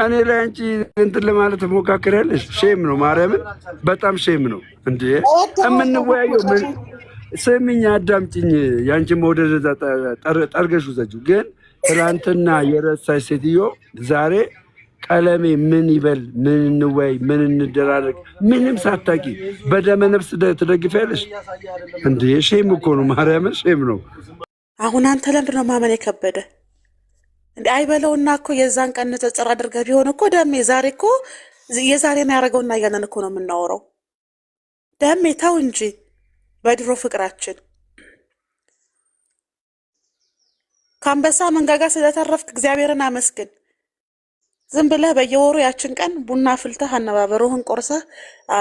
እኔ ላይ አንቺ እንትን ለማለት ሞካክራለሽ። ሼም ነው ማርያምን፣ በጣም ሼም ነው እንዴ የምንወያየው። ስሚኝ አዳምጪኝ። ያንቺ መውደድ ጠርገሽ ውሰጂው። ግን ትናንትና የረሳሽ ሴትዮ ዛሬ ቀለሜ ምን ይበል ምን እንወያይ ምን እንደራረግ ምንም ሳታቂ በደመ ነፍስ ትደግፊያለሽ እንዴ? ሼም እኮ ነው ማርያምን፣ ሼም ነው። አሁን አንተ ለምንድን ነው ማመን የከበደ እንዴ? አይበለውና እኮ የዛን ቀን ንጽጽር አድርገህ ቢሆን እኮ ደሜ ዛሬ እኮ የዛሬን ያደረገውና እያለን እኮ ነው የምናወራው። ደሜ ተው እንጂ በድሮ ፍቅራችን ከአንበሳ መንጋጋ ስለተረፍክ እግዚአብሔርን አመስግን። ዝም ብለህ በየወሩ ያችን ቀን ቡና ፍልተህ አነባበሩህን ቆርሰህ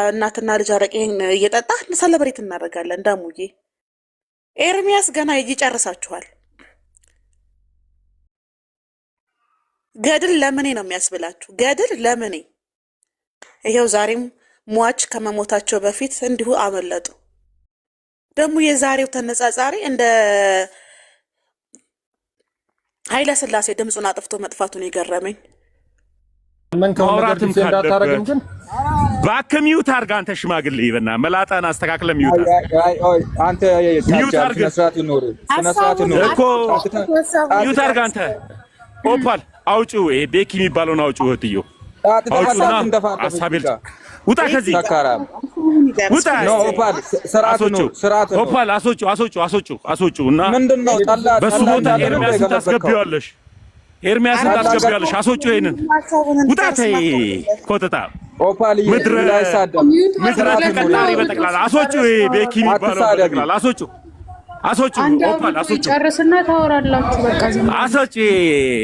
እናትና ልጅ አረቄህን እየጠጣህ ሰለብሬት እናደርጋለን። ዳሙዬ ኤርሚያስ ገና ይጨርሳችኋል። ገድል ለምኔ ነው የሚያስብላችሁ? ገድል ለምኔ? ይሄው ዛሬም ሟች ከመሞታቸው በፊት እንዲሁ አመለጡ። ደግሞ የዛሬው ተነጻጻሪ እንደ ኃይለ ሥላሴ ድምፁን አጥፍቶ መጥፋቱን የገረመኝ። ማውራትም እንዳታረግም ግን ባከሚው ታርጋ አንተ ሽማግሌ ይበና መላጣን አስተካክለ ሚውት አንተ ስነስርዓት ይኖር እኮ ሚውት ታርጋ አንተ ኦፓል አውጪው። ይሄ ቤኪ የሚባለውን አውጪው። እህትዮ አውጪውና አሳቤል ውጣ ከዚህ ውጣ ነው። ኦፓል ስርዓት ነው። ኦፓል አስወጪው እና በሱ ቦታ ኤርሚያስን ታስገቢዋለሽ። ኤርሚያስን ታስገቢያለሽ። አስወጪው ይሄንን ውጣ። ተይ ኮተታ ምድረ ተቀጣሪ በጠቅላላ አስወጪው። ይሄ ቤኪ የሚባለው በጠቅላላ አስወጪው። ኦፓል አስወጪው። ጨርስና ታወራላችሁ። በቃ አስወጪ።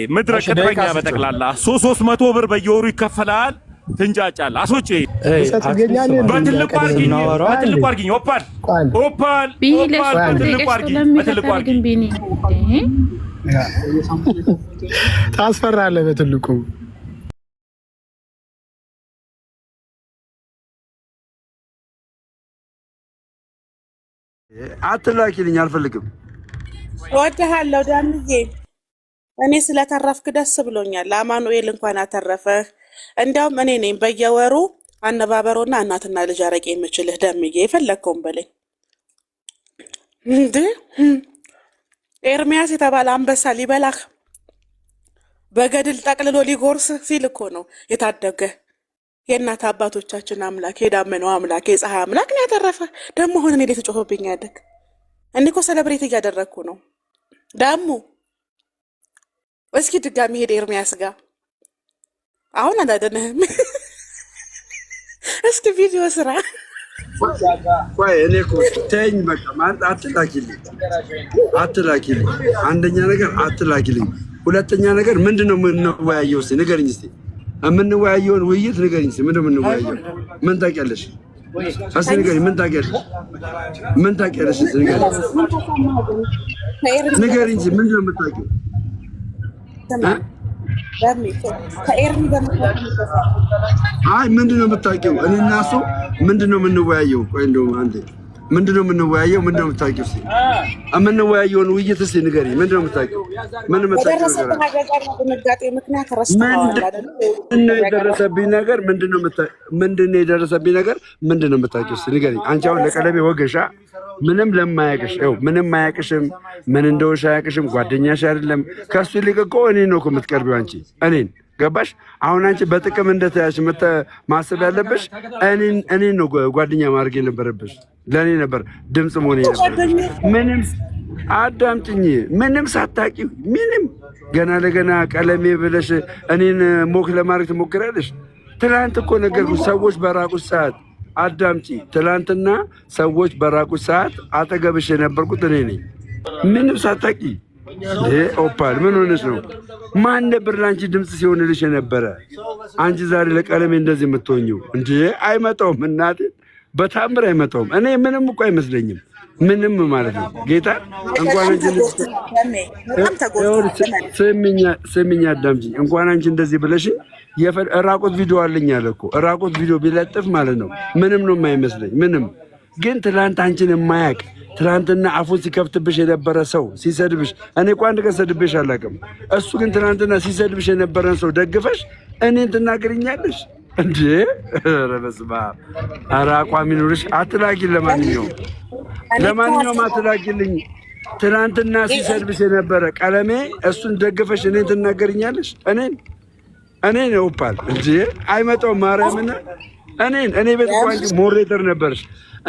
ምድረ ቅጥረኛ በጠቅላላ 300 ብር በየወሩ ይከፈላል። ትንጫጫል። አስወጪ። በትልቁ አርጊኝ። ኦፓል በትልቁ አርጊኝ። ታስፈራለህ በትልቁ። አትላኪልኝ፣ አልፈልግም። እወድሃለሁ ዳምዬ። እኔ ስለተረፍክ ደስ ብሎኛል። አማኑኤል እንኳን አተረፈህ። እንዲያውም እኔ ነኝ በየወሩ አነባበሮና እናትና ልጅ አረቄ የምችልህ ደምዬ። የፈለግከውን በለኝ እንዴ። ኤርሚያስ የተባለ አንበሳ ሊበላህ በገድል ጠቅልሎ ሊጎርስ ሲል እኮ ነው የታደገ። የእናት አባቶቻችን አምላክ የዳመነው አምላክ የፀሐይ አምላክ ነው ያተረፈ። ደግሞ አሁን እኔ ላይ ተጮህብኝ ያደግ። እኔ እኮ ሰለብሬት እያደረግኩ ነው። ዳሙ እስኪ ድጋሚ ሄደ ኤርሚያስ ጋር። አሁን አላደነህም። እስኪ ቪዲዮ ስራ። ቆይ እኔ እኮ ተይኝ በቃ። ማለት አትላኪልኝ። አንደኛ ነገር አትላኪልኝ። ሁለተኛ ነገር ምንድነው የምንወያየው? እስኪ ንገሪኝ። እስኪ የምንወያየውን ውይይት ንገሪኝ። እስኪ ምንድነው የምንወያየው? ምን ታውቂያለሽ? እስኪ ንገሪኝ። ምን ታውቂያለሽ? እስኪ ንገሪኝ። እስኪ ምንድነው የምታውቂው? አይ ምንድነው የምታውቂው? እኔ እና እሱ ምንድነው የምንወያየው? ቆይ እንደው አንዴ ምንድነው የምንወያየው? ምንድነው የምታውቂው? እስኪ የምንወያየውን ውይይት እስኪ ንገሪኝ። ምንድነው የምታውቂው? ምን የምታውቂው የደረሰብኝ ነገር ምንድነው የምታውቂው? እስኪ ንገሪኝ። አንቺ አሁን ለቀለሜ ወገሻ ምንም ለማያቅሽ ይኸው ምንም አያቅሽም። ምን እንደሆንሽ አያቅሽም። ጓደኛሽ አይደለም። ከእሱ ይልቅ እኮ እኔን ነው እኮ የምትቀርቢው አንቺ እኔን። ገባሽ? አሁን አንቺ በጥቅም እንደተያዝሽ ማሰብ ያለብሽ እኔን ነው ጓደኛ ማድረግ የነበረብሽ። ለእኔ ነበር ድምፅ መሆን የነበረብሽ። ምንም አዳምጪኝ። ምንም ሳታቂ ምንም ገና ለገና ቀለሜ ብለሽ እኔን ሞክ ለማድረግ ትሞክራለሽ። ትናንት እኮ ነገርኩሽ። ሰዎች በራቁሽ ሰዓት አዳምጪ። ትላንትና ሰዎች በራቁሽ ሰዓት አጠገብሽ የነበርኩት እኔ ነኝ። ምንም ሳታቂ። ኦፓል ምን ሆነሽ ነው? ማን ነበር ለአንቺ ድምፅ ሲሆንልሽ የነበረ? አንቺ ዛሬ ለቀለሜ እንደዚህ የምትሆኝው እንዴ? አይመጣውም። እናቴ በታምር አይመጣውም። እኔ ምንም እኮ አይመስለኝም። ምንም ማለት ነው። ጌታ እንኳን አንቺ ስሚኝ አዳምጪኝ። እንኳን አንቺ እንደዚህ ብለሽ ራቁት ቪዲዮ አለኝ አለ እኮ። ራቁት ቪዲዮ ቢለጥፍ ማለት ነው ምንም ነው የማይመስለኝ። ምንም ግን ትላንት አንቺን የማያውቅ ትላንትና አፉን ሲከፍትብሽ የነበረ ሰው ሲሰድብሽ፣ እኔ እኮ አንድ ቀን ሰድብሽ አላውቅም። እሱ ግን ትላንትና ሲሰድብሽ የነበረን ሰው ደግፈሽ እኔን ትናገርኛለሽ እንዴ? ኧረ በስመ አብ! ኧረ አቋም ይኑርሽ። አትላኪን። ለማንኛውም አትላኪልኝ። ትናንትና ሲሰድብሽ የነበረ ቀለሜ እሱን ደግፈሽ እኔን ትናገርኛለሽ? እኔን ኦፓል እንዴ? አይመጣውም። ማርያምን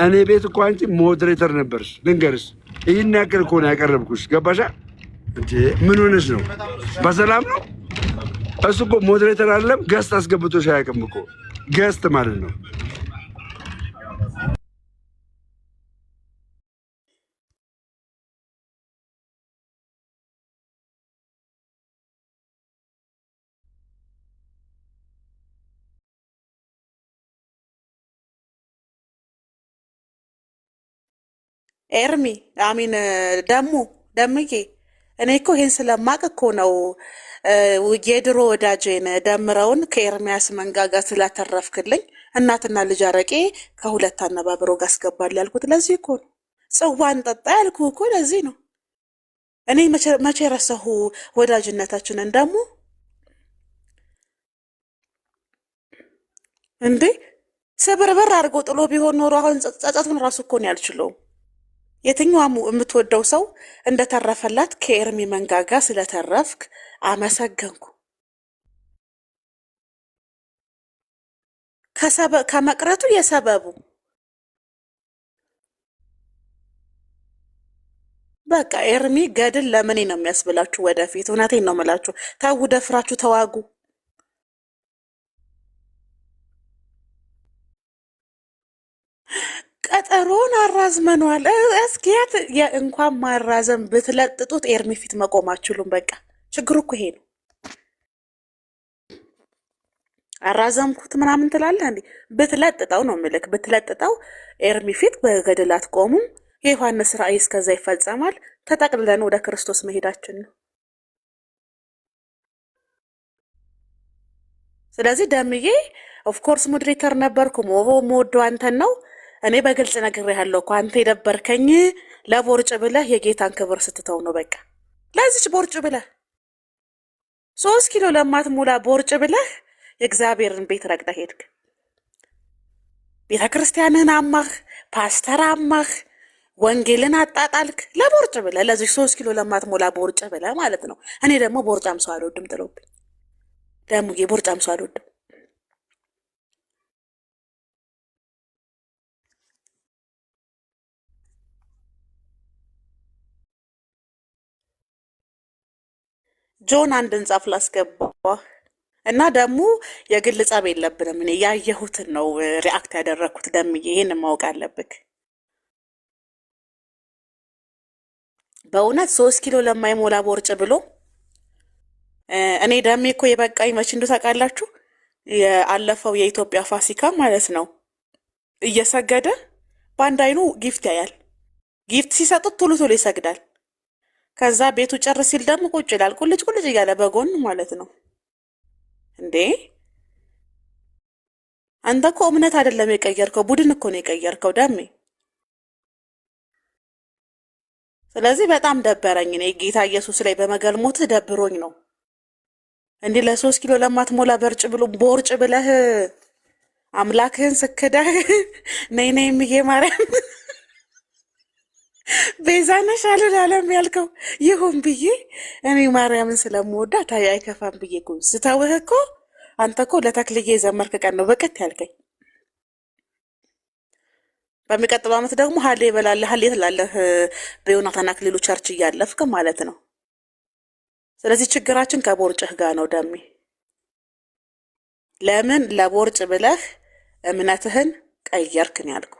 እኔ ቤት እኮ አንቺ ሞዴሬተር ነበርሽ። ልንገርሽ፣ ይህን ያክል እኮ ነው ያቀረብኩሽ። ገባሻ እንዴ? ምን ሆነሽ ነው? በሰላም ነው? እሱ እኮ ሞዴሬተር አይደለም ገስት አስገብቶሽ አያውቅም እኮ። ገስት ማለት ነው። ኤርሚ አሚን ደምዬ እኔ እኮ ይሄን ስለማቅ እኮ ነው የድሮ ወዳጄን ደምረውን ከኤርሚያስ መንጋጋ ስላተረፍክልኝ እናትና ልጅ አረቄ ከሁለት አነባብሮ ጋር አስገባል ያልኩት ለዚህ እኮ ነው። ጽዋን ጠጣ ያልኩ እኮ ለዚህ ነው። እኔ መቼ ረሳሁ ወዳጅነታችንን ደግሞ እንዴ! ስብርብር አድርጎ ጥሎ ቢሆን ኖሮ አሁን ጸጸቱን ራሱ እኮ ነው ያልችለውም። የትኛውም የምትወደው ሰው እንደተረፈላት ከኤርሚ መንጋጋ ስለተረፍክ አመሰገንኩ። ከመቅረቱ የሰበቡ በቃ ኤርሚ ገድል ለምን ነው የሚያስብላችሁ? ወደፊት እውነቴን ነው የምላችሁ። ተው፣ ደፍራችሁ ተዋጉ። ቀጠሮን አራዝመኗል። እስኪያት እንኳን ማራዘም ብትለጥጡት ኤርሚ ፊት መቆም አችሉም። በቃ ችግሩ እኮ ይሄ ነው። አራዘምኩት ምናምን ትላለህ እንዴ? ብትለጥጠው ነው ምልክ፣ ብትለጥጠው ኤርሚ ፊት በገድል አትቆሙም። የዮሐንስ ራእይ እስከዛ ይፈጸማል። ተጠቅልለን ወደ ክርስቶስ መሄዳችን ነው። ስለዚህ ደምዬ ኦፍኮርስ ሞዴሬተር ነበርኩ። ሞዶ አንተን ነው። እኔ በግልጽ ነግሬሃለሁ እኮ አንተ የደበርከኝ ለቦርጭ ብለህ የጌታን ክብር ስትተው ነው። በቃ ለዚች ቦርጭ ብለህ 3 ኪሎ ለማትሞላ ቦርጭ ብለህ የእግዚአብሔርን ቤት ረግጠህ ሄድክ። ቤተ ክርስቲያንህን አማህ፣ ፓስተር አማህ፣ ወንጌልን አጣጣልክ ለቦርጭ ብለህ፣ ለዚች 3 ኪሎ ለማትሞላ ቦርጭ ብለህ ማለት ነው። እኔ ደግሞ ቦርጫም ሰው አልወድም። ጥሎብኝ ደሙዬ ቦርጫም ሰው አልወድም። ጆን አንድን ጻፍ ላስገባ እና ደግሞ የግል ጸብ የለብንም። እኔ ያየሁትን ነው ሪአክት ያደረኩት። ደምዬ ይሄን ማወቅ አለብክ። በእውነት 3 ኪሎ ለማይሞላ ቦርጭ ብሎ እኔ ደሜ እኮ የበቃኝ መች እንዱ ታውቃላችሁ? ያለፈው የኢትዮጵያ ፋሲካ ማለት ነው። እየሰገደ በአንድ አይኑ ጊፍት ያያል። ጊፍት ሲሰጡት ቶሎ ቶሎ ይሰግዳል። ከዛ ቤቱ ጭር ሲል ደግሞ ቁጭ ይላል። ቁልጭ ቁልጭ እያለ በጎን ማለት ነው። እንዴ አንተ እኮ እምነት አይደለም የቀየርከው፣ ቡድን እኮ ነው የቀየርከው ደሜ። ስለዚህ በጣም ደበረኝ። እኔ ጌታ ኢየሱስ ላይ በመገልሞትህ ደብሮኝ ነው። እንዲህ ለ3 ኪሎ ለማትሞላ ቦርጭ ብለህ አምላክህን ስክደህ ነይ ነይ እምዬ ማርያም ቤዛነሽ አልላለም ያልከው ይሁን ብዬ እኔ ማርያምን ስለምወዳት አይከፋም ብዬ እኮ ስተውህ እኮ አንተ እኮ ለተክልዬ የዘመርክ ቀን ነው በቀት ያልከኝ። በሚቀጥለው ዓመት ደግሞ ሀሌ ይበላለህ ሀሌ ትላለህ በዮናታን አክሊሉ ቸርች እያለፍክ ማለት ነው። ስለዚህ ችግራችን ከቦርጭህ ጋር ነው ደሜ። ለምን ለቦርጭ ብለህ እምነትህን ቀየርክን ያልኩ።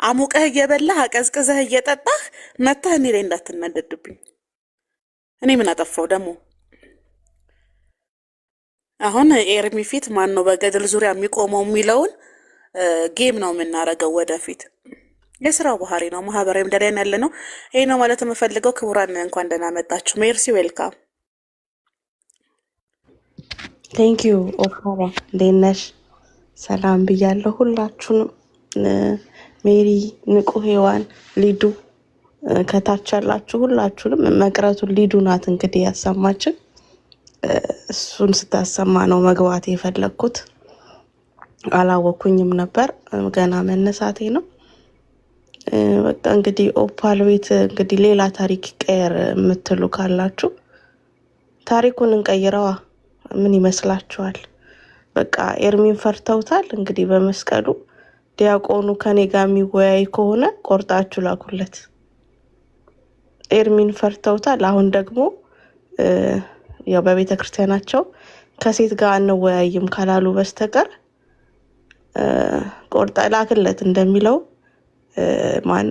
አሙቀህ እየበላህ አቀዝቅዘህ እየጠጣህ መተህ እኔ ላይ እንዳትነደድብኝ። እኔ ምን አጠፋው ደግሞ? አሁን ኤርሚ ፊት ማን ነው በገድል ዙሪያ የሚቆመው የሚለውን ጌም ነው የምናረገው ወደፊት። የስራው ባህሪ ነው። ማህበራዊ ምድር ላይ ያለ ነው። ይሄ ነው ማለት የምፈልገው። ክቡራን እንኳን ደህና መጣችሁ። ሜርሲ ዌልካም ቴንክ ዩ ኦፓራ እንዴት ነሽ? ሰላም ብያለሁ ሁላችሁንም። ሜሪ፣ ንቁ፣ ሔዋን፣ ሊዱ ከታች ያላችሁ ሁላችሁንም። መቅረቱን ሊዱ ናት እንግዲህ ያሰማችን። እሱን ስታሰማ ነው መግባት የፈለግኩት። አላወኩኝም ነበር፣ ገና መነሳቴ ነው። በቃ እንግዲህ ኦፓል ቤት እንግዲህ ሌላ ታሪክ ቀየር የምትሉ ካላችሁ ታሪኩን እንቀይረዋ። ምን ይመስላችኋል? በቃ ኤርሚን ፈርተውታል። እንግዲህ በመስቀሉ ዲያቆኑ ከኔ ጋር የሚወያይ ከሆነ ቆርጣችሁ ላኩለት። ኤርሚን ፈርተውታል። አሁን ደግሞ ያው በቤተ ክርስቲያናቸው ከሴት ጋር አንወያይም ካላሉ በስተቀር ቆርጣ ላክለት እንደሚለው ማን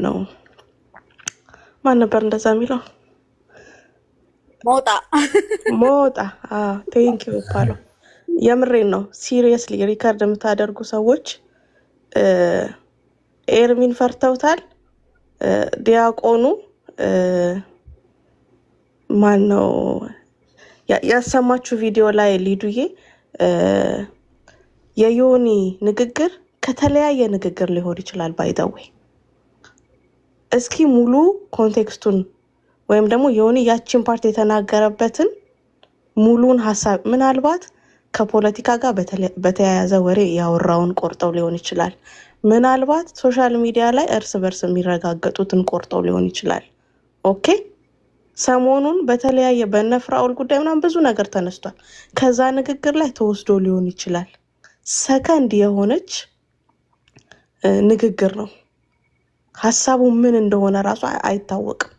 ነበር እንደዛ የሚለው? ሞጣ ቴንክ ዩ ባለው የምሬን ነው። ሲሪየስሊ ሪከርድ የምታደርጉ ሰዎች ኤርሚን ፈርተውታል። ዲያቆኑ ማን ነው ያሰማችሁ ቪዲዮ ላይ ሊዱዬ የዮኒ ንግግር ከተለያየ ንግግር ሊሆን ይችላል። ባይዘዌ እስኪ ሙሉ ኮንቴክስቱን ወይም ደግሞ ዮኒ ያቺን ፓርት የተናገረበትን ሙሉን ሀሳብ ምናልባት ከፖለቲካ ጋር በተያያዘ ወሬ ያወራውን ቆርጠው ሊሆን ይችላል። ምናልባት ሶሻል ሚዲያ ላይ እርስ በርስ የሚረጋገጡትን ቆርጠው ሊሆን ይችላል። ኦኬ ሰሞኑን በተለያየ በነፍራውል ጉዳይ ምናምን ብዙ ነገር ተነስቷል። ከዛ ንግግር ላይ ተወስዶ ሊሆን ይችላል። ሰከንድ የሆነች ንግግር ነው። ሀሳቡ ምን እንደሆነ ራሱ አይታወቅም።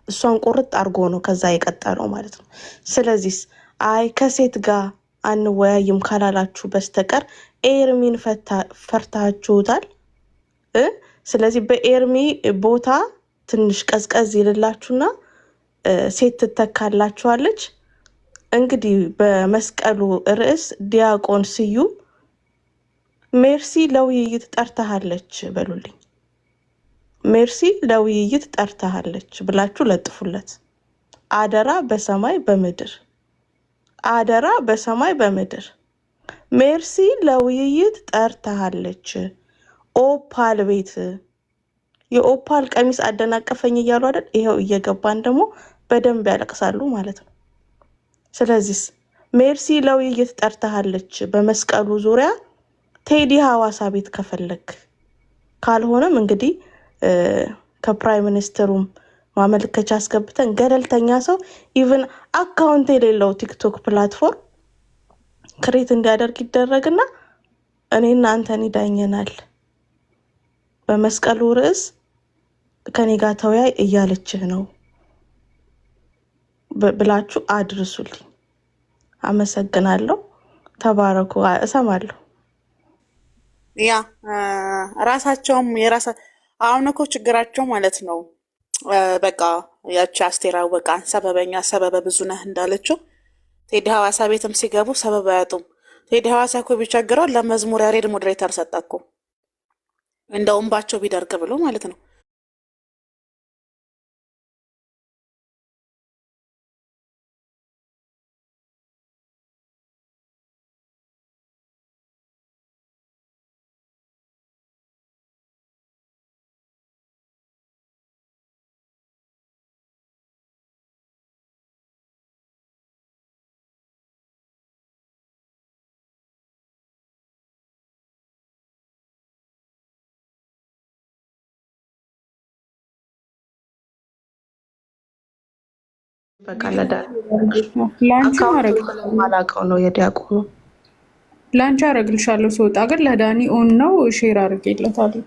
እሷን ቁርጥ አድርጎ ነው ከዛ የቀጠለው ማለት ነው። ስለዚህ ከሴት ጋር አንወያይም ካላላችሁ በስተቀር ኤርሚን ፈርታችሁታል። ስለዚህ በኤርሚ ቦታ ትንሽ ቀዝቀዝ ይልላችሁና ሴት ትተካላችኋለች። እንግዲህ በመስቀሉ ርዕስ ዲያቆን ስዩም ሜርሲ ለውይይት ጠርታሃለች በሉልኝ። ሜርሲ ለውይይት ጠርታሃለች ብላችሁ ለጥፉለት። አደራ በሰማይ በምድር፣ አደራ በሰማይ በምድር ሜርሲ ለውይይት ጠርታሃለች። ኦፓል ቤት የኦፓል ቀሚስ አደናቀፈኝ እያሉ አይደል? ይሄው እየገባን ደግሞ በደንብ ያለቅሳሉ ማለት ነው። ስለዚህ ሜርሲ ለውይይት ጠርታሃለች በመስቀሉ ዙሪያ ቴዲ ሐዋሳ ቤት ከፈለክ፣ ካልሆነም እንግዲህ ከፕራይም ሚኒስትሩም ማመልከቻ አስገብተን ገለልተኛ ሰው ኢቭን አካውንት የሌለው ቲክቶክ ፕላትፎርም ክሬት እንዲያደርግ ይደረግና እኔና አንተን ይዳኘናል። በመስቀሉ ርዕስ ከኔ ጋር ተወያይ እያለችህ ነው ብላችሁ አድርሱልኝ። አመሰግናለሁ። ተባረኩ። እሰማለሁ። ያ ራሳቸውም አሁን እኮ ችግራቸው ማለት ነው። በቃ ያቺ አስቴር አወቀ ሰበበኛ ሰበበ ብዙ ነህ እንዳለችው ቴዲ ሐዋሳ ቤትም ሲገቡ ሰበብ አያጡም። ቴዲ ሐዋሳ እኮ ቢቸግረው ለመዝሙር ያሬድ ሞዴሬተር ሰጠ እኮ እንደው እንባቸው ቢደርቅ ብሎ ማለት ነው። በቃ ለዳላቀው ነው የዲያቆኑ ላንቺ አረግልሻለሁ። ስወጣ ግን ለዳኒ ኦን ነው ሼር አድርጌለታለሁ።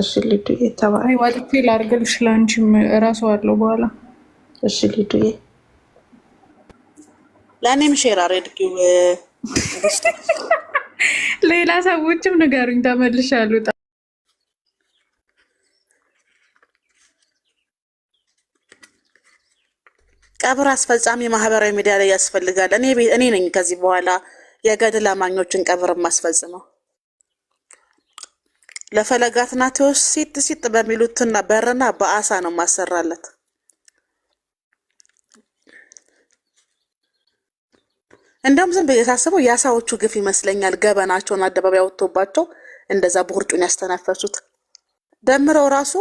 እሺ ሊዱዬ ተባይ ወጥቼ ላድርግልሽ። ላንቺም እራሱ አለው በኋላ። እሺ ሊዱዬ ለእኔም ሼር አድርጊው። ሌላ ሰዎችም ንገሩኝ። ተመልሻለሁ። ቀብር አስፈጻሚ ማህበራዊ ሚዲያ ላይ ያስፈልጋል። እኔ ነኝ ከዚህ በኋላ የገድል አማኞችን ቀብር ማስፈጽመው። ለፈለጋትናቴዎስ ሲጥ በሚሉትና በርና በአሳ ነው ማሰራለት። እንደውም ዝም ብዬ ሳስበው የአሳዎቹ ግፍ ይመስለኛል ገበናቸውን አደባባይ አወጥቶባቸው እንደዛ ቦርጩን ያስተናፈሱት። ደምረው ራሱ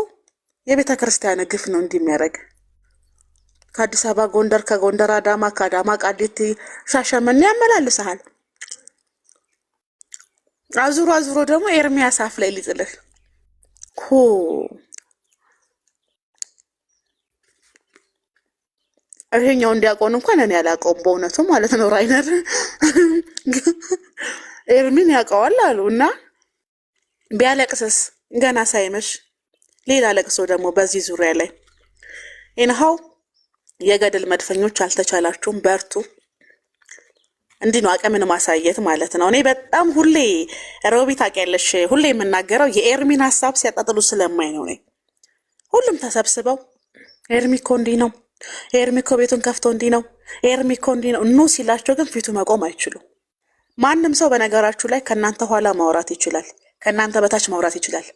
የቤተ ክርስቲያን ግፍ ነው እንዲህ የሚያደርግ። ከአዲስ አበባ ጎንደር፣ ከጎንደር አዳማ፣ ከአዳማ ቃሊቲ፣ ሻሸመኔ ያመላልሰሃል። አዙሮ አዙሮ ደግሞ ኤርሚያስ አፍ ላይ ሊጥልህ ሆ ይሄኛው እንዲያቆን እንኳን እኔ ያላቀውም በእውነቱ ማለት ነው። ራይነር ኤርሚን ያውቀዋል አሉ እና ቢያለቅስስ ገና ሳይመሽ ሌላ ለቅሶ ደግሞ በዚህ ዙሪያ ላይ ኢንሃው የገድል መድፈኞች አልተቻላችሁም፣ በርቱ። እንዲህ ነው አቅምን ማሳየት ማለት ነው። እኔ በጣም ሁሌ ሮቢ ታውቂያለሽ፣ ሁሌ የምናገረው የኤርሚን ሀሳብ ሲያጣጥሉ ስለማይ ነው። ሁሉም ተሰብስበው ኤርሚ እኮ እንዲህ ነው፣ ኤርሚ እኮ ቤቱን ከፍቶ እንዲህ ነው፣ ኤርሚ እኮ እንዲህ ነው ኑ ሲላቸው ግን ፊቱ መቆም አይችሉም። ማንም ሰው በነገራችሁ ላይ ከእናንተ ኋላ ማውራት ይችላል፣ ከእናንተ በታች ማውራት ይችላል።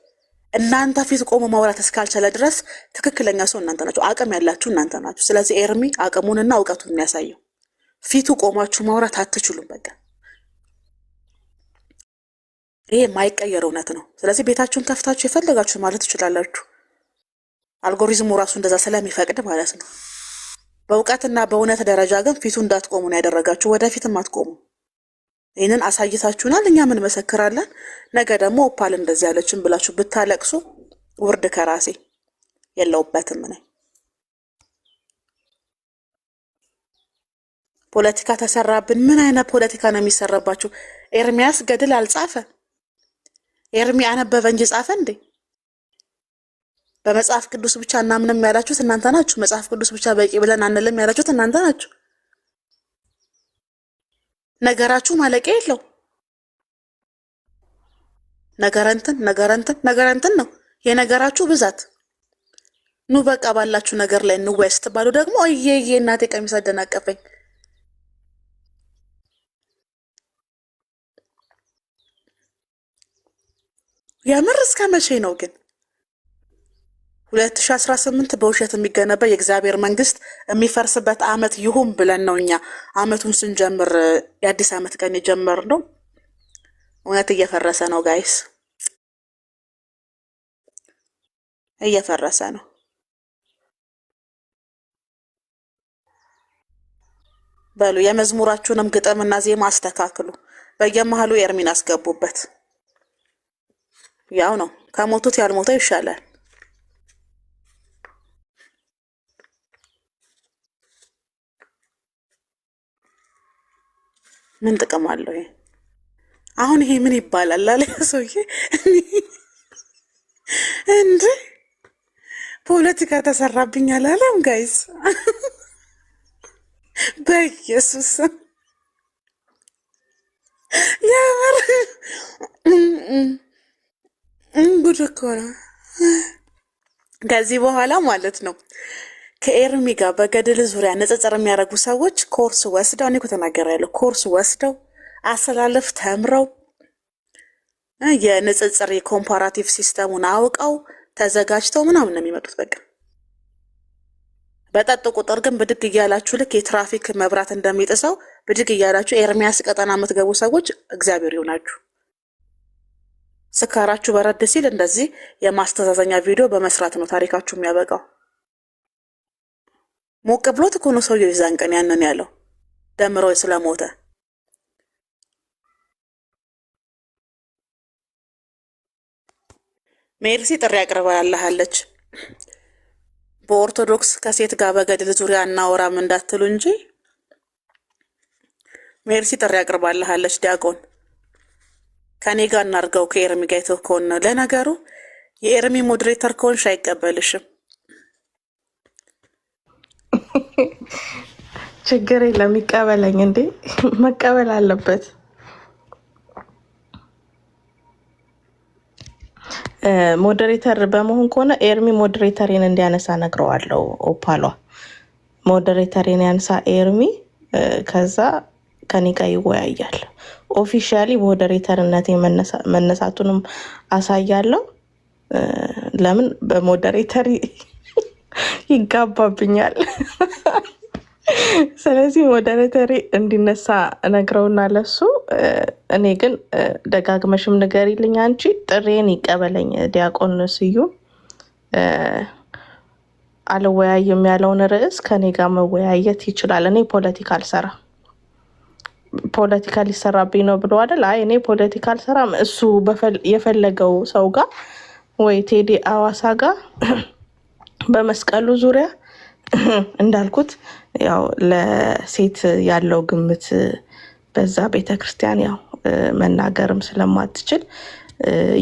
እናንተ ፊት ቆሞ ማውራት እስካልቻለ ድረስ ትክክለኛ ሰው እናንተ ናችሁ፣ አቅም ያላችሁ እናንተ ናችሁ። ስለዚህ ኤርሚ አቅሙንና እውቀቱን የሚያሳየው ፊቱ ቆማችሁ ማውራት አትችሉም። በቃ ይሄ የማይቀየር እውነት ነው። ስለዚህ ቤታችሁን ከፍታችሁ የፈለጋችሁ ማለት ትችላላችሁ። አልጎሪዝሙ ራሱ እንደዛ ስለሚፈቅድ ማለት ነው። በእውቀትና በእውነት ደረጃ ግን ፊቱ እንዳትቆሙ ነው ያደረጋችሁ። ወደፊትም አትቆሙ። ይህንን አሳይታችሁናል። እኛ ምን መሰክራለን? ነገ ደግሞ ኦፓል እንደዚህ ያለችን ብላችሁ ብታለቅሱ ውርድ ከራሴ የለውበትም። ነኝ ፖለቲካ ተሰራብን። ምን አይነት ፖለቲካ ነው የሚሰራባችሁ? ኤርሚያስ ገድል አልጻፈ፣ ኤርሚ አነበበ እንጂ ጻፈ እንዴ? በመጽሐፍ ቅዱስ ብቻ እናምንም ያላችሁት እናንተ ናችሁ። መጽሐፍ ቅዱስ ብቻ በቂ ብለን አንልም ያላችሁት እናንተ ናችሁ። ነገራችሁ ማለቂያ የለው። ነገረንትን ነው የነገራችሁ ብዛት። ኑ በቃ ባላችሁ ነገር ላይ እንወያይ ስትባሉ ደግሞ እየዬ እናቴ ቀሚስ አደናቀፈኝ። የምር እስከ መቼ ነው ግን? 2018 በውሸት የሚገነባ የእግዚአብሔር መንግስት የሚፈርስበት አመት ይሁን ብለን ነው እኛ አመቱን ስንጀምር የአዲስ አመት ቀን የጀመርነው። እውነት እየፈረሰ ነው ጋይስ፣ እየፈረሰ ነው። በሉ የመዝሙራችሁንም ግጥምና ዜማ አስተካክሉ። በየመሃሉ ኤርሚን አስገቡበት። ያው ነው ከሞቱት ያልሞተው ይሻላል። ምን ጥቅም አለው ይሄ? አሁን ይሄ ምን ይባላል አለ ሰውዬ። እንዴ ፖለቲካ ተሰራብኝ አላለም ጋይስ? በኢየሱስ ያመር ጉድ እኮ ነው። ከዚህ በኋላ ማለት ነው ከኤርሚ ጋር በገድል ዙሪያ ንጽጽር የሚያደርጉ ሰዎች ኮርስ ወስደው፣ እኔ እኮ ተናገራለሁ፣ ኮርስ ወስደው አሰላለፍ ተምረው የንጽጽር የኮምፓራቲቭ ሲስተሙን አውቀው ተዘጋጅተው ምናምን ነው የሚመጡት። በቃ በጠጡ ቁጥር ግን ብድግ እያላችሁ ልክ የትራፊክ መብራት እንደሚጥሰው ብድግ እያላችሁ ኤርሚያስ ቀጠና የምትገቡ ሰዎች እግዚአብሔር ይሁናችሁ። ስካራችሁ በረድ ሲል እንደዚህ የማስተዛዘኛ ቪዲዮ በመስራት ነው ታሪካችሁ የሚያበቃው። ሞቅ ብሎት እኮ ነው ሰውየው የዛን ቀን ያንን ያለው ደምሮ ስለሞተ። ሜርሲ ጥሪ አቅርባላለች። በኦርቶዶክስ ከሴት ጋር በገድል ዙሪያ እናወራም እንዳትሉ እንጂ ሜርሲ ጥሪ አቅርባላለች። ዲያቆን ከኔ ጋር እናርገው ከኤርሚ ጋር የተኮነ ለነገሩ የኤርሚ ሞዴሬተር ከሆንሽ አይቀበልሽም። ችግር የለም ይቀበለኝ። እንዴ መቀበል አለበት። ሞዴሬተር በመሆን ከሆነ ኤርሚ ሞዴሬተሪን እንዲያነሳ ነግረዋለሁ። ኦፓሏ ሞዴሬተሪን ያንሳ ኤርሚ፣ ከዛ ከኔ ጋር ይወያያል። ኦፊሻሊ ሞዴሬተርነት መነሳቱንም አሳያለሁ። ለምን በሞዴሬተሪ ይጋባብኛል። ስለዚህ ሞዴሬተሪ እንዲነሳ ነግረውና ለሱ እኔ ግን ደጋግመሽም ንገሪልኝ አንቺ ጥሬን ይቀበለኝ ዲያቆን ስዩም አልወያይም ያለውን ርዕስ ከኔ ጋር መወያየት ይችላል። እኔ ፖለቲካ አልሰራም። ፖለቲካ ሊሰራብኝ ነው ብሎ አይደል? አይ እኔ ፖለቲካ አልሰራም። እሱ የፈለገው ሰው ጋር ወይ ቴዲ አዋሳ ጋር በመስቀሉ ዙሪያ እንዳልኩት ያው ለሴት ያለው ግምት በዛ ቤተክርስቲያን ያው መናገርም ስለማትችል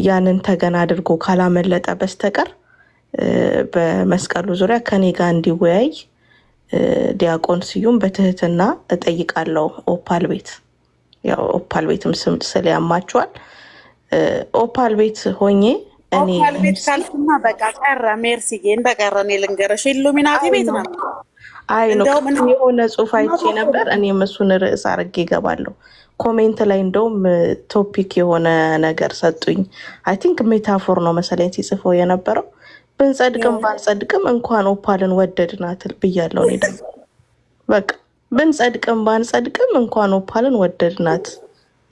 ያንን ተገና አድርጎ ካላመለጠ በስተቀር በመስቀሉ ዙሪያ ከኔ ጋር እንዲወያይ ዲያቆን ስዩም በትህትና እጠይቃለሁ። ኦፓል ቤት ያው ኦፓል ቤትም ስም ስለያማቸዋል ኦፓል ቤት ሆኜ እኔ ኦፓል ቤት ካልኩማ በቃ ቀረ። ሜርሲዬ እንደቀረ እኔ ልንገርሽ ኢሉሚናቲ ቤት ነው። አይ ነው የሆነ ጽሑፍ አይቼ ነበር። እኔም እሱን ርዕስ አድርጌ እገባለሁ። ኮሜንት ላይ እንደውም ቶፒክ የሆነ ነገር ሰጡኝ። አይ ቲንክ ሜታፎር ነው መሰለኝ ሲጽፈው የነበረው ብንጸድቅም ባንጸድቅም እንኳን ኦፓልን ወደድናት ብያለሁ። እኔ ደግሞ በቃ ብንጸድቅም ባንጸድቅም እንኳን ኦፓልን ወደድናት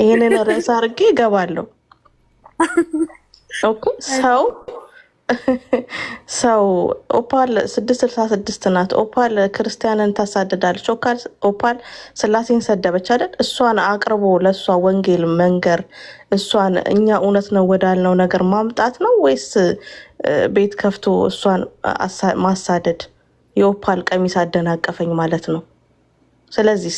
ይሄንን ርዕስ አድርጌ እገባለሁ። ኦኬ ሰው ኦፓል 666 ናት። ኦፓል ክርስቲያንን ታሳድዳለች። ኦፓል ስላሴን ሰደበች አይደል? እሷን አቅርቦ ለእሷ ወንጌል መንገር እሷን እኛ እውነት ነው ወዳልነው ነገር ማምጣት ነው ወይስ ቤት ከፍቶ እሷን ማሳደድ? የኦፓል ቀሚስ አደናቀፈኝ ማለት ነው። ስለዚህ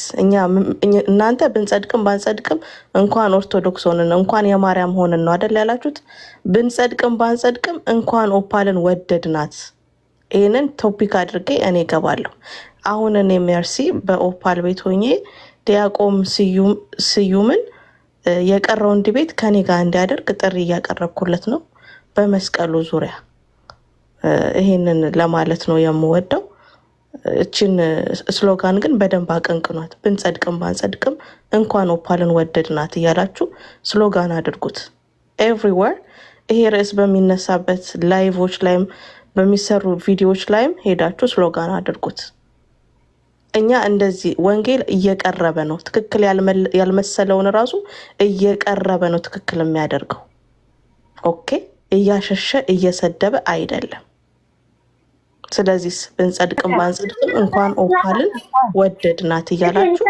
እናንተ ብንጸድቅም ባንጸድቅም እንኳን ኦርቶዶክስ ሆንን እንኳን የማርያም ሆንን ነው አይደል ያላችሁት? ብንጸድቅም ባንጸድቅም እንኳን ኦፓልን ወደድናት። ይህንን ቶፒክ አድርጌ እኔ እገባለሁ። አሁን እኔ ሜርሲ በኦፓል ቤት ሆኜ ዲያቆን ስዩምን የቀረውን ዲቤት ከኔ ጋር እንዲያደርግ ጥሪ እያቀረብኩለት ነው በመስቀሉ ዙሪያ። ይሄንን ለማለት ነው የምወደው። እችን ስሎጋን ግን በደንብ አቀንቅኗት። ብንጸድቅም ባንጸድቅም እንኳን ኦፓልን ወደድናት እያላችሁ ስሎጋን አድርጉት ኤቭሪዌር። ይሄ ርዕስ በሚነሳበት ላይቮች ላይም በሚሰሩ ቪዲዮዎች ላይም ሄዳችሁ ስሎጋን አድርጉት። እኛ እንደዚህ ወንጌል እየቀረበ ነው። ትክክል ያልመሰለውን ራሱ እየቀረበ ነው ትክክል የሚያደርገው። ኦኬ፣ እያሸሸ እየሰደበ አይደለም። ስለዚህ ብንጸድቅም ባንጸድቅም እንኳን ኦፓልን ወደድናት እያላችሁ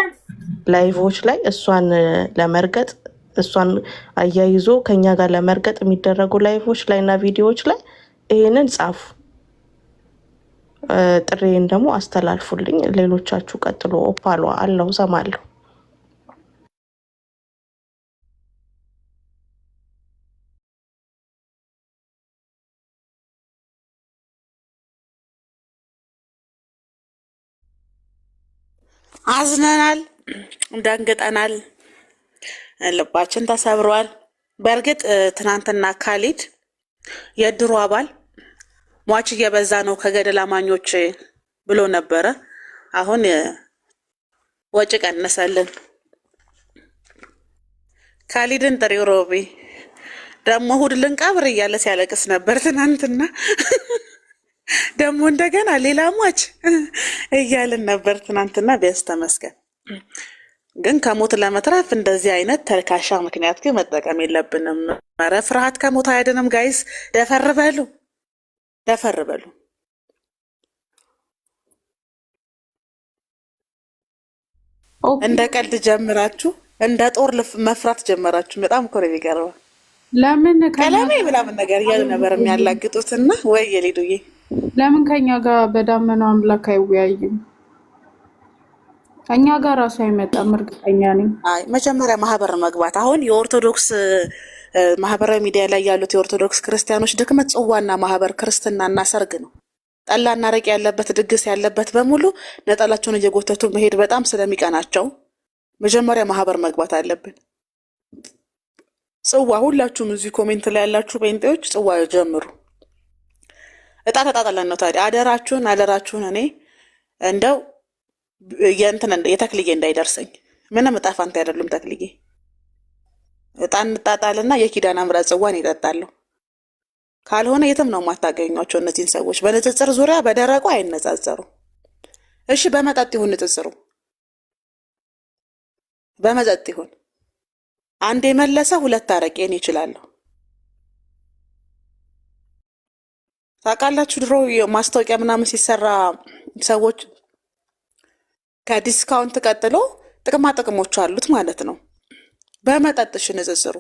ላይቮች ላይ እሷን ለመርገጥ እሷን አያይዞ ከኛ ጋር ለመርገጥ የሚደረጉ ላይቮች ላይ እና ቪዲዮዎች ላይ ይህንን ጻፉ። ጥሬን ደግሞ አስተላልፉልኝ። ሌሎቻችሁ ቀጥሎ። ኦፓሏ አለው ሰማለሁ። አዝነናል፣ ደንግጠናል፣ ልባችን ተሰብሯል። በእርግጥ ትናንትና ካሊድ የድሮ አባል ሟች እየበዛ ነው ከገደል አማኞች ብሎ ነበረ። አሁን ወጪ ቀነሰልን። ካሊድን ጥሪው። ሮቢ ደግሞ እሑድ ልንቀብር እያለ ሲያለቅስ ነበር ትናንትና። ደግሞ እንደገና ሌላ ሟች እያልን ነበር ትናንትና። ቢያንስ ተመስገን። ግን ከሞት ለመትረፍ እንደዚህ አይነት ተልካሻ ምክንያት ግን መጠቀም የለብንም። ኧረ ፍርሃት ከሞት አያድንም ጋይስ። ደፈር በሉ፣ ደፈር በሉ። እንደ ቀልድ ጀምራችሁ እንደ ጦር መፍራት ጀመራችሁ። በጣም እኮ ነው የሚገርመው። ለምን ቀለሜ ምናምን ነገር እያሉ ነበር የሚያላግጡትና ወይ የሊዱዬ ለምን ከኛ ጋር በዳመናው አምላክ አይወያዩም? ከኛ ጋር ራሱ አይመጣም። እርግጠኛ ነኝ። አይ መጀመሪያ ማህበር መግባት። አሁን የኦርቶዶክስ ማህበራዊ ሚዲያ ላይ ያሉት የኦርቶዶክስ ክርስቲያኖች ድክመት ጽዋና ማህበር ክርስትናና ሰርግ ነው። ጠላና ረቅ ያለበት ድግስ ያለበት በሙሉ ነጠላቸውን እየጎተቱ መሄድ በጣም ስለሚቀናቸው መጀመሪያ ማህበር መግባት አለብን። ጽዋ ሁላችሁም እዚህ ኮሜንት ላይ ያላችሁ ጴንጤዎች ጽዋ ጀምሩ። እጣ ተጣጣለን ነው ታዲያ። አደራችሁን እኔ እንደው የተክልዬ እንዳይደርሰኝ ምንም እጣ ፋንታ አይደሉም። ተክልዬ እጣ እንጣጣልና የኪዳነ ምሕረት ጽዋን ይጠጣለሁ። ካልሆነ የትም ነው የማታገኟቸው እነዚህን ሰዎች። በንጽጽር ዙሪያ በደረቁ አይነጻጸሩም። እሺ በመጠጥ ይሁን ንጽጽሩ፣ በመጠጥ ይሁን። አንድ የመለሰ ሁለት አረቄን ይችላለሁ። ታውቃላችሁ ድሮ ማስታወቂያ ምናምን ሲሰራ ሰዎች ከዲስካውንት ቀጥሎ ጥቅማ ጥቅሞች አሉት ማለት ነው። በመጠጥሽ ንጽጽሩ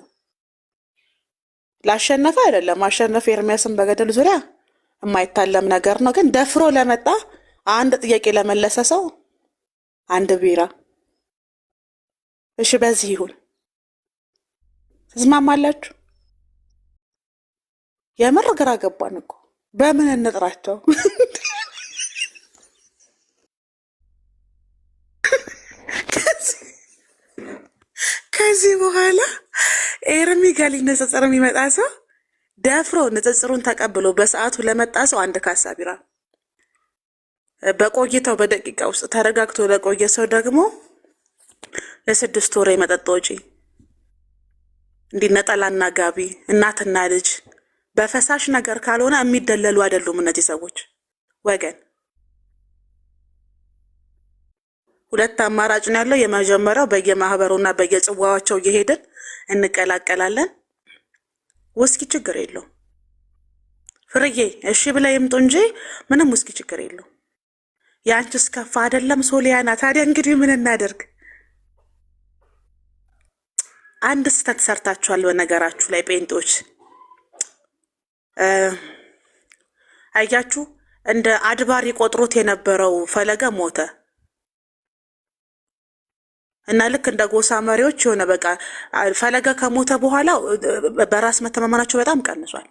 ላሸነፈ አይደለም። ማሸነፍ ኤርሚያስን በገደል ዙሪያ የማይታለም ነገር ነው። ግን ደፍሮ ለመጣ አንድ ጥያቄ ለመለሰ ሰው አንድ ቢራ። እሺ በዚህ ይሁን። ትስማማላችሁ? የምር ግራ ገባን እኮ በምን እንጥራቸው? ከዚህ በኋላ ኤርሚ ጋር ሊነጻጸር የሚመጣ ሰው ደፍሮ ንጽጽሩን ተቀብሎ በሰዓቱ ለመጣ ሰው አንድ ካሳ ቢራ፣ በቆይታው በደቂቃ ውስጥ ተረጋግቶ ለቆየ ሰው ደግሞ ለ6 ወር የመጠጥ ወጪ። እንዲህ ነጠላና ጋቢ፣ እናትና ልጅ በፈሳሽ ነገር ካልሆነ የሚደለሉ አይደሉም እነዚህ ሰዎች ወገን። ሁለት አማራጭ ነው ያለው። የመጀመሪያው በየማህበሩና በየጽዋዋቸው እየሄድን እንቀላቀላለን። ውስኪ ችግር የለው ፍርዬ፣ እሺ ብላ ይምጡ እንጂ ምንም ውስኪ ችግር የለው። ያንቺስ ከፋ አይደለም ሶሊያና? ታዲያ እንግዲህ ምን እናደርግ? አንድ ስህተት ሰርታችኋል በነገራችሁ ላይ ጴንጦች። አያችሁ፣ እንደ አድባሪ ቆጥሮት የነበረው ፈለገ ሞተ እና ልክ እንደ ጎሳ መሪዎች የሆነ በቃ ፈለገ ከሞተ በኋላ በራስ መተማመናቸው በጣም ቀንሷል።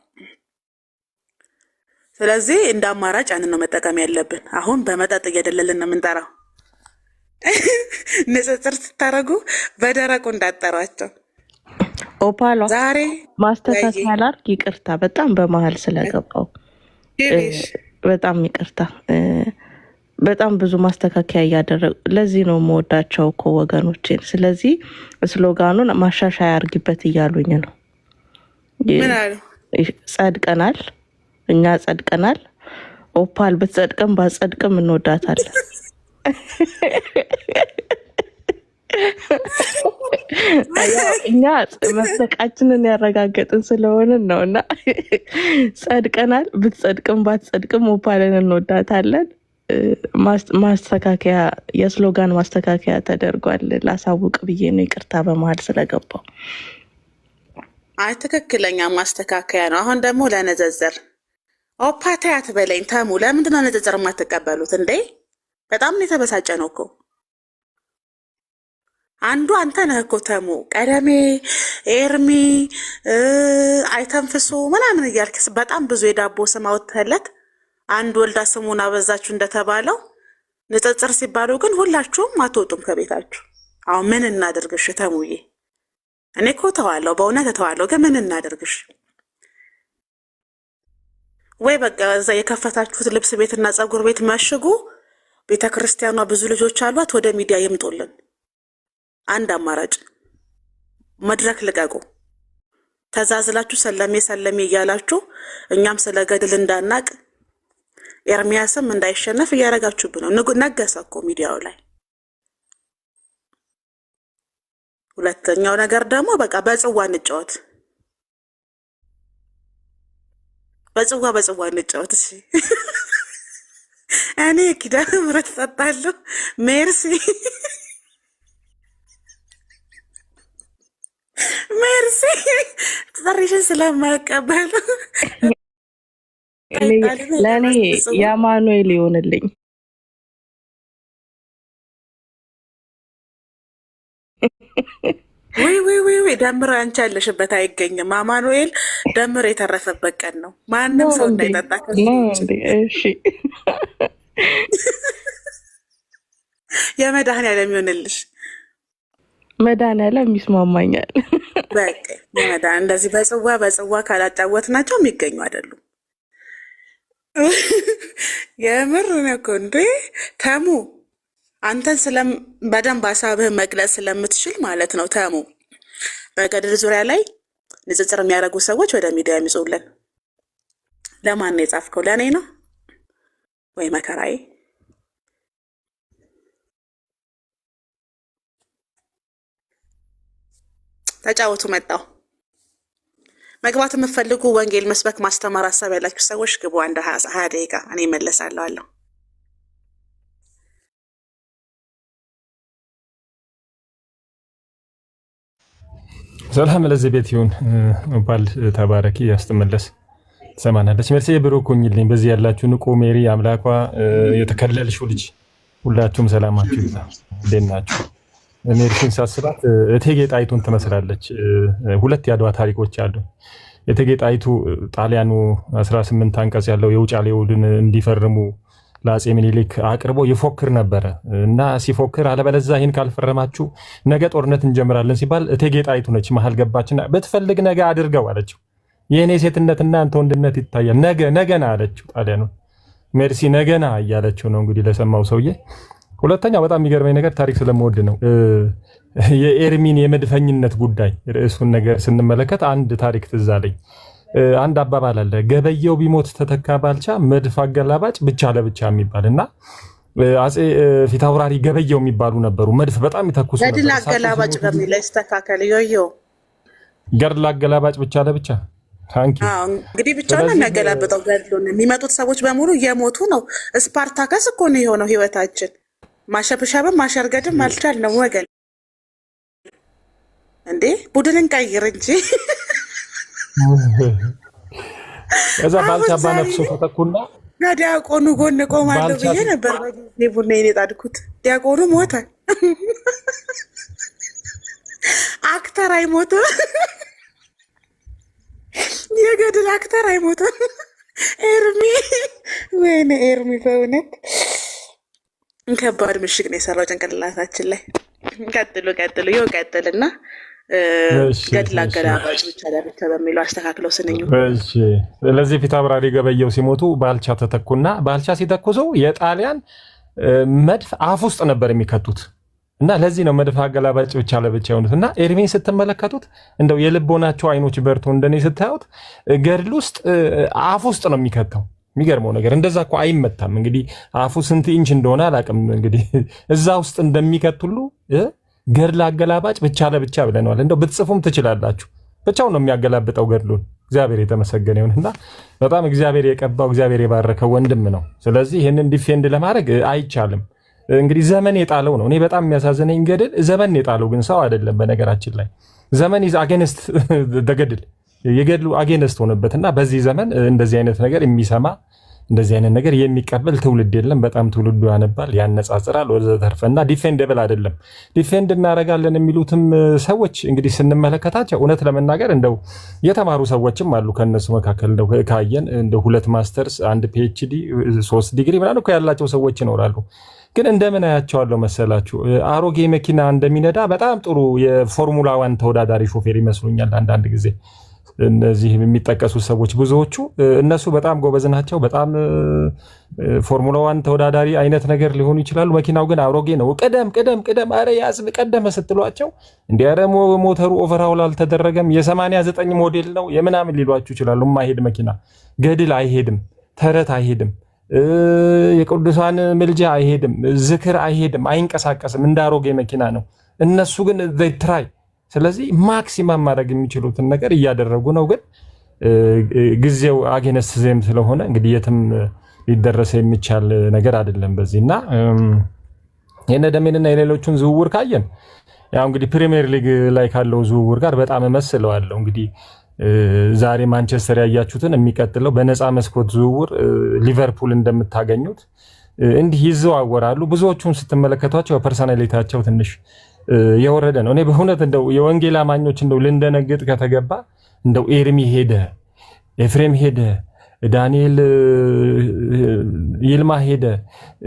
ስለዚህ እንደ አማራጭ ያንን ነው መጠቀም ያለብን። አሁን በመጠጥ እየደለልን ነው የምንጠራው። ንጽጽር ስታረጉ በደረቁ እንዳጠሯቸው። ኦፓሏ ዛሬ ማስተካከያ ላድርግ። ይቅርታ በጣም በመሀል ስለገባው በጣም ይቅርታ። በጣም ብዙ ማስተካከያ እያደረጉ ለዚህ ነው የምወዳቸው እኮ ወገኖቼን። ስለዚህ ስሎጋኑን ማሻሻያ አርጊበት እያሉኝ ነው። ጸድቀናል፣ እኛ ጸድቀናል። ኦፓል ብትጸድቅም ባጸድቅም እንወዳታለን። እኛ መጽደቃችንን ያረጋገጥን ስለሆንን ነው። እና ጸድቀናል፣ ብትጸድቅም ባትጸድቅም ኦፓልን እንወዳታለን። ማስተካከያ የስሎጋን ማስተካከያ ተደርጓል። ላሳውቅ ብዬ ነው። ይቅርታ በመሀል ስለገባው። አይ ትክክለኛ ማስተካከያ ነው። አሁን ደግሞ ለንጽጽር ኦፓታያት በለኝ ተሙ። ለምንድን ነው ንጽጽር የማትቀበሉት እንዴ? በጣም ነው የተበሳጨ ነው እኮ አንዱ አንተ ነህ እኮ ተሙ። ቀደሜ ኤርሚ አይተንፍሱ ምናምን እያልክ በጣም ብዙ የዳቦ ስም አወጥተለት አንድ ወልዳ ስሙን አበዛችሁ እንደተባለው ንጽጽር ሲባሉ ግን ሁላችሁም አትወጡም ከቤታችሁ። አሁን ምን እናደርግሽ ተሙዬ? እኔ እኮ ተዋለሁ፣ በእውነት ተዋለሁ። ግን ምን እናደርግሽ? ወይ በቃ እዛ የከፈታችሁት ልብስ ቤትና ጸጉር ቤት መሽጉ። ቤተ ክርስቲያኗ ብዙ ልጆች አሏት፣ ወደ ሚዲያ ይምጡልን። አንድ አማራጭ መድረክ ልቀቁ። ተዛዝላችሁ ሰለሜ ሰለሜ እያላችሁ እኛም ስለ ገድል እንዳናቅ ኤርሚያስም እንዳይሸነፍ እያደረጋችሁብን ነው። ነገሰ እኮ ሚዲያው ላይ። ሁለተኛው ነገር ደግሞ በቃ በጽዋ እንጫወት፣ በጽዋ እንጫወት። እሺ እኔ ኪዳነ ምሕረት እጠጣለሁ። ሜርሲ ጥሪሽን ስለማይቀበሉ ለእኔ የአማኑኤል ይሆንልኝ። ወይ ደምሮ አንቺ ያለሽበት አይገኝም። አማኑኤል ደምሮ የተረፈበት ቀን ነው። ማንም ሰው እንዳይጠጣ። እሺ የመድኃኒዓለም ይሆንልሽ። መድኃኒዓለም ይስማማኛል። በቃ የመድኃኒዓለም እንደዚህ በጽዋ ካላጫወት ናቸው የሚገኙ አይደሉም። የምር ነው እኮ እንዴ ተሙ። አንተን በደንብ ሀሳብህ መግለጽ ስለምትችል ማለት ነው ተሙ። በገድል ዙሪያ ላይ ንጽጽር የሚያደርጉ ሰዎች ወደ ሚዲያ የሚጽውልን። ለማን ነው የጻፍከው? ለእኔ ነው ወይ መከራዬ? ተጫወቱ። መጣው መግባት የምትፈልጉ ወንጌል መስበክ ማስተማር ሀሳብ ያላችሁ ሰዎች ግቡ። አንድ 20 ደቂቃ እኔ እመለሳለሁ አለሁ። ሰላም ለዚህ ቤት ይሁን ባል ተባረኪ ያስተመለስ ሰማናለች። መርሴ ብሩኩኝልኝ በዚህ ያላችሁ ንቁ ሜሪ አምላኳ የተከለልሽው ልጅ ሁላችሁም ሰላማችሁ ይዛ እንዴት ናችሁ? ሜሪን ሳስባት እቴጌ ጣይቱን ትመስላለች። ሁለት ያድዋ ታሪኮች አሉ። እቴጌ ጣይቱ ጣሊያኑ 18 አንቀጽ ያለው የውጫሌ ውልን እንዲፈርሙ ለአፄ ምኒልክ አቅርቦ ይፎክር ነበረ እና ሲፎክር አለበለዚያ ይህን ካልፈረማችሁ ነገ ጦርነት እንጀምራለን ሲባል እቴጌ ጣይቱ ነች መሀል ገባችና ብትፈልግ ነገ አድርገው አለችው። የእኔ ሴትነትና አንተ ወንድነት ይታያል፣ ነገና አለችው ጣሊያኑ። ሜርሲ ነገና እያለችው ነው እንግዲህ ለሰማው ሰውዬ። ሁለተኛው በጣም የሚገርመኝ ነገር ታሪክ ስለምወድ ነው የኤርሚን የመድፈኝነት ጉዳይ ርዕሱን ነገር ስንመለከት አንድ ታሪክ ትዝ አለኝ። አንድ አባባል አለ፣ ገበየው ቢሞት ተተካ ባልቻ መድፍ አገላባጭ ብቻ ለብቻ የሚባል እና አፄ ፊታውራሪ ገበየው የሚባሉ ነበሩ። መድፍ በጣም ይተኩሱ ነበር። ገድል አገላባጭ በሚል ይስተካከል። ዮዮ ገድል አገላባጭ ብቻ ለብቻ እንግዲህ ብቻውን ነው የሚያገላብጠው ገድሉን። የሚመጡት ሰዎች በሙሉ እየሞቱ ነው። ስፓርታከስ እኮ ነው የሆነው ህይወታችን። ማሸብሻብም ማሸርገድም አልቻልንም ወገን። እንዴ ቡድንን ቀይር እንጂ እዛ ባልቻባ ነፍሶ ተተኩና ዲያቆኑ ጎን ቆማለሁ ብዬ ነበር በጊዜ ቡድኔን የጣድኩት። ዲያቆኑ ሞተ። አክተር አይሞትም፣ የገድል አክተር አይሞትም። ኤርሚ ወይኔ ኤርሚ በእውነት ከባድ ምሽግ ነው የሰራው ጭንቅላታችን ላይ። ቀጥሉ ይኸው ቀጥልና ገድል አገላባጭ ብቻ ለብቻ በሚለው አስተካክለው ስንኙ። ስለዚህ ፊታውራሪ ገበየው ሲሞቱ ባልቻ ተተኩና ባልቻ ሲተኩሱ የጣሊያን መድፍ አፍ ውስጥ ነበር የሚከቱት እና ለዚህ ነው መድፍ አገላባጭ ብቻ ለብቻ የሆኑት። እና ኤርሚን ስትመለከቱት እንደው የልቦናቸው አይኖች በርቶ እንደኔ ስታዩት ገድል ውስጥ አፍ ውስጥ ነው የሚከተው። የሚገርመው ነገር እንደዛ እኮ አይመታም። እንግዲህ አፉ ስንት ኢንች እንደሆነ አላውቅም። እንግዲህ እዛ ውስጥ እንደሚከት ሁሉ ገድል አገላባጭ ብቻ ለብቻ ብለናል። እንደው ብትጽፉም ትችላላችሁ። ብቻው ነው የሚያገላብጠው ገድሉን። እግዚአብሔር የተመሰገነ ይሁንና በጣም እግዚአብሔር የቀባው እግዚአብሔር የባረከው ወንድም ነው። ስለዚህ ይህንን ዲፌንድ ለማድረግ አይቻልም። እንግዲህ ዘመን የጣለው ነው። እኔ በጣም የሚያሳዝነኝ ገድል ዘመን የጣለው ግን ሰው አይደለም። በነገራችን ላይ ዘመን ኢዝ አጌንስት ገድል የገድሉ አጌንስት ሆነበትና በዚህ ዘመን እንደዚህ አይነት ነገር የሚሰማ እንደዚህ አይነት ነገር የሚቀበል ትውልድ የለም። በጣም ትውልዱ ያነባል፣ ያነጻጽራል ወዘተርፈና ዲፌንደብል አይደለም። ዲፌንድ እናደርጋለን የሚሉትም ሰዎች እንግዲህ ስንመለከታቸው እውነት ለመናገር እንደው የተማሩ ሰዎችም አሉ። ከነሱ መካከል እንደው ካየን እንደው 2 ማስተርስ 1 ፒኤችዲ 3 ዲግሪ ምናምን እኮ ያላቸው ሰዎች ይኖራሉ። ግን እንደምን አያቸዋለሁ መሰላችሁ? አሮጌ መኪና እንደሚነዳ በጣም ጥሩ የፎርሙላ 1 ተወዳዳሪ ሾፌር ይመስሉኛል አንዳንድ ጊዜ እነዚህ የሚጠቀሱ ሰዎች ብዙዎቹ እነሱ በጣም ጎበዝ ናቸው። በጣም ፎርሙላ 1 ተወዳዳሪ አይነት ነገር ሊሆኑ ይችላሉ። መኪናው ግን አሮጌ ነው። ቀደም አረ ያዝ ቀደም ስትሏቸው እንዲህ አረ ሞተሩ ኦቨርሃውል አልተደረገም የ89 ሞዴል ነው የምናምን ሊሏችሁ ይችላሉ። የማይሄድ መኪና ገድል አይሄድም፣ ተረት አይሄድም፣ የቅዱሳን ምልጃ አይሄድም፣ ዝክር አይሄድም፣ አይንቀሳቀስም። እንደ አሮጌ መኪና ነው። እነሱ ግን ትራይ ስለዚህ ማክሲማም ማድረግ የሚችሉትን ነገር እያደረጉ ነው። ግን ጊዜው አጌነስ ዜም ስለሆነ እንግዲህ የትም ሊደረስ የሚቻል ነገር አይደለም። በዚህና የነደሜንና የሌሎቹን ዝውውር ካየን ያው እንግዲህ ፕሪሚየር ሊግ ላይ ካለው ዝውውር ጋር በጣም መስለዋለሁ። እንግዲህ ዛሬ ማንቸስተር ያያችሁትን የሚቀጥለው በነፃ መስኮት ዝውውር ሊቨርፑል እንደምታገኙት እንዲህ ይዘዋወራሉ። ብዙዎቹን ስትመለከቷቸው ፐርሰናሊቲያቸው ትንሽ የወረደ ነው። እኔ በእውነት እንደው የወንጌል አማኞች እንደው ልንደነግጥ ከተገባ እንደው ኤርሚ ሄደ፣ ኤፍሬም ሄደ፣ ዳንኤል ይልማ ሄደ፣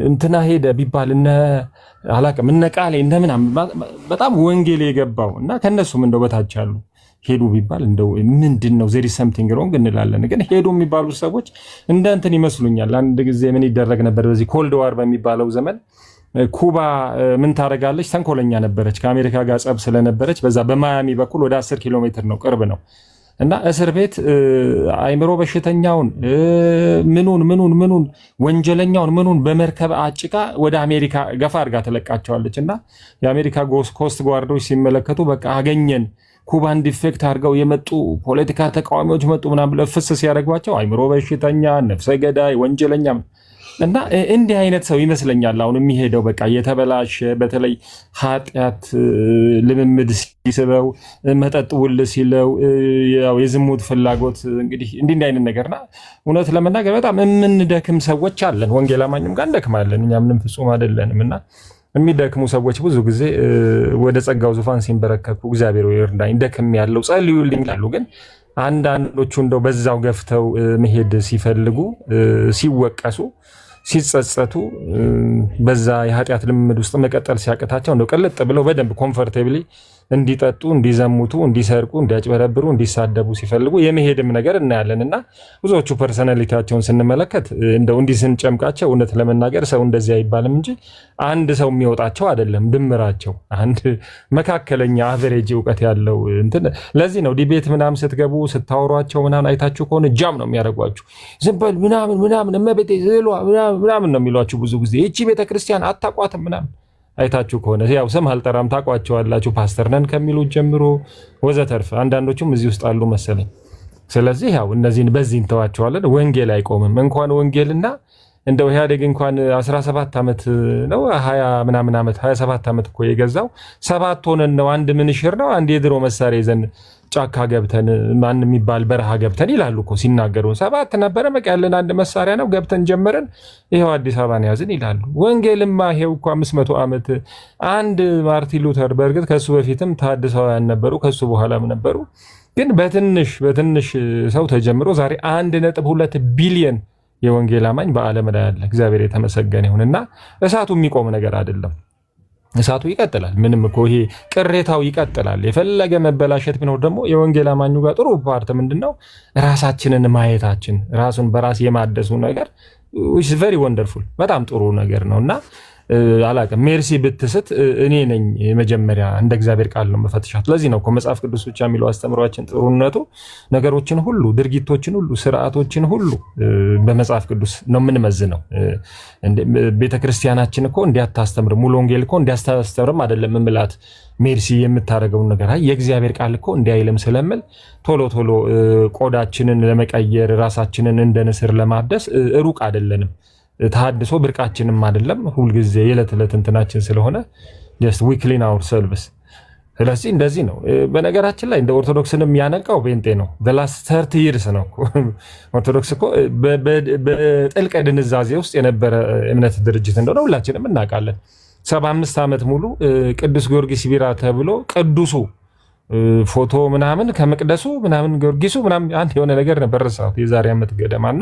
እንትና ሄደ ቢባል እነ አላቅም እነ ቃሌ እንደምናም በጣም ወንጌል የገባው እና ከነሱም እንደው በታች ያሉ ሄዱ ቢባል እንደው ምንድነው ዜሪ ሰምቲንግ ሮንግ እንላለን። ግን ሄዱ የሚባሉ ሰዎች እንደ እንትን ይመስሉኛል። አንድ ጊዜ ምን ይደረግ ነበር በዚህ ኮልድ ዋር በሚባለው ዘመን ኩባ ምን ታረጋለች? ተንኮለኛ ነበረች። ከአሜሪካ ጋር ጸብ ስለነበረች በዛ በማያሚ በኩል ወደ 10 ኪሎ ሜትር ነው፣ ቅርብ ነው። እና እስር ቤት አይምሮ በሽተኛውን ምኑን ወንጀለኛውን ምኑን በመርከብ አጭቃ ወደ አሜሪካ ገፋ አድርጋ ተለቃቸዋለች። እና የአሜሪካ ኮስት ጋርዶች ሲመለከቱ በቃ አገኘን ኩባን ዲፌክት አድርገው የመጡ ፖለቲካ ተቃዋሚዎች መጡ ምናምን ብለው ፍስ ሲያደርጓቸው አይምሮ በሽተኛ፣ ነፍሰ ገዳይ፣ ወንጀለኛ እና እንዲህ አይነት ሰው ይመስለኛል አሁን የሚሄደው በቃ የተበላሸ በተለይ ኃጢአት ልምምድ ሲስበው መጠጥ ውል ሲለው ያው የዝሙት ፍላጎት እንግዲህ እንዲህ አይነት ነገርና እውነት ለመናገር በጣም የምንደክም ሰዎች አለን። ወንጌል አማኝም ጋር እንደክማለን። እኛ ምንም ፍጹም አይደለንም እና የሚደክሙ ሰዎች ብዙ ጊዜ ወደ ጸጋው ዙፋን ሲንበረከኩ እግዚአብሔር ይርዳኝ ደክም ያለው ጸልዩልኝ ይላሉ። ግን አንዳንዶቹ እንደው በዛው ገፍተው መሄድ ሲፈልጉ ሲወቀሱ ሲጸጸቱ በዛ የኃጢአት ልምምድ ውስጥ መቀጠል ሲያቀታቸው እንደው ቀለጥ ብለው በደንብ ኮምፎርታብሊ እንዲጠጡ፣ እንዲዘሙቱ፣ እንዲሰርቁ፣ እንዲያጭበረብሩ፣ እንዲሳደቡ ሲፈልጉ የመሄድም ነገር እናያለንና ብዙዎቹ ፐርሰናሊቲያቸውን ስንመለከት እንደው እንዲህ ስንጨምቃቸው እውነት ለመናገር ሰው እንደዚህ አይባልም እንጂ አንድ ሰው የሚወጣቸው አይደለም ድምራቸው አንድ መካከለኛ አቨሬጅ እውቀት ያለው እንትን። ለዚህ ነው ዲቤት ምናምን ስትገቡ ስታወሯቸው ምናምን አይታችሁ ከሆነ ጃም ነው የሚያደርጓችሁ። ዝም በል ምናምን እመቤቴ ዝሏ ምናምን ነው የሚሏችሁ። ብዙ ጊዜ እቺ ቤተክርስቲያን አታቋትም ምናምን አይታችሁ ከሆነ ያው ስም አልጠራም ታቋቸዋላችሁ። ፓስተር ነን ከሚሉት ጀምሮ ወዘተርፍ አንዳንዶቹም እዚህ ውስጥ አሉ መሰለኝ። ስለዚህ ያው እነዚህን በዚህ እንተዋቸዋለን። ወንጌል አይቆምም። እንኳን ወንጌልና እንደው ኢህአዴግ እንኳን 17 ዓመት ነው 20 ምናምን ዓመት 27 ዓመት እኮ የገዛው 7 ሆነን ነው። አንድ ምንሽር ነው አንድ የድሮ መሳሪያ ይዘን ጫካ ገብተን ማን የሚባል በረሃ ገብተን ይላሉ እኮ ሲናገሩ 7 ነበረ በቃ ያለን አንድ መሳሪያ ነው ገብተን ጀመረን ይሄው አዲስ አበባን ያዝን ይላሉ። ወንጌልማ ይሄው እኮ 500 ዓመት አንድ ማርቲን ሉተር በእርግጥ ከሱ በፊትም ታድሰዋያን ነበሩ ከሱ በኋላም ነበሩ። ግን በትንሽ ሰው ተጀምሮ ዛሬ 1.2 ቢሊዮን የወንጌል አማኝ በዓለም ላይ አለ። እግዚአብሔር የተመሰገነ ይሁንና እሳቱ የሚቆም ነገር አይደለም። እሳቱ ይቀጥላል። ምንም እኮ ይሄ ቅሬታው ይቀጥላል። የፈለገ መበላሸት ቢኖር ደግሞ የወንጌል አማኙ ጋር ጥሩ ፓርት ምንድነው ራሳችንን ማየታችን፣ ራሱን በራስ የማደሱ ነገር which is very wonderful በጣም ጥሩ ነገር ነውና አላቀም ሜርሲ ብትስት እኔ ነኝ መጀመሪያ እንደ እግዚአብሔር ቃል ነው መፈተሻት። ለዚህ ነው እኮ መጽሐፍ ቅዱስ ብቻ የሚለው አስተምሯችን ጥሩነቱ ነገሮችን ሁሉ ድርጊቶችን ሁሉ ስርዓቶችን ሁሉ በመጽሐፍ ቅዱስ ነው የምንመዝነው። ቤተክርስቲያናችን እኮ እንዲያታስተምር ሙሉ ወንጌል እኮ እንዲያስተምርም አይደለም ምላት ሜርሲ የምታረገው ነገር የእግዚአብሔር ቃል እኮ እንዲያይለም ስለምል ቶሎ ቆዳችንን ለመቀየር ራሳችንን እንደ ንስር ለማደስ ሩቅ አይደለንም። ተሐድሶ ብርቃችንም አይደለም ሁሉ ጊዜ የዕለት እንትናችን ስለሆነ just we clean ourselves። ስለዚህ እንደዚህ ነው። በነገራችን ላይ እንደ ኦርቶዶክስንም ያነቃው ጴንጤ ነው። the last 30 years ነው ኦርቶዶክስ እኮ በጥልቅ ድንዛዜ ውስጥ የነበረ እምነት ድርጅት እንደሆነ ሁላችንም እናውቃለን። 75 ዓመት ሙሉ ቅዱስ ጊዮርጊስ ቢራ ተብሎ ቅዱሱ ፎቶ ምናምን ከመቅደሱ ምናምን ጊዮርጊሱ ምናምን አንድ የሆነ ነገር ነበር ረሳው የዛሬ ዓመት ገደማና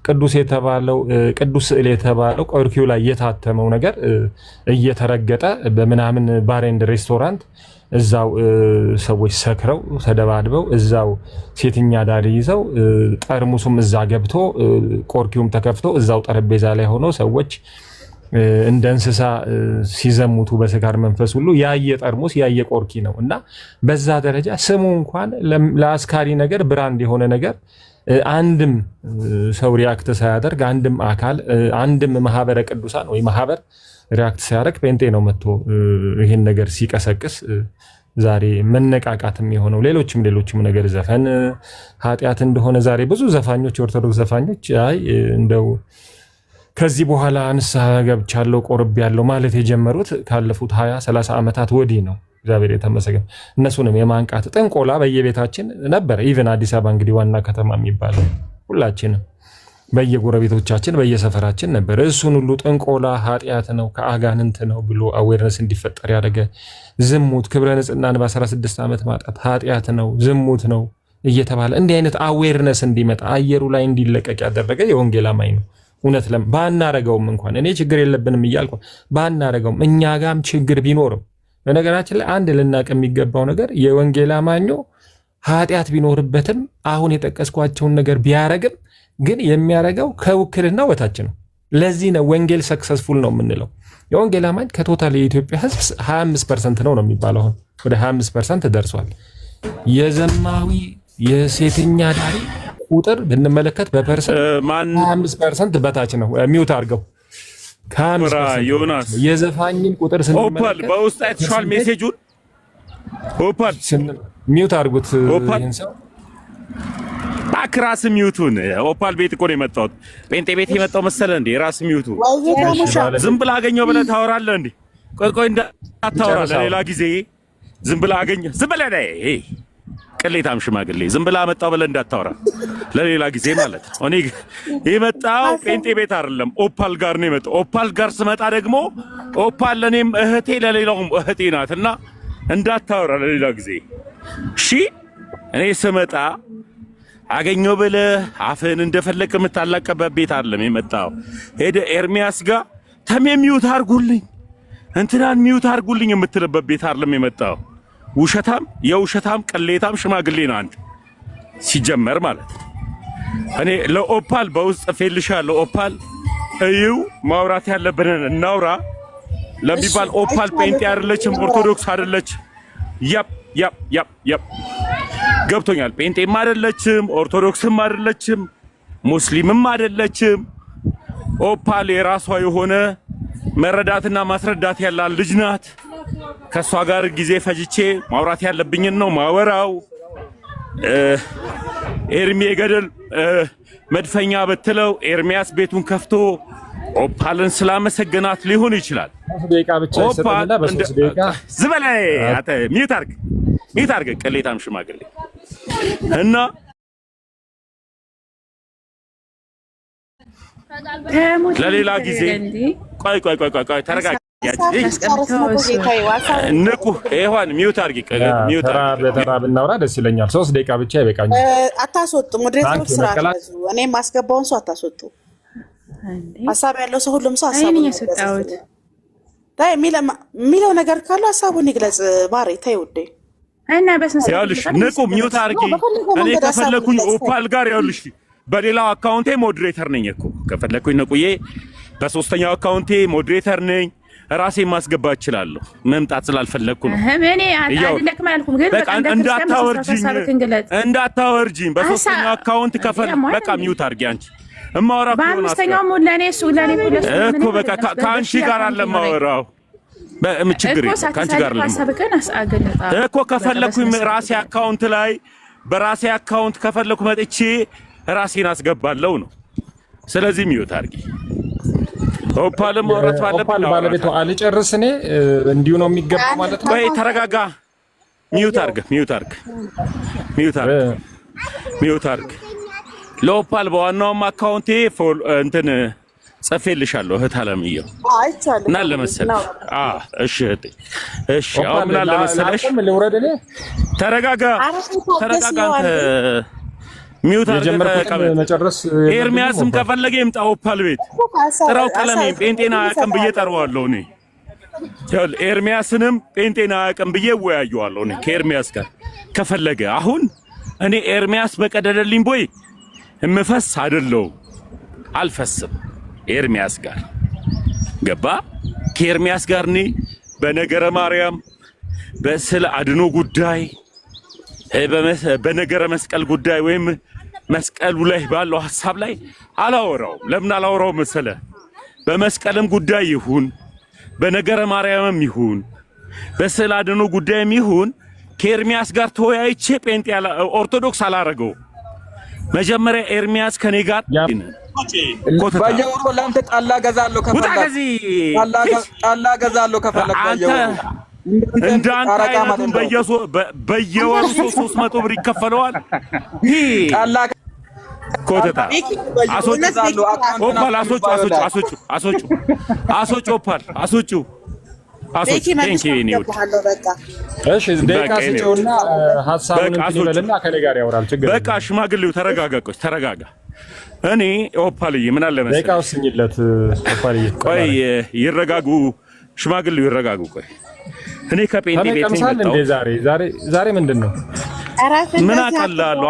ቅዱስ የተባለው ቅዱስ ስዕል የተባለው ቆርኪው ላይ የታተመው ነገር እየተረገጠ በምናምን ባር ኤንድ ሬስቶራንት እዛው ሰዎች ሰክረው ተደባድበው እዛው ሴትኛ ዳሪ ይዘው ጠርሙሱም እዛ ገብቶ ቆርኪውም ተከፍቶ እዛው ጠረጴዛ ላይ ሆኖ ሰዎች እንደ እንስሳ ሲዘሙቱ በስካር መንፈስ ሁሉ ያየ ጠርሙስ ያየ ቆርኪ ነው እና በዛ ደረጃ ስሙ እንኳን ለአስካሪ ነገር ብራንድ የሆነ ነገር አንድም ሰው ሪአክት ሳያደርግ አንድም አካል አንድም ማህበረ ቅዱሳን ወይ ማህበር ሪአክት ሳያደርግ ጴንጤ ነው መጥቶ ይሄን ነገር ሲቀሰቅስ ዛሬ መነቃቃትም የሆነው ሌሎችም ነገር ዘፈን ኃጢአት እንደሆነ ዛሬ ብዙ ዘፋኞች የኦርቶዶክስ ዘፋኞች አይ እንደው ከዚህ በኋላ ንስሐ ገብቻለሁ ቆርቤያለሁ ማለት የጀመሩት ካለፉት 20-30 ዓመታት ወዲህ ነው። እግዚአብሔር የተመሰገነ። እነሱንም የማንቃት ጥንቆላ በየቤታችን ነበር። ኢቭን አዲስ አበባ እንግዲህ ዋና ከተማ የሚባለው ሁላችንም በየጎረቤቶቻችን በየሰፈራችን ነበር። እሱን ሁሉ ጥንቆላ ኃጢአት ነው ከአጋንንት ነው ብሎ አዌርነስ እንዲፈጠር ያደረገ ዝሙት፣ ክብረ ንጽህናን በ16 ዓመት ማጣት ኃጢአት ነው ዝሙት ነው እየተባለ እንዲህ አይነት አዌርነስ እንዲመጣ አየሩ ላይ እንዲለቀቅ ያደረገ የወንጌል አማኝ ነው። እውነት ባናረገውም እንኳን እኔ ችግር የለብንም እያልኩ ባናረገውም እኛ ጋም ችግር ቢኖርም በነገራችን ላይ አንድ ልናቅ የሚገባው ነገር የወንጌል አማኙ ኃጢአት ቢኖርበትም አሁን የጠቀስኳቸውን ነገር ቢያረግም ግን የሚያረገው ከውክልና ወታች ነው። ለዚህ ነው ወንጌል ሰክሰስፉል ነው የምንለው። የወንጌል አማኝ ከቶታል የኢትዮጵያ ሕዝብ 25% ነው የሚባለው። አሁን ወደ 25% ደርሷል። የዘማዊ የሴተኛ ዳሪ ቁጥር ብንመለከት በፐርሰንት 25% በታች ነው። ሚውት አድርገው ዮናስ የዘፋኝን ቁጥር ስንመለከት ኦፓል በውስጥ አይተሻል ሜሴጁን ኦፓል ሚውት አድርጉት ይሄን ሰው ባክራስ ሚውቱን ኦፓል ቤት እኮ ነው የመጣሁት። ጴንጤ ቤት የመጣው መሰለ እንዴ? ራስ ሚውቱ ዝም ብለህ አገኘው ብለህ ታወራለህ እንዴ? ቆይ እንዳታወራ ለሌላ ጊዜ ዝም ብለህ አገኘህ ዝም ብለህ ነይ ቅሌታም ሽማግሌ ዝም ብለህ አመጣው ብለህ እንዳታወራ ለሌላ ጊዜ ማለት ነው። እኔ የመጣው ጴንጤ ቤት አይደለም ኦፓል ጋር ነው የመጣው። ኦፓል ጋር ስመጣ ደግሞ ኦፓል ለኔም እህቴ ለሌላውም እህቴ ናትና እንዳታወራ ለሌላ ጊዜ እሺ። እኔ ስመጣ አገኘው ብለህ አፍህን እንደፈለክ የምታላቀበት ቤት አይደለም የመጣው። ሄደ ኤርሚያስ ጋር ተሜ ሚውት አድርጉልኝ እንትናን ሚውት አድርጉልኝ የምትልበት ቤት አይደለም የመጣው። ውሸታም የውሸታም ቅሌታም ሽማግሌ ነው አንተ ሲጀመር ማለት። እኔ ለኦፓል በውስጥ ፈልሻለሁ። ኦፓል እዩ ማውራት ያለብንን እናውራ ለሚባል ኦፓል ጴንጤ አይደለችም ኦርቶዶክስ አይደለች። ያፕ ገብቶኛል። ጴንጤም አይደለችም ኦርቶዶክስም አይደለችም ሙስሊምም አይደለችም። ኦፓል የራሷ የሆነ መረዳትና ማስረዳት ያላት ልጅ ናት። ከሷ ጋር ጊዜ ፈጅቼ ማውራት ያለብኝን ነው ማወራው። ኤርሚ ገደል መድፈኛ ብትለው ኤርሚያስ ቤቱን ከፍቶ ኦፓልን ስላመሰገናት ሊሆን ይችላል። ኦፓል ዝበላይ አተ ሚውት አርግ ቅሌታም ሽማግሌ እና ለሌላ ጊዜ ቆይ ተረጋጋ። ንቁ ይሆን ሚውት አርጊ በተራ ብናወራ ደስ ይለኛል። 3 ደቂቃ ብቻ ይበቃኛል። አታስወጡ ሞዴሬተር ስራ እኔ ማስገባውን ሰው አታስወጡ። ሀሳብ ያለው ሰው ሁሉም ሰው ሀሳቡን ይሰጣውት ታይ ሚለው ነገር ካለ ሀሳቡን ይግለጽ። ባሬ ታይ ውዴ እና በስንት ያልሽ ንቁ ሚውት አርጊ። እኔ ከፈለኩኝ ኦፓል ጋር ያልሽ በሌላው አካውንቴ ሞዴሬተር ነኝ እኮ ከፈለኩኝ ንቁዬ በሶስተኛው አካውንቴ ሞዴሬተር ነኝ። ራሴ ማስገባት እችላለሁ። መምጣት ስላልፈለኩ ነው። እኔ አድለክ ማልኩም ግን በቃ እንዳታወርጂኝ በሶስተኛው አካውንት ከፈል በቃ ሚውት አርጊ። አንቺ እማወራ በአምስተኛው ሙሉ ለኔ እኮ በቃ ከአንቺ ጋር አለ ማወራው ችግር የለም ከአንቺ ጋር እኮ ከፈለኩኝ ራሴ አካውንት ላይ በራሴ አካውንት ከፈለኩ መጥቼ ራሴን አስገባለሁ ነው። ስለዚህ ሚውት አርጊ። ኦፓልም ማውራት ባለበት ባለቤቱ አልጨርስ እኔ እንዲሁ ነው የሚገባው ማለት ነው። ወይ ተረጋጋ። ሚውት አርግ። ለኦፓል በዋናውም አካውንቴ እንትን ጽፌልሻለሁ እህት አለምየው እና ለመሰለሽ እሺ እህቴ እሺ አሁን ምን አለ መሰለሽ ተረጋጋ አንተ ሚውት አርገህ መጨረስ። ኤርሚያስም ከፈለገ ይምጣ ኦፓል ቤት ጥራው ቀለሜ ጴንጤና አቅም ብዬ ጠራዋለሁ እኔ። ኤርሚያስንም ጴንጤና አቅም ብዬ ወያየዋለሁ እኔ ከኤርሚያስ ጋር ከፈለገ። አሁን እኔ ኤርሚያስ በቀደደልኝ ቦይ እምፈስ አይደለው አልፈስም። ኤርሚያስ ጋር ገባ ከኤርሚያስ ጋር እኔ በነገረ ማርያም በስለ አድኖ ጉዳይ በነገረ መስቀል ጉዳይ ወይም መስቀሉ ላይ ባለው ሐሳብ ላይ አላወራውም። ለምን አላወራው መሰለ? በመስቀልም ጉዳይ ይሁን በነገረ ማርያምም ይሁን በስለ አድኖ ጉዳይም ይሁን ከኤርሚያስ ጋር ተወያይቼ ጴንጤ ኦርቶዶክስ አላረገው። መጀመሪያ ኤርሚያስ ከኔ ጋር ባየውሮ ላንተ ጣላ ገዛለሁ ከፈለክ እንዳንተ አይነቱን በየወሩ 300 ብር ይከፈለዋል። ኮተታ ኦፓል አሶጭ ኦፓል አሶጭ እሺ ደቂቃ ስጪውና ሐሳቡን እንዲበልና ከኔ ጋር ያወራል። ችግር በቃ ሽማግሌው ተረጋጋ። እኔ ኦፓልዬ ምን አለ መሰለህ ደቂቃ ወስኝለት። ኦፓልዬ ቆይ ይረጋጉ፣ ሽማግሌው ይረጋጉ። ቆይ እኔ ከጴንጤ ቤት ነው የመጣው። ዛሬ ምንድነው? ምን አቀላለሁ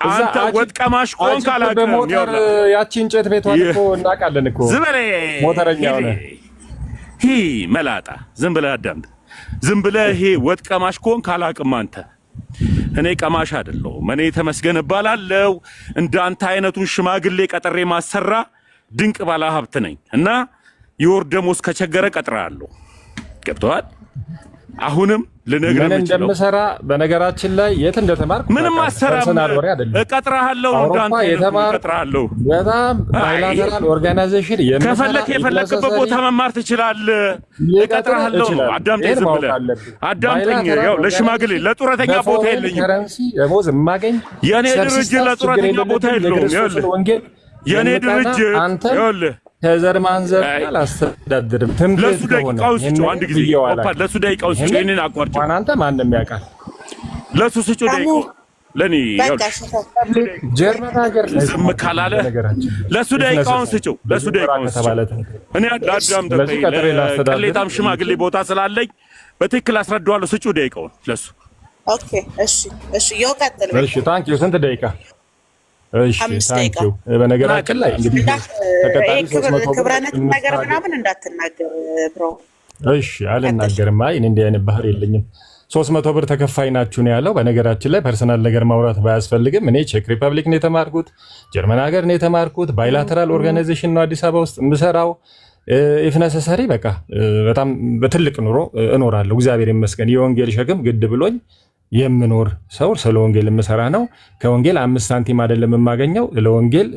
አንተ ወጥ ቀማሽ ቆን ካላቀም በሞተር ያቺ እንጨት ቤቷን እኮ እናቃለን እኮ ዝበለ ሞተረኛው ነህ። መላጣ ዝም ብለህ አዳምጥ። ዝም ብለህ ወጥ ቀማሽ ቆን ካላቅም አንተ እኔ ቀማሽ አይደለሁም። እኔ ተመስገን እባላለሁ። እንዳንተ አይነቱን ሽማግሌ ቀጥሬ ማሰራ ድንቅ ባለ ሀብት ነኝ እና የወር ደሞዝ ከቸገረ ቀጥራለሁ። ገብቶሃል? አሁንም ልነግርህ ምን እንደምሰራ በነገራችን ላይ የት እንደተማርኩ ምንም አሰራም እቀጥራለሁ እንዳንተ እቀጥራለሁ። በጣም ባይላተራል ኦርጋናይዜሽን ከፈለክ የፈለክበት ቦታ መማር ትችላለህ። እቀጥራለሁ። አዳምጠኝ፣ ዝም ብለህ አዳምጠኝ። ያው ለሽማግሌ ለጡረተኛ ቦታ የለኝም። ከረንሲ ደሞዝ የማገኝ የኔ ድርጅት ለጡረተኛ ቦታ የለውም። ይኸውልህ የኔ ድርጅት ይኸውልህ ከዘር ማንዘር አላስተዳድርም። ለሱ ደቂቃውን ስጭው፣ አንድ ጊዜ ለሱ ደቂቃውን ስጭው። እኔን አቋርጭ አንተ ማንም ያውቃል። ለሱ ስጭው ደቂቃው ለኔ ጀርመን ሀገር ዝም ካላለ ለሱ ደቂቃውን ስጭው። ለሱ ደቂቃውን ስጭው። እኔ አዳም ቅሌታም ሽማግሌ ቦታ ስላለኝ በትክክል አስረዳዋለሁ። ስጭው ደቂቃውን ለሱ። ኦኬ እሺ፣ እሺ፣ ይቀጥል። እሺ፣ ታንክ ዩ። ስንት ደቂቃ? እሺ ታንክ ዩ። በነገራችን ላይ እንግዲህ ተከታታይ 300 ክብረነት ነገር ምናምን እንዳትናገር ብሮ። እሺ አልናገርም። አይ እኔ እንዲህ አይነት ባህር የለኝም። 300 ብር ተከፋይ ናችሁ ነው ያለው። በነገራችን ላይ ፐርሰናል ነገር ማውራት ባያስፈልግም እኔ ቼክ ሪፐብሊክ ነው የተማርኩት፣ ጀርመን ሀገር ነው የተማርኩት። ባይላተራል ኦርጋናይዜሽን ነው አዲስ አበባ ውስጥ የምሰራው። ኢፍ ነሰሰሪ በቃ በጣም በትልቅ ኑሮ እኖራለሁ። እግዚአብሔር ይመስገን። የወንጌል ሸክም ግድ ብሎኝ የምኖር ሰው ስለ ወንጌል የምሰራ ነው። ከወንጌል 5 ሳንቲም አይደለም የማገኘው። ለወንጌል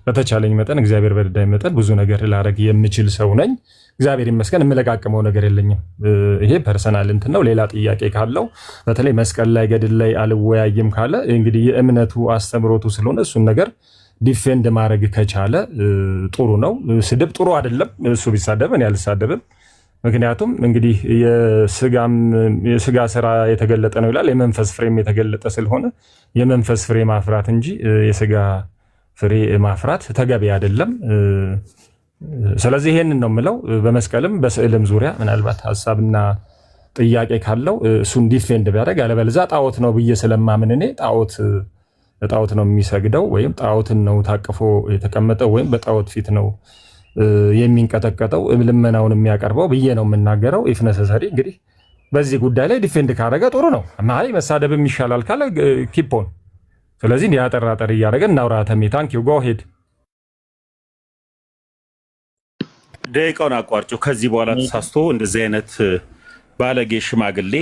በተቻለኝ መጠን እግዚአብሔር በረዳኝ መጠን ብዙ ነገር ላረግ የምችል ሰው ነኝ። እግዚአብሔር ይመስገን። የምለቃቅመው ነገር የለኝም። ይሄ ፐርሰናል እንትን ነው። ሌላ ጥያቄ ካለው በተለይ መስቀል ላይ ገድል ላይ አልወያይም ካለ እንግዲህ የእምነቱ አስተምሮቱ ስለሆነ እሱን ነገር ዲፌንድ ማድረግ ከቻለ ጥሩ ነው። ስድብ ጥሩ አይደለም። እሱ ቢሳደብ እኔ አልሳደብም። ምክንያቱም እንግዲህ የስጋ ስራ የተገለጠ ነው ይላል። የመንፈስ ፍሬም የተገለጠ ስለሆነ የመንፈስ ፍሬ ማፍራት እንጂ የስጋ ፍሬ ማፍራት ተገቢ አይደለም። ስለዚህ ይሄንን ነው የምለው። በመስቀልም በስዕልም ዙሪያ ምናልባት ሀሳብና ጥያቄ ካለው እሱን ዲፌንድ ቢያደርግ፣ አለበለዚያ ጣዖት ነው ብዬ ስለማምን እኔ ጣዖት ነው የሚሰግደው ወይም ጣዖትን ነው ታቅፎ የተቀመጠው ወይም በጣዖት ፊት ነው የሚንቀጠቀጠው ልመናውን የሚያቀርበው ብዬ ነው የምናገረው። ኢፍ ነሰሰሪ እንግዲህ በዚህ ጉዳይ ላይ ዲፌንድ ካደረገ ጥሩ ነው። አይ መሳደብም ይሻላል ካለ ኪፖን። ስለዚህ እንዲያጠራጠር እያደረገ እናውራ። ተሜ ታንክ ዩ ጎ ሄድ። ደቂቃውን አቋርጮ ከዚህ በኋላ ተሳስቶ እንደዚህ አይነት ባለጌ ሽማግሌ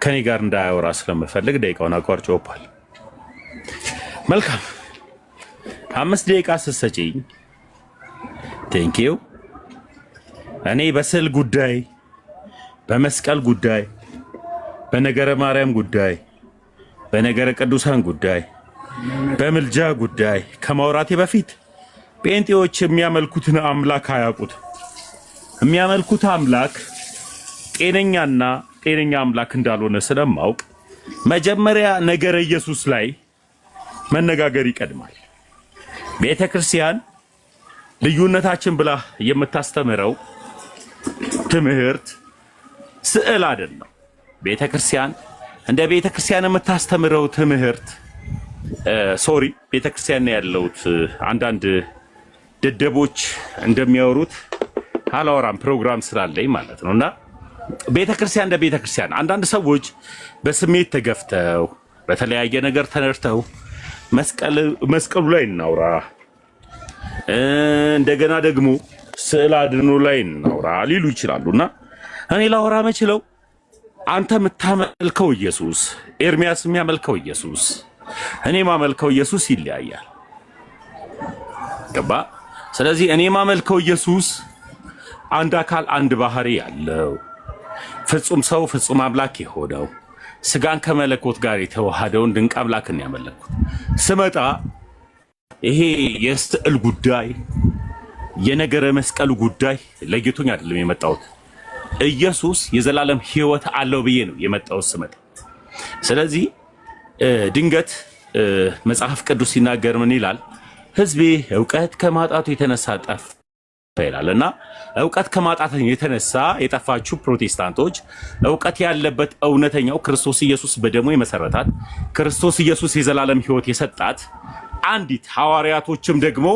ከኔ ጋር እንዳያወራ ስለምፈልግ ደቂቃውን አቋርጮ ወጣል። መልካም 5 ደቂቃ ስትሰጪኝ ቴንኪው። እኔ በስዕል ጉዳይ፣ በመስቀል ጉዳይ፣ በነገረ ማርያም ጉዳይ፣ በነገረ ቅዱሳን ጉዳይ፣ በምልጃ ጉዳይ ከማውራቴ በፊት ጴንጤዎች የሚያመልኩትን አምላክ አያውቁት። የሚያመልኩት አምላክ ጤነኛ አምላክ እንዳልሆነ ስለማውቅ መጀመሪያ ነገረ ኢየሱስ ላይ መነጋገር ይቀድማል። ቤተ ክርስቲያን ልዩነታችን ብላ የምታስተምረው ትምህርት ስዕል አይደለም። ቤተክርስቲያን እንደ ቤተክርስቲያን የምታስተምረው ትምህርት ቤተክርስቲያን ያለውት አንዳንድ ደደቦች እንደሚያወሩት አላወራም ፕሮግራም ስላለኝ ማለት ነውና ቤተክርስቲያን እንደ ቤተክርስቲያን አንዳንድ ሰዎች በስሜት ተገፍተው በተለያየ ነገር ተነርተው መስቀሉ ላይ እናውራ እንደገና ደግሞ ስዕል አድኖ ላይ እናውራ ሊሉ ይችላሉና እኔ ላወራ መችለው አንተ የምታመልከው ኢየሱስ፣ ኤርሚያስ የሚያመልከው ኢየሱስ፣ እኔ ማመልከው ኢየሱስ ይለያያል። ገባ? ስለዚህ እኔ ማመልከው ኢየሱስ አንድ አካል አንድ ባህሪ ያለው ፍጹም ሰው ፍጹም አምላክ የሆነው ስጋን ከመለኮት ጋር የተዋሃደውን ድንቅ አምላክን ያመለኩት ስመጣ ይሄ የስዕል ጉዳይ የነገረ መስቀሉ ጉዳይ ለጌቶኝ አይደለም የመጣሁት። ኢየሱስ የዘላለም ሕይወት አለው ብዬ ነው የመጣሁት ስመጣ። ስለዚህ ድንገት መጽሐፍ ቅዱስ ሲናገር ምን ይላል? ሕዝቤ ዕውቀት ከማጣቱ የተነሳ ጠፋ ይላልና ዕውቀት ከማጣቱ የተነሳ የጠፋችሁ ፕሮቴስታንቶች ዕውቀት ያለበት እውነተኛው ክርስቶስ ኢየሱስ በደሙ የመሰረታት ክርስቶስ ኢየሱስ የዘላለም ሕይወት የሰጣት አንዲት ሐዋርያቶችም ደግሞ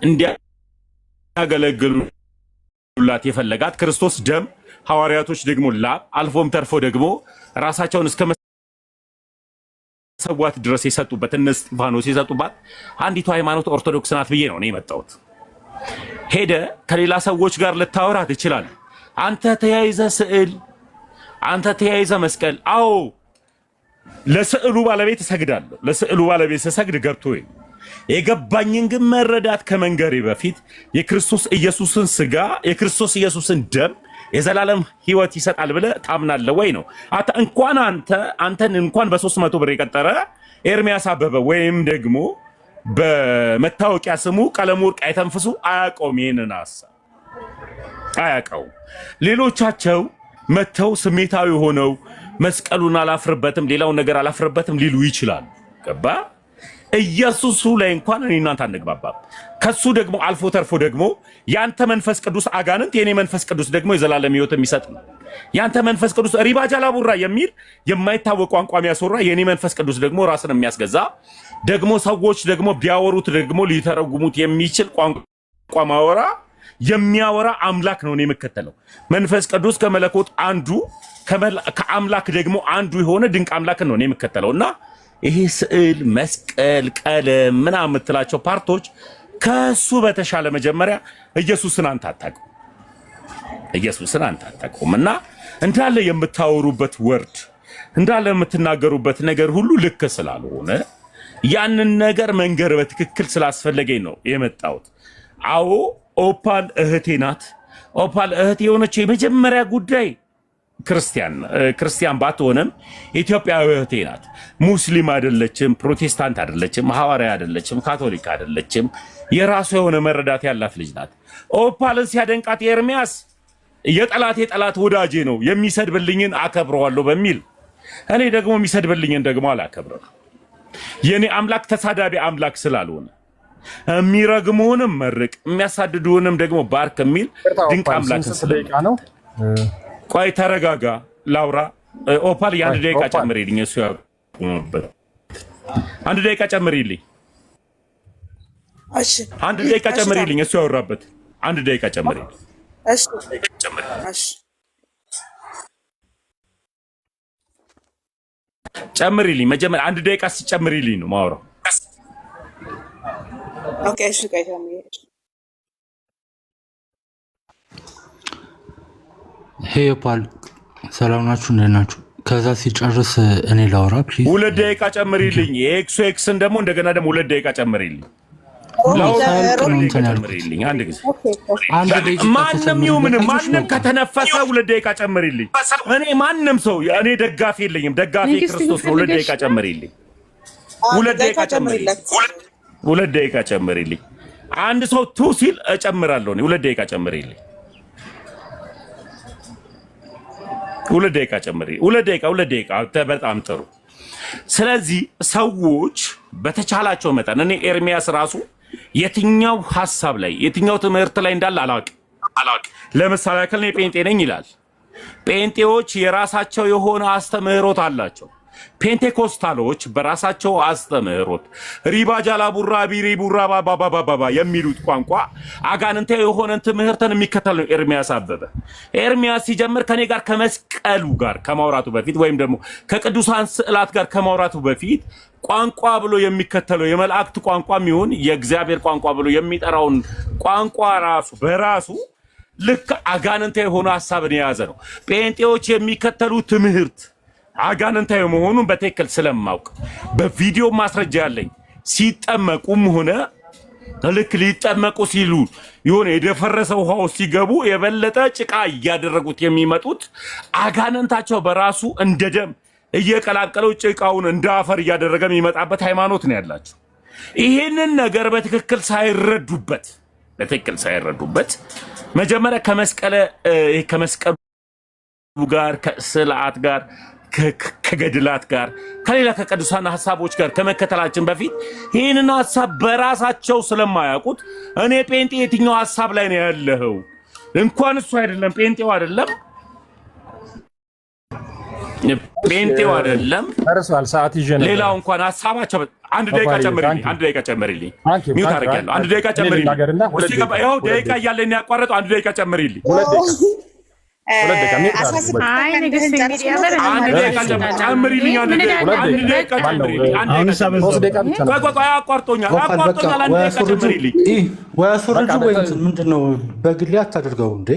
እንዲያገለግሉላት የፈለጋት ክርስቶስ ደም ሐዋርያቶች ደግሞ ላብ አልፎም ተርፎ ደግሞ ራሳቸውን እስከ መሰዋት ድረስ የሰጡበት እነ እስጢፋኖስ የሰጡባት አንዲቱ ሃይማኖት ኦርቶዶክስ ናት ብዬ ነው እኔ የመጣሁት። ሄደ ከሌላ ሰዎች ጋር ልታወራ ትችላለህ። አንተ ተያይዘ ስዕል አንተ ተያይዘ መስቀል አዎ ለስዕሉ ባለቤት እሰግዳለሁ። ለስዕሉ ባለቤት ሰግድ ገብቶኝ የገባኝን ግን መረዳት ከመንገሬ በፊት የክርስቶስ ኢየሱስን ስጋ የክርስቶስ ኢየሱስን ደም የዘላለም ህይወት ይሰጣል ብለህ ታምናለህ ወይ ነው። እንኳን አንተን እንኳን በ300 ብር የቀጠረ ኤርሚያስ አበበ ወይም ደግሞ በመታወቂያ ስሙ ቀለመወርቅ አይተንፍሱ አያውቀውም። ይሄንን ሐሳብ አያውቀውም። ሌሎቻቸው መተው ስሜታዊ ሆነው መስቀሉን አላፍርበትም ሌላውን ነገር አላፍርበትም ሊሉ ይችላሉ። ገባ? ኢየሱሱ ላይ እንኳን እኔ እናንተ አንግባባም። ከሱ ደግሞ አልፎ ተርፎ ደግሞ ያንተ መንፈስ ቅዱስ አጋንንት የኔ መንፈስ ቅዱስ ደግሞ የዘላለም ህይወት የሚሰጥ ነው። ያንተ መንፈስ ቅዱስ ሪባጃ ላቡራ የሚል የማይታወቅ ቋንቋ የሚያስወራ የኔ መንፈስ ቅዱስ ደግሞ ራስን የሚያስገዛ ደግሞ ሰዎች ደግሞ ቢያወሩት ደግሞ ሊተረጉሙት የሚችል ቋንቋ ማወራ የሚያወራ አምላክ ነው እኔ የምከተለው። መንፈስ ቅዱስ ከመለኮት አንዱ ከአምላክ ደግሞ አንዱ የሆነ ድንቅ አምላክ ነው እኔ የምከተለውና ይሄ ስዕል መስቀል ቀለም ምናምን የምትላቸው ፓርቶች ከሱ በተሻለ መጀመሪያ ኢየሱስን አንተ አታውቅም። ኢየሱስን አንተ አታውቅም እና እንዳለ የምታወሩበት ወርድ እንዳለ የምትናገሩበት ነገር ሁሉ ልክ ስላልሆነ ያንን ነገር መንገር በትክክል ስላስፈለገኝ ነው የመጣሁት። አዎ ኦፓል እህቴ ናት። ኦፓል እህቴ የሆነች የመጀመሪያ ጉዳይ ክርስቲያን ባትሆንም ኢትዮጵያዊ እህቴ ናት። ሙስሊም አይደለችም፣ ፕሮቴስታንት አይደለችም፣ ሐዋርያ አይደለችም፣ ካቶሊክ አይደለችም። የራሷ የሆነ መረዳት ያላት ልጅ ናት። ኦፓልን ሲያደንቃት ኤርሚያስ የጠላቴ ጠላት ወዳጄ ነው የሚሰድብልኝን አከብረዋለሁ በሚል እኔ ደግሞ የሚሰድብልኝን ደግሞ አላከብረው። የኔ አምላክ ተሳዳቢ አምላክ ስላልሆነ የሚረግሙንም መርቅ የሚያሳድዱንም ደግሞ ባርክ የሚል ድንቅ አምላክ ነው። ቆይ ተረጋጋ ላውራ። ኦፓል የአንድ ደቂቃ ጨምሪልኝ። እሱ ያቁምበት። አንድ ደቂቃ ጨምሪልኝ። እሺ አንድ ደቂቃ ጨምሪልኝ። እሱ ያወራበት አንድ ደቂቃ ጨምሪልኝ። እሺ እሺ ጨምሪልኝ። መጀመሪያ አንድ ደቂቃ ሲጨምሪልኝ ነው ማውራው። ኦኬ እሺ ቆይ ሄይ ኦፓል ሰላም ናችሁ? እንዴት ናችሁ? ከዛ ሲጨርስ እኔ ላውራ ፕሊዝ። 2 ደቂቃ ጨምሪልኝ። ኤክሱ ኤክስን ደግሞ እንደገና ደግሞ 2 ደቂቃ ጨምሪልኝ። አንድ ጊዜ ማንም ከተነፈሰ 2 ደቂቃ ጨምሪልኝ። እኔ ማንም ሰው እኔ ደጋፊ የለኝም። ደጋፊ ክርስቶስ ነው። 2 ደቂቃ ጨምሪልኝ። 2 ደቂቃ ጨምሪልኝ። 2 ደቂቃ ጨምሪልኝ። አንድ ሰው ቱ ሲል እጨምራለሁ። 2 ደቂቃ ጨምሪልኝ። 2 ደቂቃ ጨምሪ። 2 ደቂቃ በጣም ጥሩ። ስለዚህ ሰዎች በተቻላቸው መጠን እኔ ኤርሚያስ ራሱ የትኛው ሐሳብ ላይ የትኛው ትምህርት ላይ እንዳለ አላውቅም። ለምሳሌ ያክል እኔ ጴንጤ ነኝ ይላል። ጴንጤዎች የራሳቸው የሆነ አስተምህሮት አላቸው። ፔንቴኮስታሎች በራሳቸው አስተምህሮት ሪባጃላ ቡራ ቢሪ ቡራ ባባባባ የሚሉት ቋንቋ አጋንንታዊ የሆነን ትምህርትን የሚከተል ነው ኤርሚያስ አበበ። ኤርሚያስ ሲጀምር ከኔ ጋር ከመስቀሉ ጋር ከማውራቱ በፊት ወይም ደግሞ ከቅዱሳን ስዕላት ጋር ከማውራቱ በፊት ቋንቋ ብሎ የሚከተለው የመላእክት ቋንቋም ይሁን የእግዚአብሔር ቋንቋ ብሎ የሚጠራውን ቋንቋ ራሱ በራሱ ልክ አጋንንታዊ የሆነ ሐሳብን የያዘ ነው። ጴንጤዎች የሚከተሉ ትምህርት አጋንንታዊ መሆኑን በትክክል ስለማውቅ በቪዲዮ ማስረጃ ያለኝ ሲጠመቁም ሆነ ልክ ሊጠመቁ ሲሉ የሆነ የደፈረሰ ውሃ ውስጥ ሲገቡ የበለጠ ጭቃ እያደረጉት የሚመጡት አጋንንታቸው በራሱ እንደ ደም እየቀላቀለው ጭቃውን እንደ አፈር እያደረገ የሚመጣበት ሃይማኖት ነው ያላቸው። ይሄንን ነገር በትክክል ሳይረዱበት መጀመሪያ ከመስቀሉ ጋር ከስዕላት ጋር ከገድላት ጋር ከሌላ ከቅዱሳን ሐሳቦች ጋር ከመከተላችን በፊት ይህንን ሐሳብ በራሳቸው ስለማያውቁት እኔ ጴንጤ የትኛው ሐሳብ ላይ ነው ያለኸው? እንኳን እሱ አይደለም ጴንጤው አይደለም ሰዓት ይዤ ነበር። ሌላው እንኳን ሐሳባቸው አንድ ደቂቃ ጨምሪልኝ። ሚውት አድርጋለሁ። አንድ ደቂቃ ጨምሪልኝ። ይኸው ደቂቃ እያለኝ ያቋረጠው አንድ ደቂቃ ጨምሪልኝ። ምንድነው በግሌ አታደርገው እንዴ?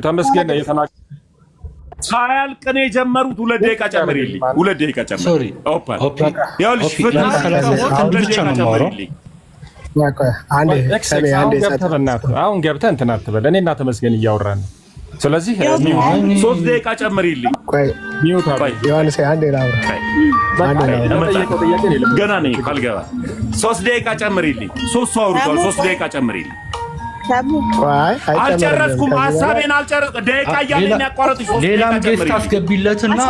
ተመስገን ሳያልቅ ነው የጀመሩት። 2 ደቂቃ ጨምሪልኝ። 2 ደቂቃ ጨምሪልኝ። ይኸውልሽ አሁን ገብተህ እንትን አትበል። እኔና ተመስገን እያወራን ነው። ስለዚህ 3 ደቂቃ ጨምሪልኝ። ገና ነኝ ካልገባ 3 ደቂቃ ጨምሪልኝ። 3 ሰው አውርቷል። 3 ደቂቃ ጨምሪልኝ። አልጨረስኩም። ሀሳቤን አልጨረስኩም። ደቂቃ እያለኝ ያቋረጥሽ። ሌላም ጌስት አስገቢለትና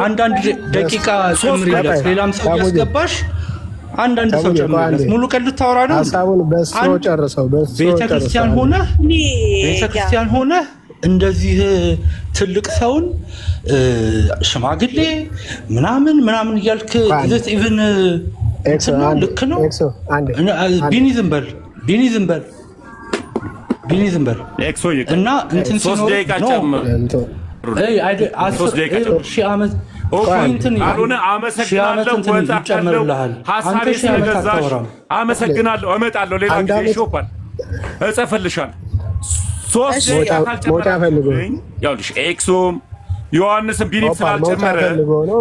አንዳንድ ደቂቃ ጨምሪለት። ሌላም ሰው ያስገባሽ አንዳንድ ሰው ጨምሪለት። ሙሉ ቀን ልታወራ ነው። ሀሳቡን በስሎ ጨርሰው። ቤተክርስቲያን ሆነ እንደዚህ ትልቅ ሰውን ሽማግሌ ምናምን እያልክ ኢቭን ልክ ነው። ቢኒ ዝም በል እና እንትን 3 ደቂቃ ጨምር። አመሰግናለሁ። እመጣለሁ ሌላ ጊዜ ሾፓል እጽፍልሻለሁ። 3 ደቂቃ ካልጨመርኩኝ ያውልሽ ኤክሶም ዮሐንስም ቢኒም ስላልጨመረ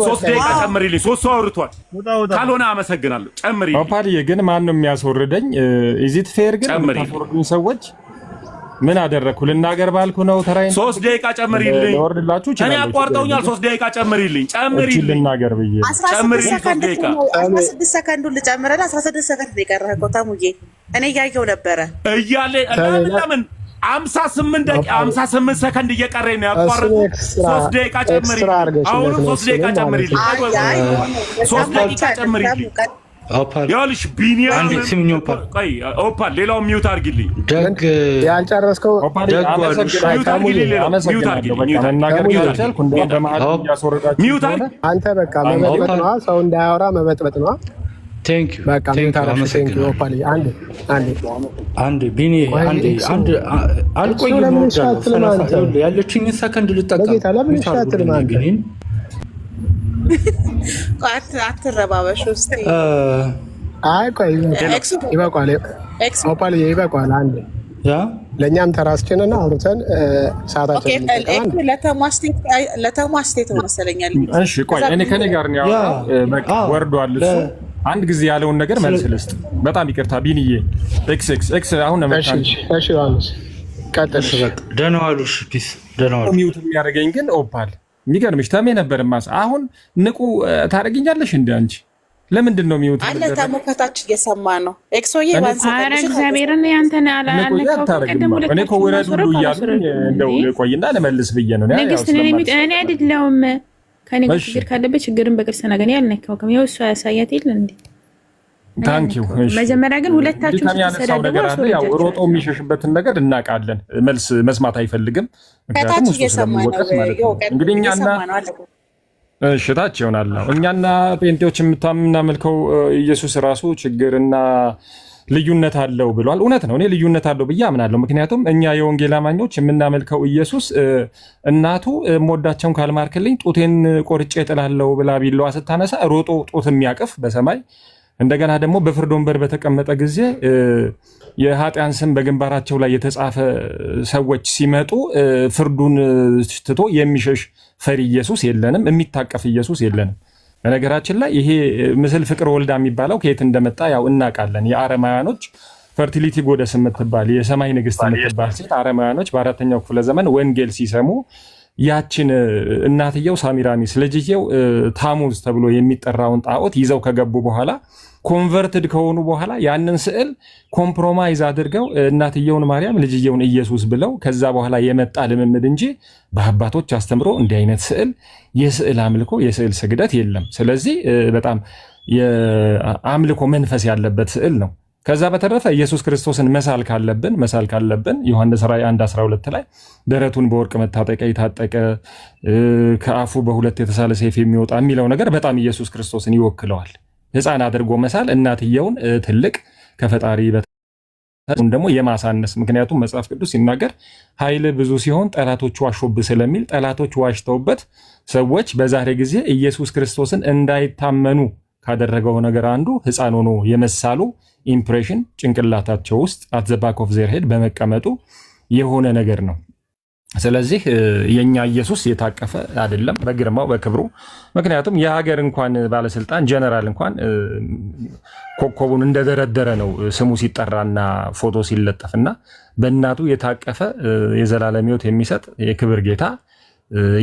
3 ደቂቃ ጨምሪልኝ። 3 ሰው አውርቷል። ካልሆነ አመሰግናለሁ። ጨምሪልኝ። ኦፓልዬ ግን ማን ነው የሚያስወርደኝ? ኢዚት ፌር ግን የምታስወርዱኝ ሰዎች ምን አደረግኩ? ልናገር ባልኩ ነው ተራይ። 3 ደቂቃ ጨምሪልኝ። ወርድላችሁ እኔ አቋርጠውኛል። 3 ደቂቃ ጨምሪልኝ። ልናገር ብዬ 16 ሰከንዱን ልጨምረና 16 ሰከንድ የቀረህ እኮ ታሙዬ፣ እኔ እያየው ነበረ እያለ ለምን 58 ሰከንድ እየቀረኝ ነው ያቋረጥኩት። 3 ደቂቃ ጨምሪልኝ። አሁን 3 ደቂቃ ጨምሪልኝ። 3 ደቂቃ ጨምሪልኝ። ይኸውልሽ ቢኒያም ቆይ ኦፓል ሌላው ሚውት አድርጊልኝ። ደግ ያልጨረስከው አንተ በቃ መበጥበጥ ነው። ሰው እንዳያወራ መበጥበጥ ነው። ያለችኝ ሰከንድ ልጠቀም። አትረባበሽ ውስጥ ይበቋል። አንዴ ለእኛም ተራስችንና አውርተን ሰዓታችን ለተሟስቴት መሰለኛል። እሺ ቆይ እኔ ከኔ ጋር ነው ወርዷል እሱ። አንድ ጊዜ ያለውን ነገር መልስ ልስጥ። በጣም ይቅርታ ቢኒዬ። ኤክስ አሁን ነው መጣ። እሺ ዮሐንስ ቀጥል። ደህና ዋሉሽ። ፒስ ደህና ዋሉ። ሚውት የሚያደርገኝ ግን ኦፓል የሚገርምሽ ተሜ ነበር ማስ አሁን ንቁ ታደርጊኛለሽ እንደ አንቺ ለምንድን ነው ሚውት አለ? ተሞከታች እየሰማ ነው። ኤክሶዬ ባንሳ አረ እግዚአብሔርን ያንተን አላለከው እኔ እኮ ወረድ ሁሉ እያሉኝ እንደው ቆይና ለመልስ ብዬ ነው። ንግስት እኔ አይደለሁም ከኔ ጋር ችግር ካለበት ችግርን በቅርስ ነገር ያልነካው ከመው እሱ ያሳያት የለ እንዴ? ታንኪዩ። መጀመሪያ ግን ሁለታችሁ ተሰዳደቡ። ያው ሮጦ የሚሸሽበትን ነገር እናውቃለን። መልስ መስማት አይፈልግም። ምክንያቱም እሱ ስለሚወቀስ ማለት ነው። እንግዲህ እኛና ሽታች ይሆናል። እኛና ጴንጤዎች የምናመልከው ኢየሱስ ራሱ ችግርና ልዩነት አለው ብሏል። እውነት ነው። እኔ ልዩነት አለው ብዬ አምናለሁ። ምክንያቱም እኛ የወንጌል አማኞች የምናመልከው ኢየሱስ እናቱ ሞዳቸውን ካልማርክልኝ ጡቴን ቆርጬ እጥላለሁ ብላ ቢለዋ ስታነሳ ሮጦ ጡት የሚያቅፍ በሰማይ እንደገና ደግሞ በፍርድ ወንበር በተቀመጠ ጊዜ የኃጢአን ስም በግንባራቸው ላይ የተጻፈ ሰዎች ሲመጡ ፍርዱን ትቶ የሚሸሽ ፈሪ ኢየሱስ የለንም፣ የሚታቀፍ ኢየሱስ የለንም። በነገራችን ላይ ይሄ ምስል ፍቅር ወልዳ የሚባለው ከየት እንደመጣ ያው እናውቃለን። የአረማውያኖች ፈርቲሊቲ ጎደስ የምትባል የሰማይ ንግስት የምትባል ሴት አረማውያኖች በ4ኛው ክፍለ ዘመን ወንጌል ሲሰሙ ያችን እናትየው ሳሚራሚስ ልጅየው ታሙዝ ተብሎ የሚጠራውን ጣዖት ይዘው ከገቡ በኋላ ኮንቨርትድ ከሆኑ በኋላ ያንን ስዕል ኮምፕሮማይዝ አድርገው እናትየውን ማርያም ልጅየውን ኢየሱስ ብለው ከዛ በኋላ የመጣ ልምምድ እንጂ በአባቶች አስተምሮ እንዲህ አይነት ስዕል የስዕል አምልኮ የስዕል ስግደት የለም። ስለዚህ በጣም የአምልኮ መንፈስ ያለበት ስዕል ነው። ከዛ በተረፈ ኢየሱስ ክርስቶስን መሳል ካለብን ዮሐንስ ራእይ 1:12 ላይ ደረቱን በወርቅ መታጠቂያ የታጠቀ ከአፉ በሁለት የተሳለ ሰይፍ የሚወጣ የሚለው ነገር በጣም ኢየሱስ ክርስቶስን ይወክለዋል። ሕፃን አድርጎ መሳል እናትየውን ትልቅ ከፈጣሪ ደግሞ የማሳነስ ምክንያቱም መጽሐፍ ቅዱስ ሲናገር ኃይል ብዙ ሲሆን ጠላቶቹ ዋሾብህ ስለሚል ጠላቶች ዋሽተውበት ሰዎች በዛሬ ጊዜ ኢየሱስ ክርስቶስን እንዳይታመኑ ካደረገው ነገር አንዱ ሕፃን ሆኖ የመሳሉ ኢምፕሬሽን ጭንቅላታቸው ውስጥ አት ዘ ባክ ኦፍ ዜር ሄድ በመቀመጡ የሆነ ነገር ነው። ስለዚህ የኛ ኢየሱስ የታቀፈ አይደለም በግርማው በክብሩ። ምክንያቱም የሀገር እንኳን ባለስልጣን ጀነራል እንኳን ኮከቡን እንደደረደረ ነው ስሙ ሲጠራና ፎቶ ሲለጠፍና በእናቱ የታቀፈ የዘላለም ሕይወት የሚሰጥ የክብር ጌታ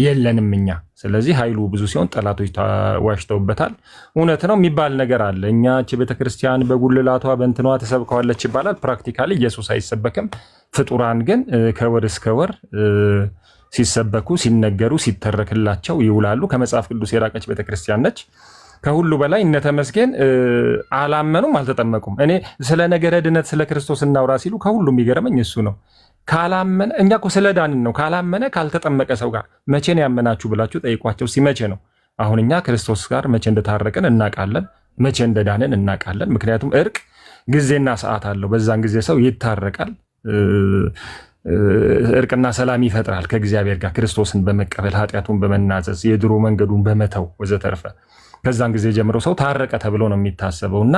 የለንም እኛ። ስለዚህ ኃይሉ ብዙ ሲሆን ጠላቶች ዋሽተውበታል። እውነት ነው የሚባል ነገር አለ። እኛ እቺ ቤተክርስቲያን በጉልላቷ በእንትኗ ተሰብከዋለች ይባላል። ፕራክቲካሊ ኢየሱስ አይሰበክም። ፍጡራን ግን ከወር እስከ ወር ሲሰበኩ ሲነገሩ ሲተረክላቸው ይውላሉ። ከመጽሐፍ ቅዱስ የራቀች ቤተክርስቲያን ነች። ከሁሉ በላይ እነ ተመስገን አላመኑም፣ አልተጠመቁም። እኔ ስለ ነገረ ድነት ስለ ክርስቶስ እናውራ ሲሉ ከሁሉ የሚገርመኝ እሱ ነው። ካላመነ እኛ እኮ ስለ ዳንን ነው። ካላመነ ካልተጠመቀ ሰው ጋር መቼ ነው ያመናችሁ ብላችሁ ጠይቋቸው። መቼ ነው? አሁን እኛ ክርስቶስ ጋር መቼ እንደታረቅን እናውቃለን፣ መቼ እንደዳንን እናውቃለን። ምክንያቱም እርቅ ጊዜና ሰዓት አለው። በዛን ጊዜ ሰው ይታረቃል፣ እርቅና ሰላም ይፈጥራል ከእግዚአብሔር ጋር ክርስቶስን በመቀበል ኃጢአቱን በመናዘዝ የድሮ መንገዱን በመተው ወዘተርፈ። ከዛን ጊዜ ጀምሮ ሰው ታረቀ ተብሎ ነው የሚታሰበው እና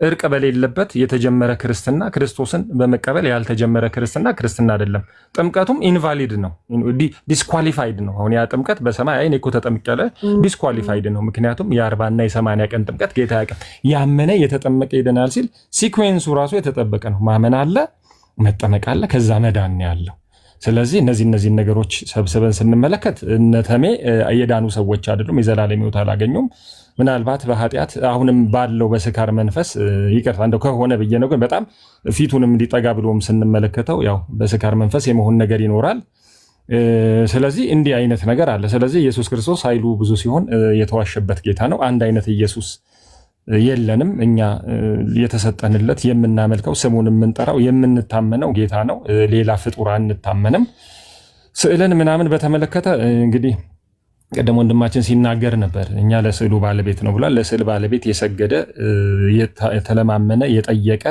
እርቅ በሌለበት የተጀመረ ክርስትና ክርስቶስን በመቀበል ያልተጀመረ ክርስትና አይደለም። ጥምቀቱም ኢንቫሊድ ነው፣ ዲስኳሊፋይድ ነው። አሁን ያ ጥምቀት በሰማይ አይን እኮ ተጠምቀለ ዲስኳሊፋይድ ነው። ምክንያቱም የ40 እና የ80 ቀን ጥምቀት ጌታ ያቀ ያመነ የተጠመቀ ይድናል ሲል ሲኩዌንሱ ራሱ የተጠበቀ ነው። ማመን አለ፣ መጠመቅ አለ፣ ከዛ መዳን ያለው። ስለዚህ እነዚህ ነገሮች ሰብስበን ስንመለከት እነተሜ የዳኑ ሰዎች አይደሉም፣ የዘላለም ሕይወት አላገኙም። ምናልባት በኃጢአት አሁንም ባለው በስካር መንፈስ ይቅርታ እንደው ከሆነ ብዬ ነው፣ ግን በጣም ፊቱንም እንዲጠጋ ብሎም ስንመለከተው ያው በስካር መንፈስ የመሆን ነገር ይኖራል። ስለዚህ እንዲህ አይነት ነገር አለ። ስለዚህ ኢየሱስ ክርስቶስ ኃይሉ ብዙ ሲሆን የተዋሸበት ጌታ ነው። አንድ አይነት ኢየሱስ የለንም። እኛ የተሰጠንለት የምናመልከው ስሙን የምንጠራው የምንታመነው ጌታ ነው። ሌላ ፍጡር አንታመንም። ስዕልን ምናምን በተመለከተ እንግዲህ ቀደም ወንድማችን ሲናገር ነበር። እኛ ለስዕሉ ባለቤት ነው ብሏል። ለስዕል ባለቤት የሰገደ የተለማመነ የጠየቀ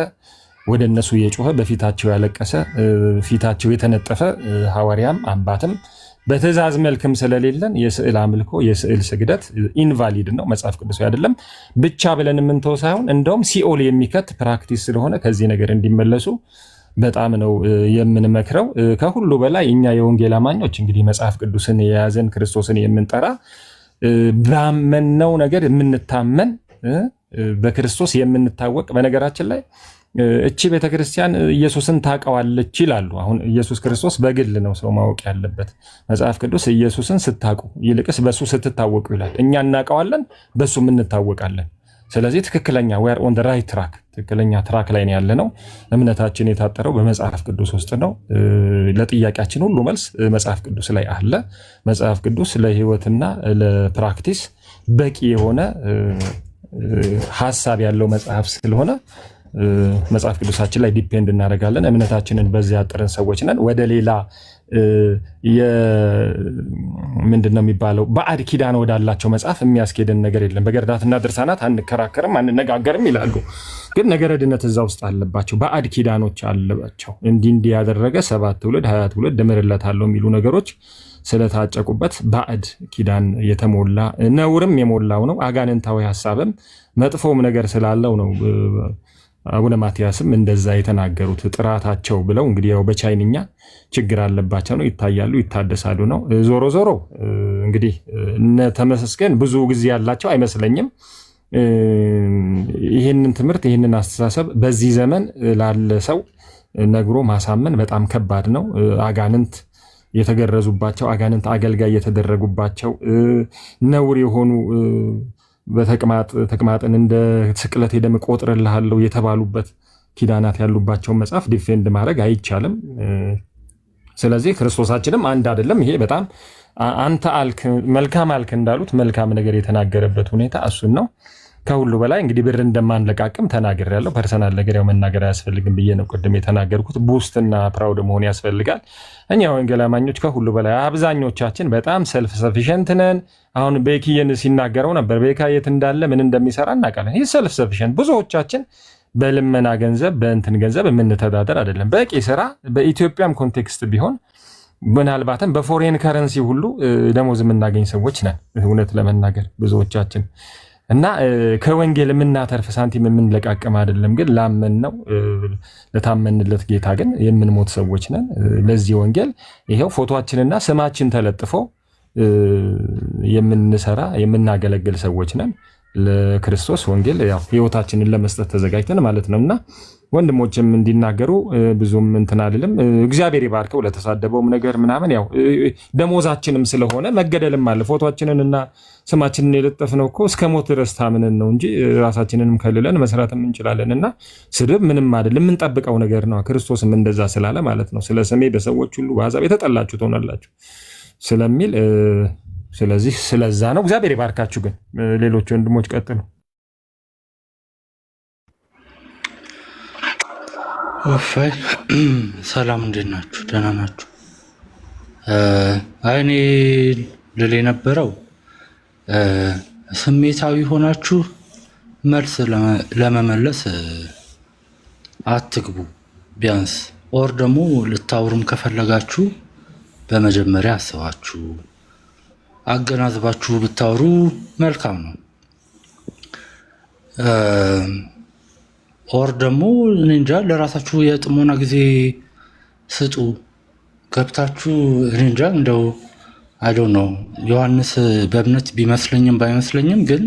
ወደ እነሱ የጮኸ በፊታቸው ያለቀሰ ፊታቸው የተነጠፈ ሐዋርያም አባትም በትእዛዝ መልክም ስለሌለን የስዕል አምልኮ የስዕል ስግደት ኢንቫሊድ ነው፣ መጽሐፍ ቅዱሳዊ አይደለም ብቻ ብለን የምንተው ሳይሆን እንደውም ሲኦል የሚከት ፕራክቲስ ስለሆነ ከዚህ ነገር እንዲመለሱ በጣም ነው የምንመክረው። ከሁሉ በላይ እኛ የወንጌል አማኞች እንግዲህ መጽሐፍ ቅዱስን የያዘን ክርስቶስን የምንጠራ ባመነው ነገር የምንታመን በክርስቶስ የምንታወቅ በነገራችን ላይ እቺ ቤተክርስቲያን ኢየሱስን ታውቀዋለች ይላሉ። አሁን ኢየሱስ ክርስቶስ በግል ነው ሰው ማወቅ ያለበት። መጽሐፍ ቅዱስ ኢየሱስን ስታውቁ ይልቅስ በሱ ስትታወቁ ይላል። እኛ እናውቀዋለን፣ በሱም እንታወቃለን። ስለዚህ ትክክለኛ we are on the right track ትክክለኛ ትራክ ላይ ነው ያለነው። እምነታችን የታጠረው በመጽሐፍ ቅዱስ ውስጥ ነው። ለጥያቄያችን ሁሉ መልስ መጽሐፍ ቅዱስ ላይ አለ። መጽሐፍ ቅዱስ ለህይወትና ለፕራክቲስ በቂ የሆነ ሐሳብ ያለው መጽሐፍ ስለሆነ መጽሐፍ ቅዱሳችን ላይ ዲፔንድ እናደርጋለን። እምነታችንን በዚያ ያጠረን ሰዎች ነን። ወደ ሌላ ምንድነው የሚባለው ባዕድ ኪዳን ወዳላቸው መጽሐፍ የሚያስኬደን ነገር የለም። በገድላትና ድርሳናት አንከራከርም አንነጋገርም ይላሉ። ግን ነገረ ድነት እዛ ውስጥ አለባቸው፣ ባዕድ ኪዳኖች አለባቸው። እንዲህ ያደረገ 7 ትውልድ 20 ትውልድ እምርለታለሁ የሚሉ ነገሮች ስለታጨቁበት ባዕድ ኪዳን የተሞላ ነውርም የሞላው ነው። አጋንንታዊ ሐሳብም መጥፎም ነገር ስላለው ነው። አቡነ ማትያስም እንደዛ የተናገሩት ጥራታቸው ብለው እንግዲህ ያው በቻይንኛ ችግር አለባቸው ነው። ይታያሉ፣ ይታደሳሉ ነው። ዞሮ ዞሮ እንግዲህ እነ ተመስገን ብዙ ጊዜ ያላቸው አይመስለኝም። ይህንን ትምህርት ይህንን አስተሳሰብ በዚህ ዘመን ላለ ሰው ነግሮ ማሳመን በጣም ከባድ ነው። አጋንንት የተገረዙባቸው፣ አጋንንት አገልጋይ የተደረጉባቸው ነውር የሆኑ ተቅማጥን እንደ ስቅለት የደም ቆጥርልሃለሁ የተባሉበት ኪዳናት ያሉባቸውን መጽሐፍ ዲፌንድ ማድረግ አይቻልም። ስለዚህ ክርስቶሳችንም አንድ አይደለም። ይሄ በጣም አንተ አልክ መልካም አልክ እንዳሉት መልካም ነገር የተናገረበት ሁኔታ እሱን ነው። ከሁሉ በላይ እንግዲህ ብር እንደማንለቃቅም ተናግሬያለሁ። ፐርሰናል ነገር ያው መናገር አያስፈልግም ብዬ ነው ቅድም የተናገርኩት። ቡስትና ፕራውድ መሆን ያስፈልጋል። እኛ ወንጌል አማኞች ከሁሉ በላይ አብዛኞቻችን በጣም ሰልፍ ሰፊሸንት ነን። አሁን ቤኪየን ሲናገረው ነበር። ቤካ የት እንዳለ ምን እንደሚሰራ እናውቃለን። ይህ ሰልፍ ሰፊሸንት ብዙዎቻችን በልመና ገንዘብ በእንትን ገንዘብ የምንተዳደር አይደለም። በቂ ስራ በኢትዮጵያም ኮንቴክስት ቢሆን ምናልባትም በፎሬን ከረንሲ ሁሉ ደሞዝ የምናገኝ ሰዎች ነን እውነት ለመናገር ብዙዎቻችን እና ከወንጌል የምናተርፍ ሳንቲም የምንለቃቅም አይደለም። ግን ላመን ነው ለታመንለት ጌታ ግን የምንሞት ሰዎች ነን። ለዚህ ወንጌል ይሄው ፎቶአችንና ስማችን ተለጥፎ የምንሰራ የምናገለግል ሰዎች ነን። ለክርስቶስ ወንጌል ያው ህይወታችንን ለመስጠት ተዘጋጅተን ማለት ነውና ወንድሞችም እንዲናገሩ ብዙም እንትን አይደለም። እግዚአብሔር ይባርከው። ለተሳደበውም ነገር ምናምን ያው ደሞዛችንም ስለሆነ መገደልም አለ። ፎቶአችንንና ስማችንን የለጠፍነው እኮ እስከ ሞት ድረስ ታምነን ነው እንጂ ራሳችንንም ከልለን መስራትም እንችላለንና ስድብ ምንም አይደለም፣ የምንጠብቀው ነገር ነው። ክርስቶስም እንደዛ ስላለ ማለት ነው ስለ ስሜ በሰዎች ሁሉ በአሕዛብ የተጠላችሁ ትሆናላችሁ ስለሚል ስለዚህ ስለዛ ነው። እግዚአብሔር ይባርካችሁ። ግን ሌሎች ወንድሞች ቀጥሉ። ወፋይ ሰላም፣ እንዴት ናችሁ? ደህና ናችሁ? እኔ ልል የነበረው ስሜታዊ ሆናችሁ መልስ ለመመለስ አትግቡ ቢያንስ። ኦር ደግሞ ልታወሩም ከፈለጋችሁ በመጀመሪያ አስባችሁ አገናዝባችሁ ብታወሩ መልካም ነው። ኦር ደግሞ እንጃ ለራሳችሁ የጥሞና ጊዜ ስጡ። ገብታችሁ እንጃ እንደው አይ ዶንት ኖ ዮሐንስ በእምነት ቢመስለኝም ባይመስለኝም ግን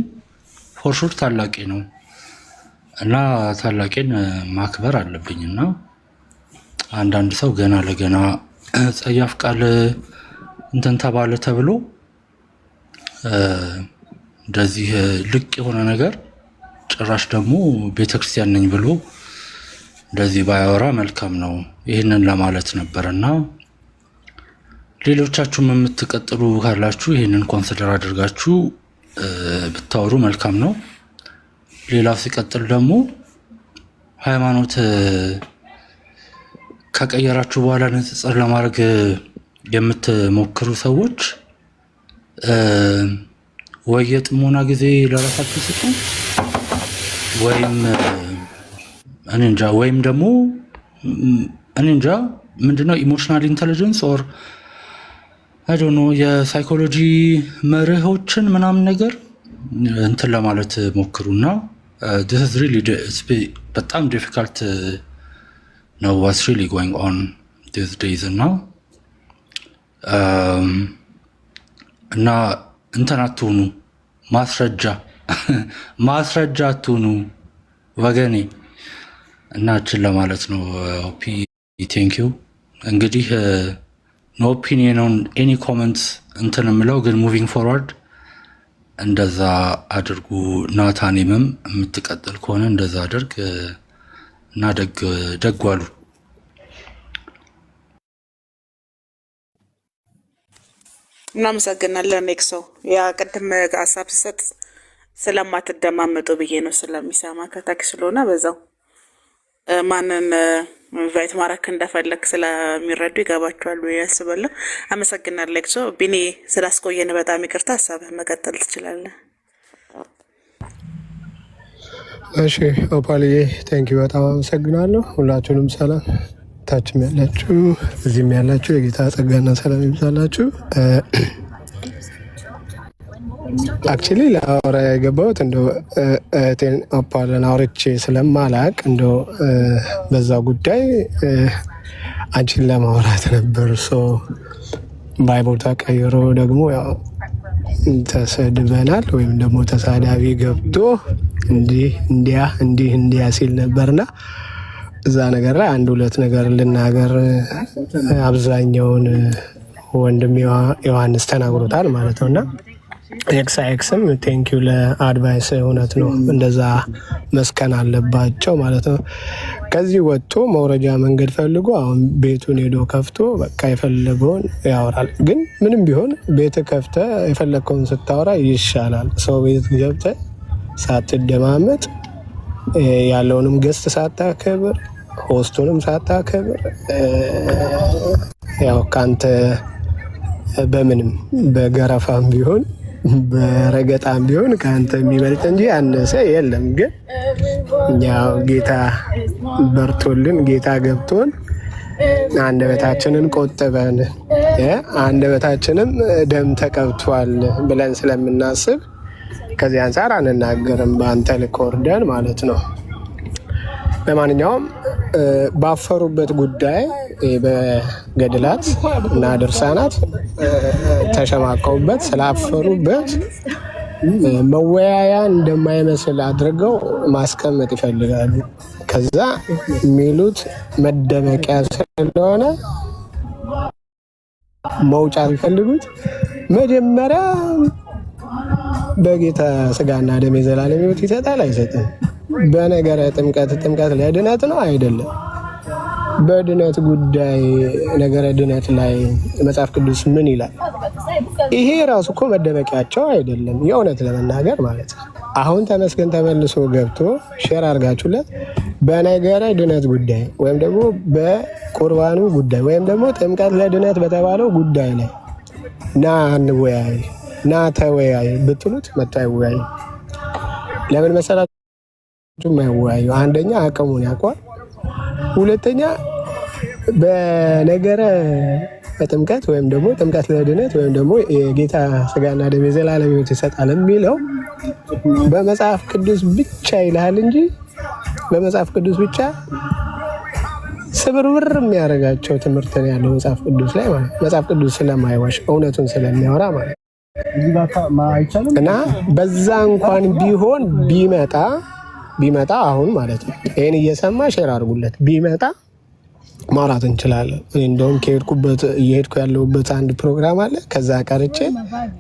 ፎር ሹር ታላቄ ነው እና ታላቄን ማክበር አለብኝና አንዳንድ ሰው ገና ለገና ጸያፍ ቃል እንትን ተባለ ተብሎ እንደዚህ ልቅ የሆነ ነገር ጭራሽ ደግሞ ቤተክርስቲያን ነኝ ብሎ እንደዚህ ባያወራ መልካም ነው። ይህንን ለማለት ነበርና ሌሎቻችሁም የምትቀጥሉ ካላችሁ ይህንን ኮንሲደር አድርጋችሁ ብታወሩ መልካም ነው። ሌላው ሲቀጥል ደግሞ ሃይማኖት ከቀየራችሁ በኋላ ንጽጽር ለማድረግ የምትሞክሩ ሰዎች ወይ የጥሞና ጊዜ ለራሳችሁ ስጡ ወይም እኔ እንጃ ወይም ደግሞ እኔ እንጃ ምንድነው ኢሞሽናል ኢንተለጀንስ ኦር አይ ዶንት ኖ የሳይኮሎጂ መርሆችን ምናምን ነገር እንትን ለማለት ሞክሩና this is really በጣም ዲፊካልት ነው what's really going on these days እና እንትን አትሁኑ፣ ማስረጃ አትሁኑ ወገኔ እና እችን ለማለት ነው። ኦፒ ቴንክ ዩ። እንግዲህ ኖ ኦፒኒየን ኦን ኤኒ ኮመንትስ እንትን የምለው ግን ሙቪንግ ፎርዋርድ እንደዛ አድርጉ። ናታኒምም የምትቀጥል ከሆነ እንደዛ አድርግ እና ደጓሉ። እናመሰግናለን። ኔክሶ ያ ቅድም ሀሳብ ሲሰጥ ስለማትደማመጡ ብዬ ነው፣ ስለሚሰማ ከታች ስለሆነ በዛው ማንን ኢንቫይት ማድረግ እንደፈለግ ስለሚረዱ ይገባቸዋል ብዬ አስባለሁ። አመሰግናለሁ ኔክሶ። ቢኒ ስላስቆየን በጣም ይቅርታ። ሀሳብህ መቀጠል ትችላለህ። እሺ ኦፓልዬ ቴንኪው፣ በጣም አመሰግናለሁ። ሁላችሁንም ሰላም፣ ታችም ያላችሁ እዚህም ያላችሁ የጌታ ጸጋና ሰላም ይብዛላችሁ። አክቹሊ ለአውራ የገባሁት እንደው እህቴን ኦፓልን አውርቼ ስለማላቅ እንደው በዛ ጉዳይ አንቺን ለማውራት ነበር። ባይቦል ተቀይሮ ደግሞ ያው ተሰድበናል ወይም ደግሞ ተሳዳቢ ገብቶ እንዲያ ሲል ነበርና እዛ ነገር ላይ አንድ ሁለት ነገር ልናገር። አብዛኛውን ወንድም ዮሐንስ ተናግሮታል ማለት ነውና ኤክስም ቴንኪዩ ለአድቫይስ። እውነት ነው፣ እንደዛ መስከን አለባቸው ማለት ነው። ከዚህ ወጥቶ መውረጃ መንገድ ፈልጎ አሁን ቤቱን ሄዶ ከፍቶ በቃ የፈለገውን ያወራል። ግን ምንም ቢሆን ቤት ከፍተ የፈለግከውን ስታወራ ይሻላል። ሰው ቤት ገብተ ሳትደማመጥ ያለውንም ገስት ሳታከብር ሆስቱንም ሳታከብር ያው ካንተ በምንም በገረፋም ቢሆን በረገጣም ቢሆን ካንተ የሚበልጥ እንጂ ያነሰ የለም። ግን እኛ ጌታ በርቶልን ጌታ ገብቶን አንደበታችንን ቆጥበን አንደበታችንም ደም ተቀብቷል ብለን ስለምናስብ ከዚህ አንፃር አንናገርም። በአንተ ልክ ወርደን ማለት ነው። ለማንኛውም ባፈሩበት ጉዳይ በገድላት እና ድርሳናት ተሸማቀውበት ስላፈሩበት መወያያ እንደማይመስል አድርገው ማስቀመጥ ይፈልጋሉ። ከዛ የሚሉት መደበቂያ ስለሆነ መውጫ የሚፈልጉት መጀመሪያ በጌታ ስጋና ደም የዘላለም ሕይወት ይሰጣል አይሰጥም? በነገረ ጥምቀት ለድነት ነው አይደለም? በድነት ጉዳይ ነገረ ድነት ላይ መጽሐፍ ቅዱስ ምን ይላል? ይሄ ራሱ እኮ መደበቂያቸው አይደለም፣ የእውነት ለመናገር ማለት ነው። አሁን ተመስገን ተመልሶ ገብቶ ሼር አድርጋችሁለት በነገረ ድነት ጉዳይ ወይም ደግሞ በቁርባኑ ጉዳይ ወይም ደግሞ ጥምቀት ለድነት በተባለው ጉዳይ ላይ ና እንወያይ ና ተወያይ ብትሉት መጥቶ አይወያይ። ለምን መሰላችሁ የማይወያዩ? አንደኛ አቅሙን ያውቀዋል፣ ሁለተኛ በነገረ በጥምቀት ወይም ደግሞ ጥምቀት ለድነት ወይም ደግሞ የጌታ ስጋና ደም የዘላለም ሕይወት ይሰጣል የሚለው በመጽሐፍ ቅዱስ ብቻ ይልሃል እንጂ በመጽሐፍ ቅዱስ ብቻ ስብርብር የሚያደርጋቸው ትምህርት ነው ያለው መጽሐፍ ቅዱስ ላይ ማለት መጽሐፍ ቅዱስ ስለማይዋሽ እውነቱን ስለሚያወራ ማለት እና በዛ እንኳን ቢሆን ቢመጣ አሁን ማለት ነው ይሄን እየሰማ ሼር አድርጉለት ቢመጣ ማውራት እንችላለን። እንደውም እየሄድኩ ያለሁበት አንድ ፕሮግራም አለ። ከዛ ቀርቼ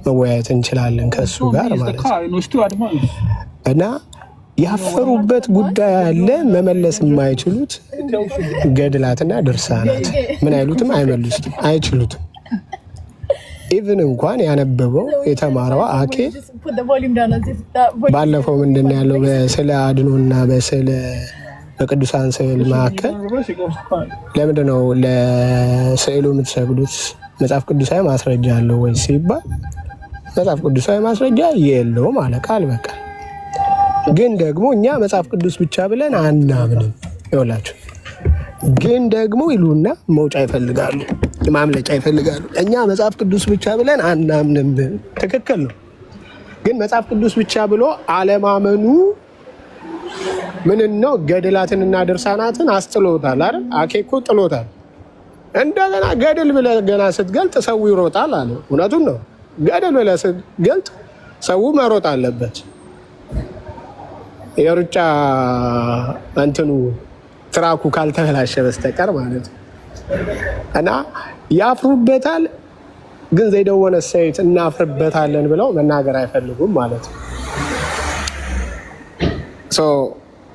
መወያየት እንችላለን ከሱ ጋር ማለት ነው። እና ያፈሩበት ጉዳይ አለ። መመለስ የማይችሉት ገድላትና ድርሳናት ምን አይሉትም፣ አይመልሱትም፣ አይችሉትም። ኢቭን እንኳን ያነበበው የተማረው አኬ ባለፈው ምንድን ነው ያለው በስዕለ አድኖና በቅዱሳን ስዕል መካከል ለምንድን ነው ለስዕሉ የምትሰግዱት? መጽሐፍ ቅዱሳዊ ማስረጃ አለው ወይ ሲባል መጽሐፍ ቅዱሳዊ ማስረጃ የለውም አለ ቃል በቃል። ግን ደግሞ እኛ መጽሐፍ ቅዱስ ብቻ ብለን አናምንም። ይኸውላችሁ ግን ደግሞ ይሉና መውጫ ይፈልጋሉ፣ ማምለጫ ይፈልጋሉ። እኛ መጽሐፍ ቅዱስ ብቻ ብለን አናምንም። ትክክል ነው። ግን መጽሐፍ ቅዱስ ብቻ ብሎ አለማመኑ ምን ነው? ገድላትንና ድርሳናትን አስጥሎታል አይደል? አኬኮ ጥሎታል። እንደገና ገድል ብለህ ገና ስትገልጥ ሰው ይሮጣል አለ። እውነቱን ነው። ገድል ብለህ ስትገልጥ ሰው መሮጥ አለበት። የሩጫ እንትኑ ትራኩ ካልተበላሸ በስተቀር ማለት ነው። እና ያፍሩበታል። ግን ዘይደወነ ሰይት እናፍርበታለን ብለው መናገር አይፈልጉም ማለት ነው።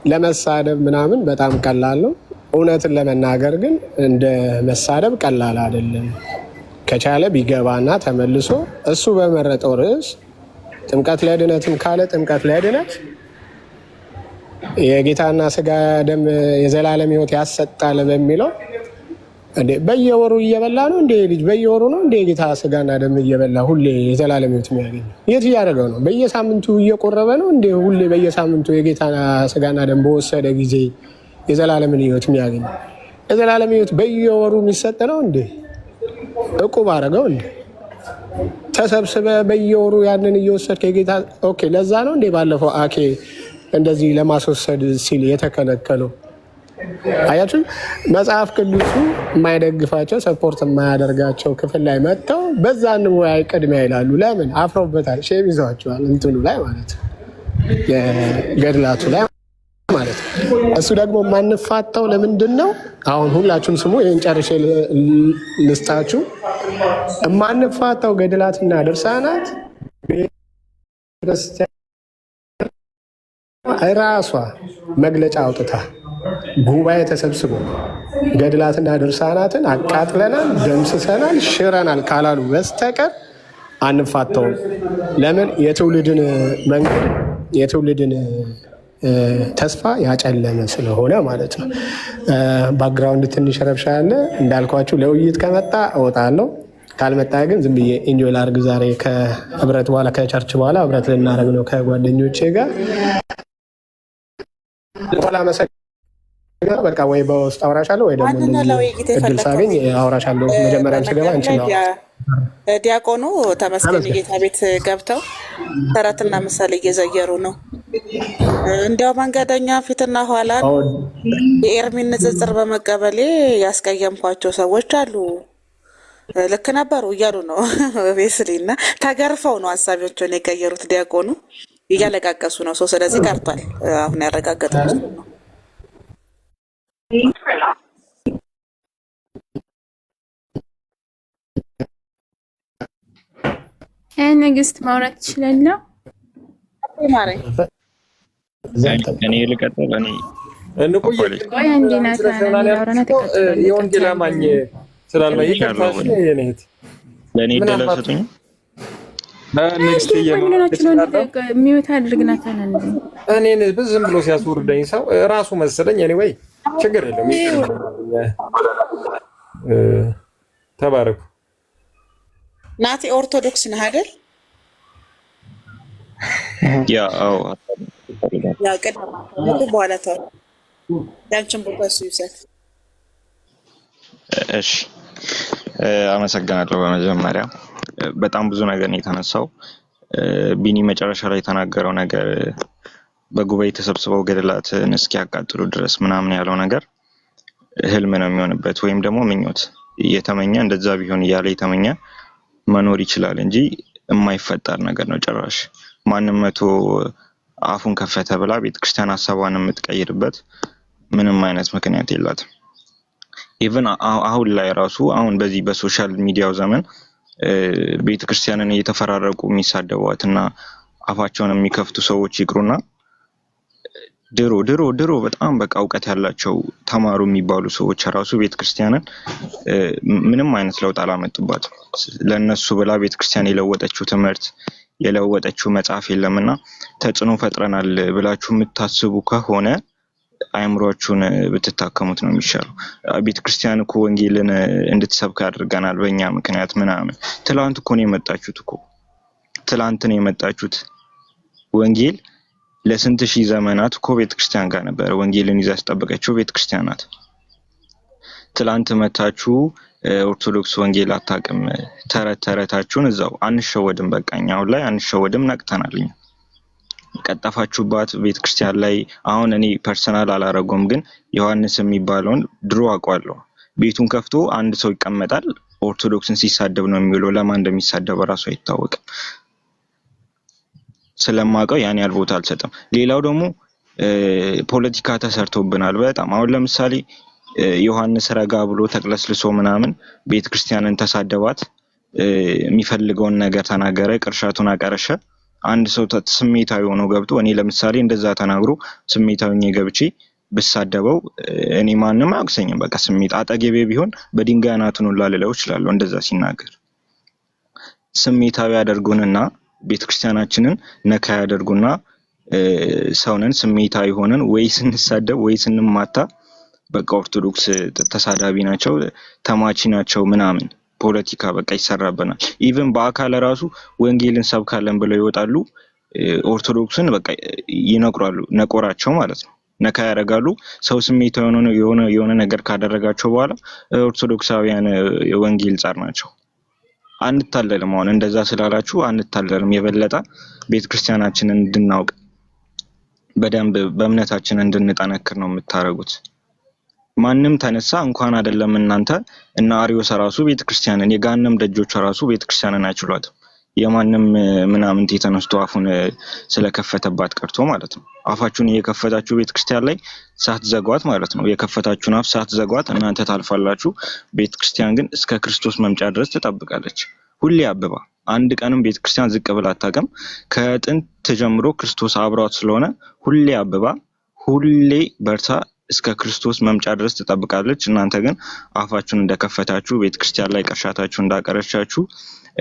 ለመሳደብ ምናምን በጣም ቀላል ነው። እውነትን ለመናገር ግን እንደ መሳደብ ቀላል አይደለም። ከቻለ ቢገባና ተመልሶ እሱ በመረጠው ርዕስ ጥምቀት ለድነትም ካለ ጥምቀት ለድነት የጌታና ስጋ ደም የዘላለም ሕይወት ያሰጣል በሚለው እንዴ በየወሩ እየበላ ነው እንዴ? ልጅ በየወሩ ነው እንዴ የጌታ ስጋና ደም እየበላ ሁሌ የዘላለም ሕይወት የሚያገኝ? የት እያደረገው ነው? በየሳምንቱ እየቆረበ ነው እንዴ? ሁሌ በየሳምንቱ የጌታ ስጋና ደም በወሰደ ጊዜ የዘላለምን ሕይወት የሚያገኝ? የዘላለም ሕይወት በየወሩ የሚሰጥ ነው እንዴ? እቁብ አደረገው እንዴ? ተሰብስበ በየወሩ ያንን እየወሰድክ የጌታ ኦኬ። ለዛ ነው እንዴ ባለፈው አኬ እንደዚህ ለማስወሰድ ሲል የተከለከለው? አያችሁ፣ መጽሐፍ ቅዱሱ የማይደግፋቸው ሰፖርት የማያደርጋቸው ክፍል ላይ መጥተው በዛ እንወያይ ቅድሚያ ይላሉ። ለምን? አፍረውበታል። ሼም ይዘዋቸዋል እንትኑ ላይ ማለት ነው፣ የገድላቱ ላይ ማለት ነው። እሱ ደግሞ የማንፋታው ለምንድን ነው? አሁን ሁላችሁም ስሙ፣ ይህን ጨርሼ ልስጣችሁ። የማንፋታው ገድላትና ድርሳናት ቤተክርስቲያን ራሷ መግለጫ አውጥታ ጉባኤ ተሰብስቦ ገድላትና ድርሳናትን አቃጥለናል፣ ደምስሰናል፣ ሽረናል ካላሉ በስተቀር አንፋተውም። ለምን? የትውልድን መንገድ የትውልድን ተስፋ ያጨለመ ስለሆነ ማለት ነው። ባክግራውንድ ትንሽ ረብሻ ያለ እንዳልኳችሁ፣ ለውይይት ከመጣ እወጣለሁ፣ ካልመጣ ግን ዝም ብዬ ኢንጆይ ላድርግ። ዛሬ ከህብረት በኋላ ከቸርች በኋላ ህብረት ልናደርግ ነው ከጓደኞቼ ጋር። በቃ ወይ በውስጥ አውራሻለሁ ወይ ደግሞ እድል ሳገኝ አውራሻለሁ። መጀመሪያም ስገባ እንችላለን። ዲያቆኑ ተመስገን ጌታ ቤት ገብተው ተረትና ምሳሌ እየዘየሩ ነው። እንዲያው መንገደኛ ፊትና ኋላ የኤርሚን ንጽጽር በመቀበሌ ያስቀየምኳቸው ሰዎች አሉ፣ ልክ ነበሩ እያሉ ነው። ቤስሊ እና ተገርፈው ነው ሀሳቢዎችን የቀየሩት። ዲያቆኑ እያለቃቀሱ ነው ሰው። ስለዚህ ቀርቷል። አሁን ያረጋገጡት ነው። ንግስት ማውራት ትችላለህ? እኔ ልቀጥል። የወንጌል አማኝ ስላልሆነ ይቅርታሽ የኔት ለእኔ ደለሰቱኝ ሚዩት አድርግናታል። እኔን ዝም ብሎ ሲያስወርደኝ ሰው ራሱ መሰለኝ። ኤኒዌይ ችግር የለም። ተባረኩ። ናቲ ኦርቶዶክስ ነህ አይደል? በኋላ ተው ያንቺን ቦታ እሱ ይውሰድ። እሺ፣ አመሰግናለሁ። በመጀመሪያ በጣም ብዙ ነገር ነው የተነሳው። ቢኒ መጨረሻ ላይ የተናገረው ነገር በጉባኤ ተሰብስበው ገድላትን እስኪያቃጥሉ ድረስ ምናምን ያለው ነገር ህልም ነው የሚሆንበት፣ ወይም ደግሞ ምኞት እየተመኘ እንደዛ ቢሆን እያለ የተመኘ መኖር ይችላል እንጂ የማይፈጠር ነገር ነው። ጭራሽ ማንም መቶ አፉን ከፈተ ብላ ቤተክርስቲያን ሀሳቧን የምትቀይርበት ምንም አይነት ምክንያት የላትም። ኢቭን አሁን ላይ ራሱ አሁን በዚህ በሶሻል ሚዲያው ዘመን ቤተክርስቲያንን እየተፈራረቁ የሚሳደቧት እና አፋቸውን የሚከፍቱ ሰዎች ይቅሩና ድሮ በጣም በቃ እውቀት ያላቸው ተማሩ የሚባሉ ሰዎች ራሱ ቤተክርስቲያንን ምንም አይነት ለውጥ አላመጡባትም። ለነሱ ብላ ቤተክርስቲያን የለወጠችው ትምህርት የለወጠችው መጽሐፍ የለምና ተጽዕኖ ፈጥረናል ብላችሁ የምታስቡ ከሆነ አይምሮአችሁን ብትታከሙት ነው የሚሻለው። ቤተክርስቲያን እኮ ወንጌልን እንድትሰብክ አድርገናል በእኛ ምክንያት ምናምን። ትላንት እኮ ነው የመጣችሁት። ወንጌል ለስንት ሺህ ዘመናት እኮ ቤተክርስቲያን ጋር ነበር። ወንጌልን ይዛ ያስጠበቀችው ቤተክርስቲያን ናት። ትላንት መታችሁ ኦርቶዶክስ ወንጌል አታውቅም ተረታችሁን እዛው አንሸወድም። በቃኛ አሁን ላይ አንሸወድም፣ ነቅተናልኛ። ቀጠፋችሁባት ቤተክርስቲያን ላይ። አሁን እኔ ፐርሰናል አላረጉም፣ ግን ዮሐንስ የሚባለውን ድሮ አውቀዋለሁ። ቤቱን ከፍቶ አንድ ሰው ይቀመጣል፣ ኦርቶዶክስን ሲሳደብ ነው የሚውለው። ለማን እንደሚሳደብ ራሱ አይታወቅም። ስለማውቀው ያን ያህል ቦታ አልሰጠም። ሌላው ደግሞ ፖለቲካ ተሰርቶብናል በጣም። አሁን ለምሳሌ ዮሐንስ ረጋ ብሎ ተቅለስልሶ ምናምን ቤተክርስቲያንን ተሳደባት፣ የሚፈልገውን ነገር ተናገረ፣ ቅርሻቱን አቀረሸ። አንድ ሰው ስሜታዊ ሆኖ ገብቶ እኔ ለምሳሌ እንደዛ ተናግሮ ስሜታዊ ገብቼ ብሳደበው እኔ ማንም አያውቅሰኝም። በቃ ስሜት አጠገቤ ቢሆን በድንጋይ አናቱን ላልለው እችላለሁ። እንደዛ ሲናገር ስሜታዊ ያደርጉንና ቤተክርስቲያናችንን ነካ ያደርጉና ሰውነን ስሜታዊ ሆነን ወይ ስንሳደብ ወይ ስንማታ በቃ ኦርቶዶክስ ተሳዳቢ ናቸው ተማቺ ናቸው ምናምን ፖለቲካ በቃ ይሰራበናል። ኢቭን በአካል ራሱ ወንጌልን ሰብካለን ብለው ይወጣሉ፣ ኦርቶዶክስን በቃ ይነቁራሉ። ነቆራቸው ማለት ነው፣ ነካ ያደርጋሉ። ሰው ስሜታዊ የሆነ ነገር ካደረጋቸው በኋላ ኦርቶዶክሳውያን የወንጌል ጻር ናቸው። አንታለልም። አሁን እንደዛ ስላላችሁ አንታለልም። የበለጠ ቤተክርስቲያናችንን እንድናውቅ በደንብ በእምነታችን እንድንጠነክር ነው የምታረጉት። ማንም ተነሳ እንኳን አይደለም እናንተ እና አሪዮስ ራሱ ቤተክርስቲያንን የጋንም ደጆች ራሱ ቤተክርስቲያንን አይችሏትም። የማንም ምናምን ተነስቶ አፉን ስለከፈተባት ቀርቶ ማለት ነው። አፋችሁን እየከፈታችሁ ቤተክርስቲያን ላይ ሳትዘጓት ማለት ነው። የከፈታችሁን አፍ ሳትዘጓት እናንተ ታልፋላችሁ። ቤተክርስቲያን ግን እስከ ክርስቶስ መምጫ ድረስ ትጠብቃለች። ሁሌ አብባ። አንድ ቀንም ቤተክርስቲያን ዝቅ ብላ አታውቅም። ከጥንት ጀምሮ ክርስቶስ አብሯት ስለሆነ ሁሌ አብባ፣ ሁሌ በርታ እስከ ክርስቶስ መምጫ ድረስ ትጠብቃለች። እናንተ ግን አፋችሁን እንደከፈታችሁ ቤተክርስቲያን ላይ ቅርሻታችሁ እንዳቀረቻችሁ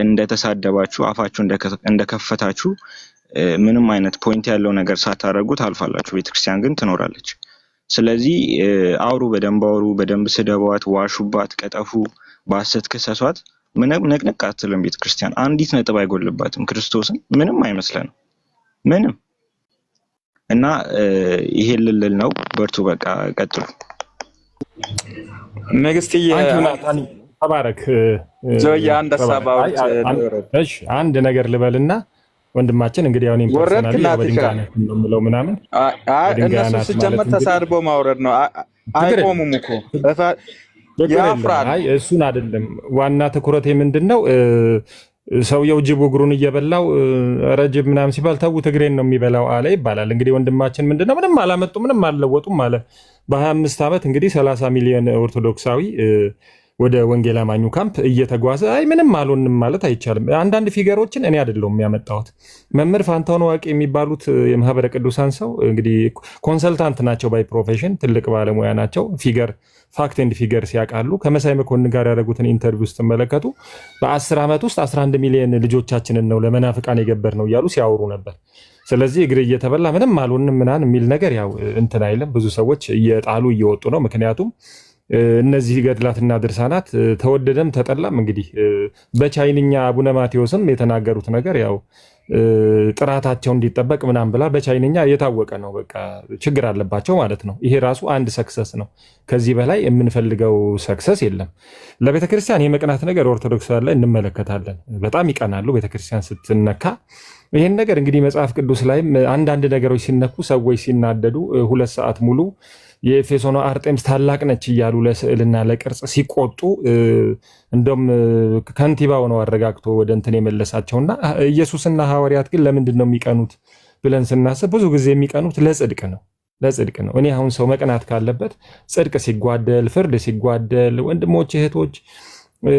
እንደተሳደባችሁ አፋችሁ እንደከፈታችሁ ምንም አይነት ፖይንት ያለው ነገር ሳታደርጉ ታልፋላችሁ። ቤተክርስቲያን ግን ትኖራለች። ስለዚህ አውሩ፣ በደንብ ስደቧት፣ ዋሹባት፣ ቀጠፉ፣ በሐሰት ክሰሷት። ምንም ነቅነቅ አትልም ቤተክርስቲያን። አንዲት ነጥብ አይጎልባትም። ክርስቶስን ምንም አይመስለንም ምንም። እና ይሄ ልል ነው። በርቱ፣ በቃ ቀጥሉ። ንግስትዬ ተባረክ። ዞያ አንድ ሐሳባዎች እሺ፣ አንድ ነገር ልበልና ወንድማችን እንግዲህ አሁን ኢምፐርሰናሊ በድንጋነት ነው የምለው ምናምን እነሱ ሲጀመር ተሳድቦ ማውረድ ነው። አይቆሙም እኮ ያፍራል። አይ እሱን አይደለም ዋና ትኩረቴ ምንድነው? ሰውየው ጅብ እግሩን እየበላው ረጅብ ምናምን ሲባል ተው ትግሬን ነው የሚበላው አለ ይባላል። እንግዲህ ወንድማችን ምንድነው ምንም አላመጡ ምንም አልለወጡም አለ። በ25 ዓመት እንግዲህ 30 ሚሊዮን ኦርቶዶክሳዊ ወደ ወንጌል አማኙ ካምፕ እየተጓዘ አይ ምንም አልሆንም ማለት አይቻልም። አንዳንድ ፊገሮችን እኔ አይደለሁም የሚያመጣሁት። መምህር ፋንታውን ዋቂ የሚባሉት የማህበረ ቅዱሳን ሰው እንግዲህ ኮንሰልታንት ናቸው ባይ ፕሮፌሽን፣ ትልቅ ባለሙያ ናቸው። ፊገር ፋክት ኤንድ ፊገር ሲያውቃሉ። ከመሳይ መኮንን ጋር ያደረጉትን ኢንተርቪው ስትመለከቱ በ10 ዓመት ውስጥ 11 ሚሊዮን ልጆቻችንን ነው ለመናፍቃን የገበር ነው እያሉ ሲያወሩ ነበር። ስለዚህ እግር እየተበላ ምንም አልሆንም ምናምን የሚል ነገር ያው እንትን አይልም። ብዙ ሰዎች እየጣሉ እየወጡ ነው። ምክንያቱም እነዚህ ገድላትና ድርሳናት ተወደደም ተጠላም እንግዲህ በቻይንኛ አቡነ ማቴዎስም የተናገሩት ነገር ያው ጥራታቸው እንዲጠበቅ ምናምን ብላ በቻይንኛ የታወቀ ነው። በቃ ችግር አለባቸው ማለት ነው። ይሄ ራሱ አንድ ሰክሰስ ነው። ከዚህ በላይ የምንፈልገው ሰክሰስ የለም። ለቤተክርስቲያን የመቅናት ነገር ኦርቶዶክስ ላይ እንመለከታለን። በጣም ይቀናሉ ቤተክርስቲያን ስትነካ። ይህን ነገር እንግዲህ መጽሐፍ ቅዱስ ላይም አንዳንድ ነገሮች ሲነኩ ሰዎች ሲናደዱ 2 ሰዓት ሙሉ የኤፌሶኗ አርጤምስ ታላቅ ነች እያሉ ለስዕልና ለቅርጽ ሲቆጡ እንደም ከንቲባው ነው አረጋግቶ ወደ እንትን የመለሳቸውና ኢየሱስና ሐዋርያት ግን ለምንድን ነው የሚቀኑት ብለን ስናስብ ብዙ ጊዜ የሚቀኑት ለጽድቅ ነው። እኔ አሁን ሰው መቅናት ካለበት ጽድቅ ሲጓደል፣ ፍርድ ሲጓደል፣ ወንድሞች እህቶች፣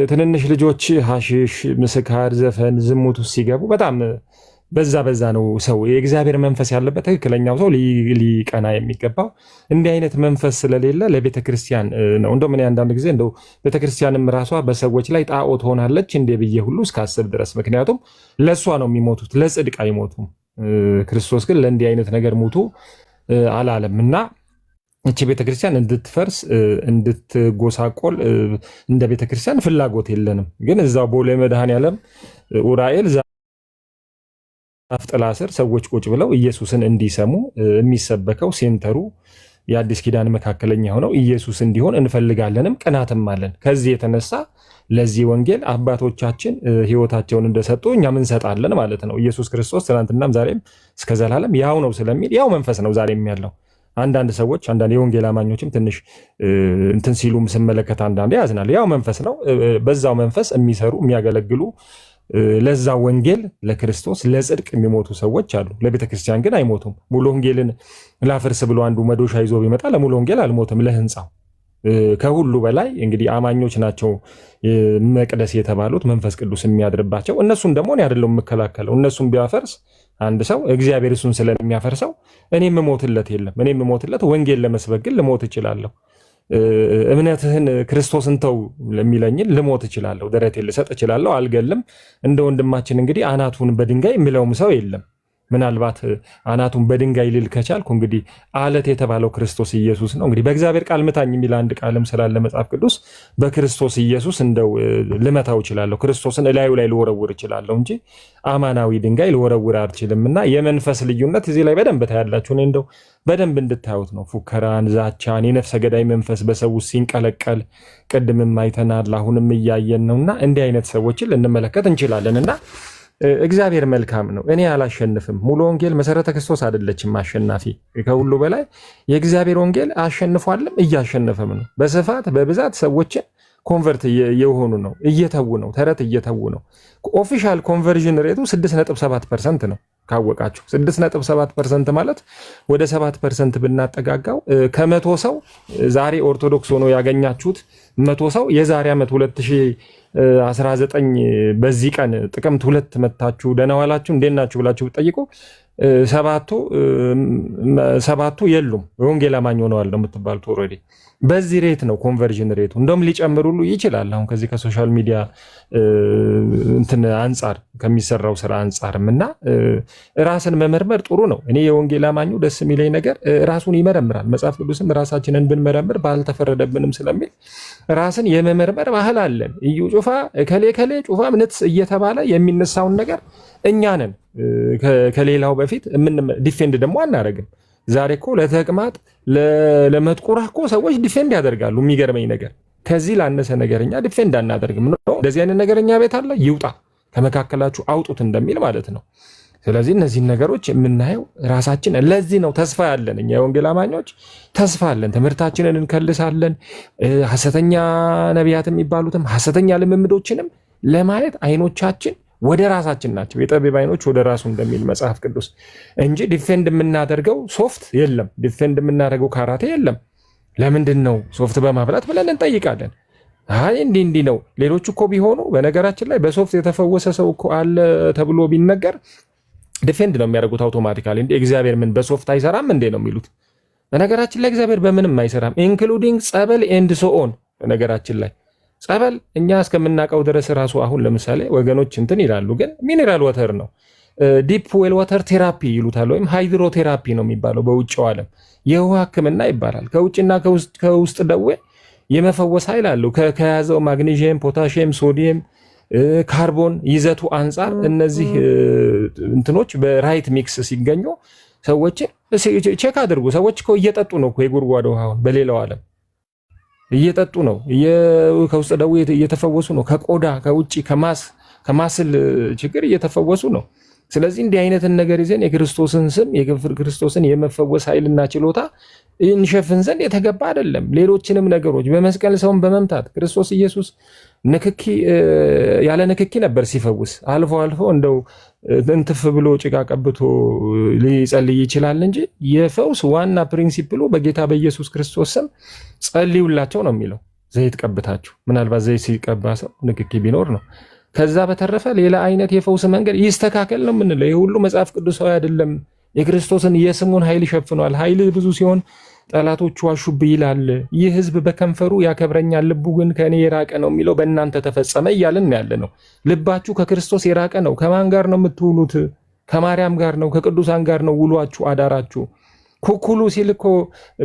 ትንንሽ ልጆች ሐሺሽ፣ ምስካር፣ ዘፈን፣ ዝሙት ውስጥ ሲገቡ በጣም በዛ ነው ሰው የእግዚአብሔር መንፈስ ያለበት ትክክለኛው ሰው ሊቀና የሚገባው። እንዲህ አይነት መንፈስ ስለሌለ ለቤተክርስቲያን ነው። እንደው ምን አንዳንድ ጊዜ እንደው ቤተክርስቲያንም ራሷ በሰዎች ላይ ጣዖት ሆናለች እንደ ብዬ ሁሉ እስካስብ ድረስ። ምክንያቱም ለሷ ነው የሚሞቱት፣ ለጽድቅ አይሞቱም። ክርስቶስ ግን ለእንዲህ አይነት ነገር ሙቱ አላለም እና እቺ ቤተክርስቲያን እንድትፈርስ እንድትጎሳቆል እንደ ቤተክርስቲያን ፍላጎት የለንም። ግን እዛው ቦሌ መድኃኔዓለም ኡራኤል ዛፍ ጥላ ስር ሰዎች ቁጭ ብለው ኢየሱስን እንዲሰሙ የሚሰበከው ሴንተሩ የአዲስ ኪዳን መካከለኛ ሆነው ኢየሱስ እንዲሆን እንፈልጋለንም ቅናትም አለን። ከዚህ የተነሳ ለዚህ ወንጌል አባቶቻችን ሕይወታቸውን እንደሰጡ እኛም እንሰጣለን ማለት ነው። ኢየሱስ ክርስቶስ ትናንትናም ዛሬም እስከ ዘላለም ያው ነው ስለሚል ያው መንፈስ ነው ዛሬም ያለው። አንዳንድ ሰዎች አንዳንድ የወንጌል አማኞችም ትንሽ እንትን ሲሉም ስመለከት አንዳንድ ያዝናል። ያው መንፈስ ነው። በዛው መንፈስ የሚሰሩ የሚያገለግሉ ለዛ ወንጌል ለክርስቶስ ለጽድቅ የሚሞቱ ሰዎች አሉ። ለቤተክርስቲያን ግን አይሞቱም። ሙሉ ወንጌልን ላፍርስ ብሎ አንዱ መዶሻ ይዞ ቢመጣ ለሙሉ ወንጌል አልሞትም፣ ለህንፃው። ከሁሉ በላይ እንግዲህ አማኞች ናቸው መቅደስ የተባሉት መንፈስ ቅዱስ የሚያድርባቸው። እነሱን ደግሞ እኔ አይደለሁም የምከላከለው። እነሱን ቢያፈርስ አንድ ሰው እግዚአብሔር እሱን ስለሚያፈርሰው እኔ የምሞትለት የለም። እኔ የምሞትለት ወንጌል ለመስበክ ግን ልሞት እችላለሁ። እምነትህን ክርስቶስን ተው ለሚለኝን ልሞት እችላለሁ፣ ደረቴን ልሰጥ እችላለሁ፣ አልገልም። እንደ ወንድማችን እንግዲህ አናቱን በድንጋይ የሚለውም ሰው የለም። ምናልባት አናቱን በድንጋይ ልል ከቻልኩ እንግዲህ አለት የተባለው ክርስቶስ ኢየሱስ ነው። እንግዲህ በእግዚአብሔር ቃል ምታኝ የሚል አንድ ቃልም ስላለ መጽሐፍ ቅዱስ በክርስቶስ ኢየሱስ እንደው ልመታው እችላለሁ፣ ክርስቶስን እላዩ ላይ ልወረውር እችላለሁ እንጂ አማናዊ ድንጋይ ልወረውር አልችልም። እና የመንፈስ ልዩነት እዚህ ላይ በደንብ ታያላችሁ። እኔ እንደው በደንብ እንድታዩት ነው። ፉከራን፣ ዛቻን፣ የነፍሰ ገዳይ መንፈስ በሰው ውስጥ ሲንቀለቀል ቅድምም አይተናል፣ አሁንም እያየን ነውና እንዲህ አይነት ሰዎችን ልንመለከት እንችላለን እና እግዚአብሔር መልካም ነው። እኔ አላሸንፍም። ሙሉ ወንጌል መሰረተ ክርስቶስ አይደለችም አሸናፊ። ከሁሉ በላይ የእግዚአብሔር ወንጌል አሸንፏልም እያሸነፈም ነው። በስፋት በብዛት ሰዎችን ኮንቨርት የሆኑ ነው፣ እየተዉ ነው፣ ተረት እየተዉ ነው። ኦፊሻል ኮንቨርዥን ሬቱ 6.7% ነው። ካወቃችሁ 6.7% ማለት ወደ 7% ብናጠጋጋው ከመቶ ሰው ዛሬ ኦርቶዶክስ ሆኖ ያገኛችሁት 100 ሰው የዛሬ ዓመት 2019 በዚህ ቀን ጥቅምት 2 መታችሁ ደህና ዋላችሁ እንዴት ናችሁ ብላችሁ ብትጠይቁ ሰባቱ የሉም፣ ወንጌል አማኝ ሆነዋል ነው የምትባሉት። ኦልሬዲ በዚህ ሬት ነው ኮንቨርዥን ሬቱ። እንደውም ሊጨምር ሁሉ ይችላል። አሁን ከዚህ ከሶሻል ሚዲያ እንትን አንጻር ከሚሰራው ስራ አንጻርም እና ራስን መመርመር ጥሩ ነው። እኔ የወንጌል አማኙ ደስ የሚለኝ ነገር ራሱን ይመረምራል። መጽሐፍ ቅዱስም ራሳችንን ብንመረምር ባልተፈረደብንም ስለሚል ራስን የመመርመር ባህል አለን። እዩ ጩፋ ከሌ ጩፋ ምንት እየተባለ የሚነሳውን ነገር እኛ ነን ከሌላው በፊት ዲፌንድ ደግሞ አናረግም። ዛሬ እኮ ለተቅማጥ ለመጥቁራ እኮ ሰዎች ዲፌንድ ያደርጋሉ። የሚገርመኝ ነገር ከዚህ ላነሰ ነገርኛ ዲፌንድ አናደርግም ነው። እንደዚህ አይነት ነገርኛ ቤት አለ ይውጣ ከመካከላችሁ አውጡት እንደሚል ማለት ነው። ስለዚህ እነዚህን ነገሮች የምናየው ራሳችን ለዚህ ነው ተስፋ ያለን እኛ የወንጌል አማኞች ተስፋ አለን። ትምህርታችንን እንከልሳለን። ሐሰተኛ ነቢያት የሚባሉትም ሐሰተኛ ልምምዶችንም ለማየት አይኖቻችን ወደ ራሳችን ናቸው። የጠቢብ አይኖች ወደ ራሱ እንደሚል መጽሐፍ ቅዱስ እንጂ ዲፌንድ የምናደርገው ሶፍት የለም። ዲፌንድ የምናደርገው ካራቴ የለም። ለምንድን ነው ሶፍት በማብላት ብለን እንጠይቃለን። አይ እንዲህ ነው። ሌሎች እኮ ቢሆኑ በነገራችን ላይ በሶፍት የተፈወሰ ሰው እኮ አለ ተብሎ ቢነገር ዲፌንድ ነው የሚያደርጉት አውቶማቲካሊ። እንዴ እግዚአብሔር ምን በሶፍት አይሰራም እንዴ ነው የሚሉት። በነገራችን ላይ እግዚአብሔር በምንም አይሰራም ኢንክሉዲንግ ጸበል ኤንድ ሶኦን። በነገራችን ላይ ጸበል እኛ እስከምናውቀው ድረስ ራሱ አሁን ለምሳሌ ወገኖች እንትን ይላሉ፣ ግን ሚኔራል ወተር ነው። ዲፕ ዌል ወተር ቴራፒ ይሉታል፣ ወይም ሃይድሮ ቴራፒ ነው የሚባለው በውጭው ዓለም። የውሃ ሕክምና ይባላል። ከውጭና ከውስጥ ደዌ የመፈወስ ኃይል አለው። ከያዘው ማግኔዥየም፣ ፖታሽየም፣ ሶዲየም፣ ካርቦን ይዘቱ አንጻር እነዚህ እንትኖች በራይት ሚክስ ሲገኙ ሰዎችን ቼክ አድርጉ። ሰዎች እኮ እየጠጡ ነው የጉድጓድ ውሃውን በሌላው ዓለም እየጠጡ ነው። ከውስጥ ደዌ እየተፈወሱ ነው። ከቆዳ ከውጪ ከማስል ችግር እየተፈወሱ ነው። ስለዚህ እንዲህ አይነትን ነገር ይዘን የክርስቶስን ስም የክርስቶስን የመፈወስ ኃይልና ችሎታ እንሸፍን ዘንድ የተገባ አይደለም። ሌሎችንም ነገሮች በመስቀል ሰውን በመምታት ክርስቶስ ኢየሱስ ያለ ንክኪ ነበር ሲፈውስ። አልፎ እንደው እንትፍ ብሎ ጭቃ ቀብቶ ሊጸልይ ይችላል እንጂ የፈውስ ዋና ፕሪንሲፕሉ በጌታ በኢየሱስ ክርስቶስ ስም ጸልዩላቸው ነው የሚለው። ዘይት ቀብታችሁ ምናልባት ዘይት ሲቀባ ሰው ንክኪ ቢኖር ነው። ከዛ በተረፈ ሌላ አይነት የፈውስ መንገድ ይስተካከል ነው የምንለው። ይህ ሁሉ መጽሐፍ ቅዱሳዊ አይደለም። የክርስቶስን የስሙን ኃይል ይሸፍኗል። ኃይል ብዙ ሲሆን ጠላቶቹ ዋሹብህ ይላል። ይህ ሕዝብ በከንፈሩ ያከብረኛል፣ ልቡ ግን ከእኔ የራቀ ነው የሚለው በእናንተ ተፈጸመ እያልን ያለ ነው። ልባችሁ ከክርስቶስ የራቀ ነው። ከማን ጋር ነው የምትውሉት? ከማርያም ጋር ነው፣ ከቅዱሳን ጋር ነው ውሏችሁ አዳራችሁ። ኩኩሉ ሲል እኮ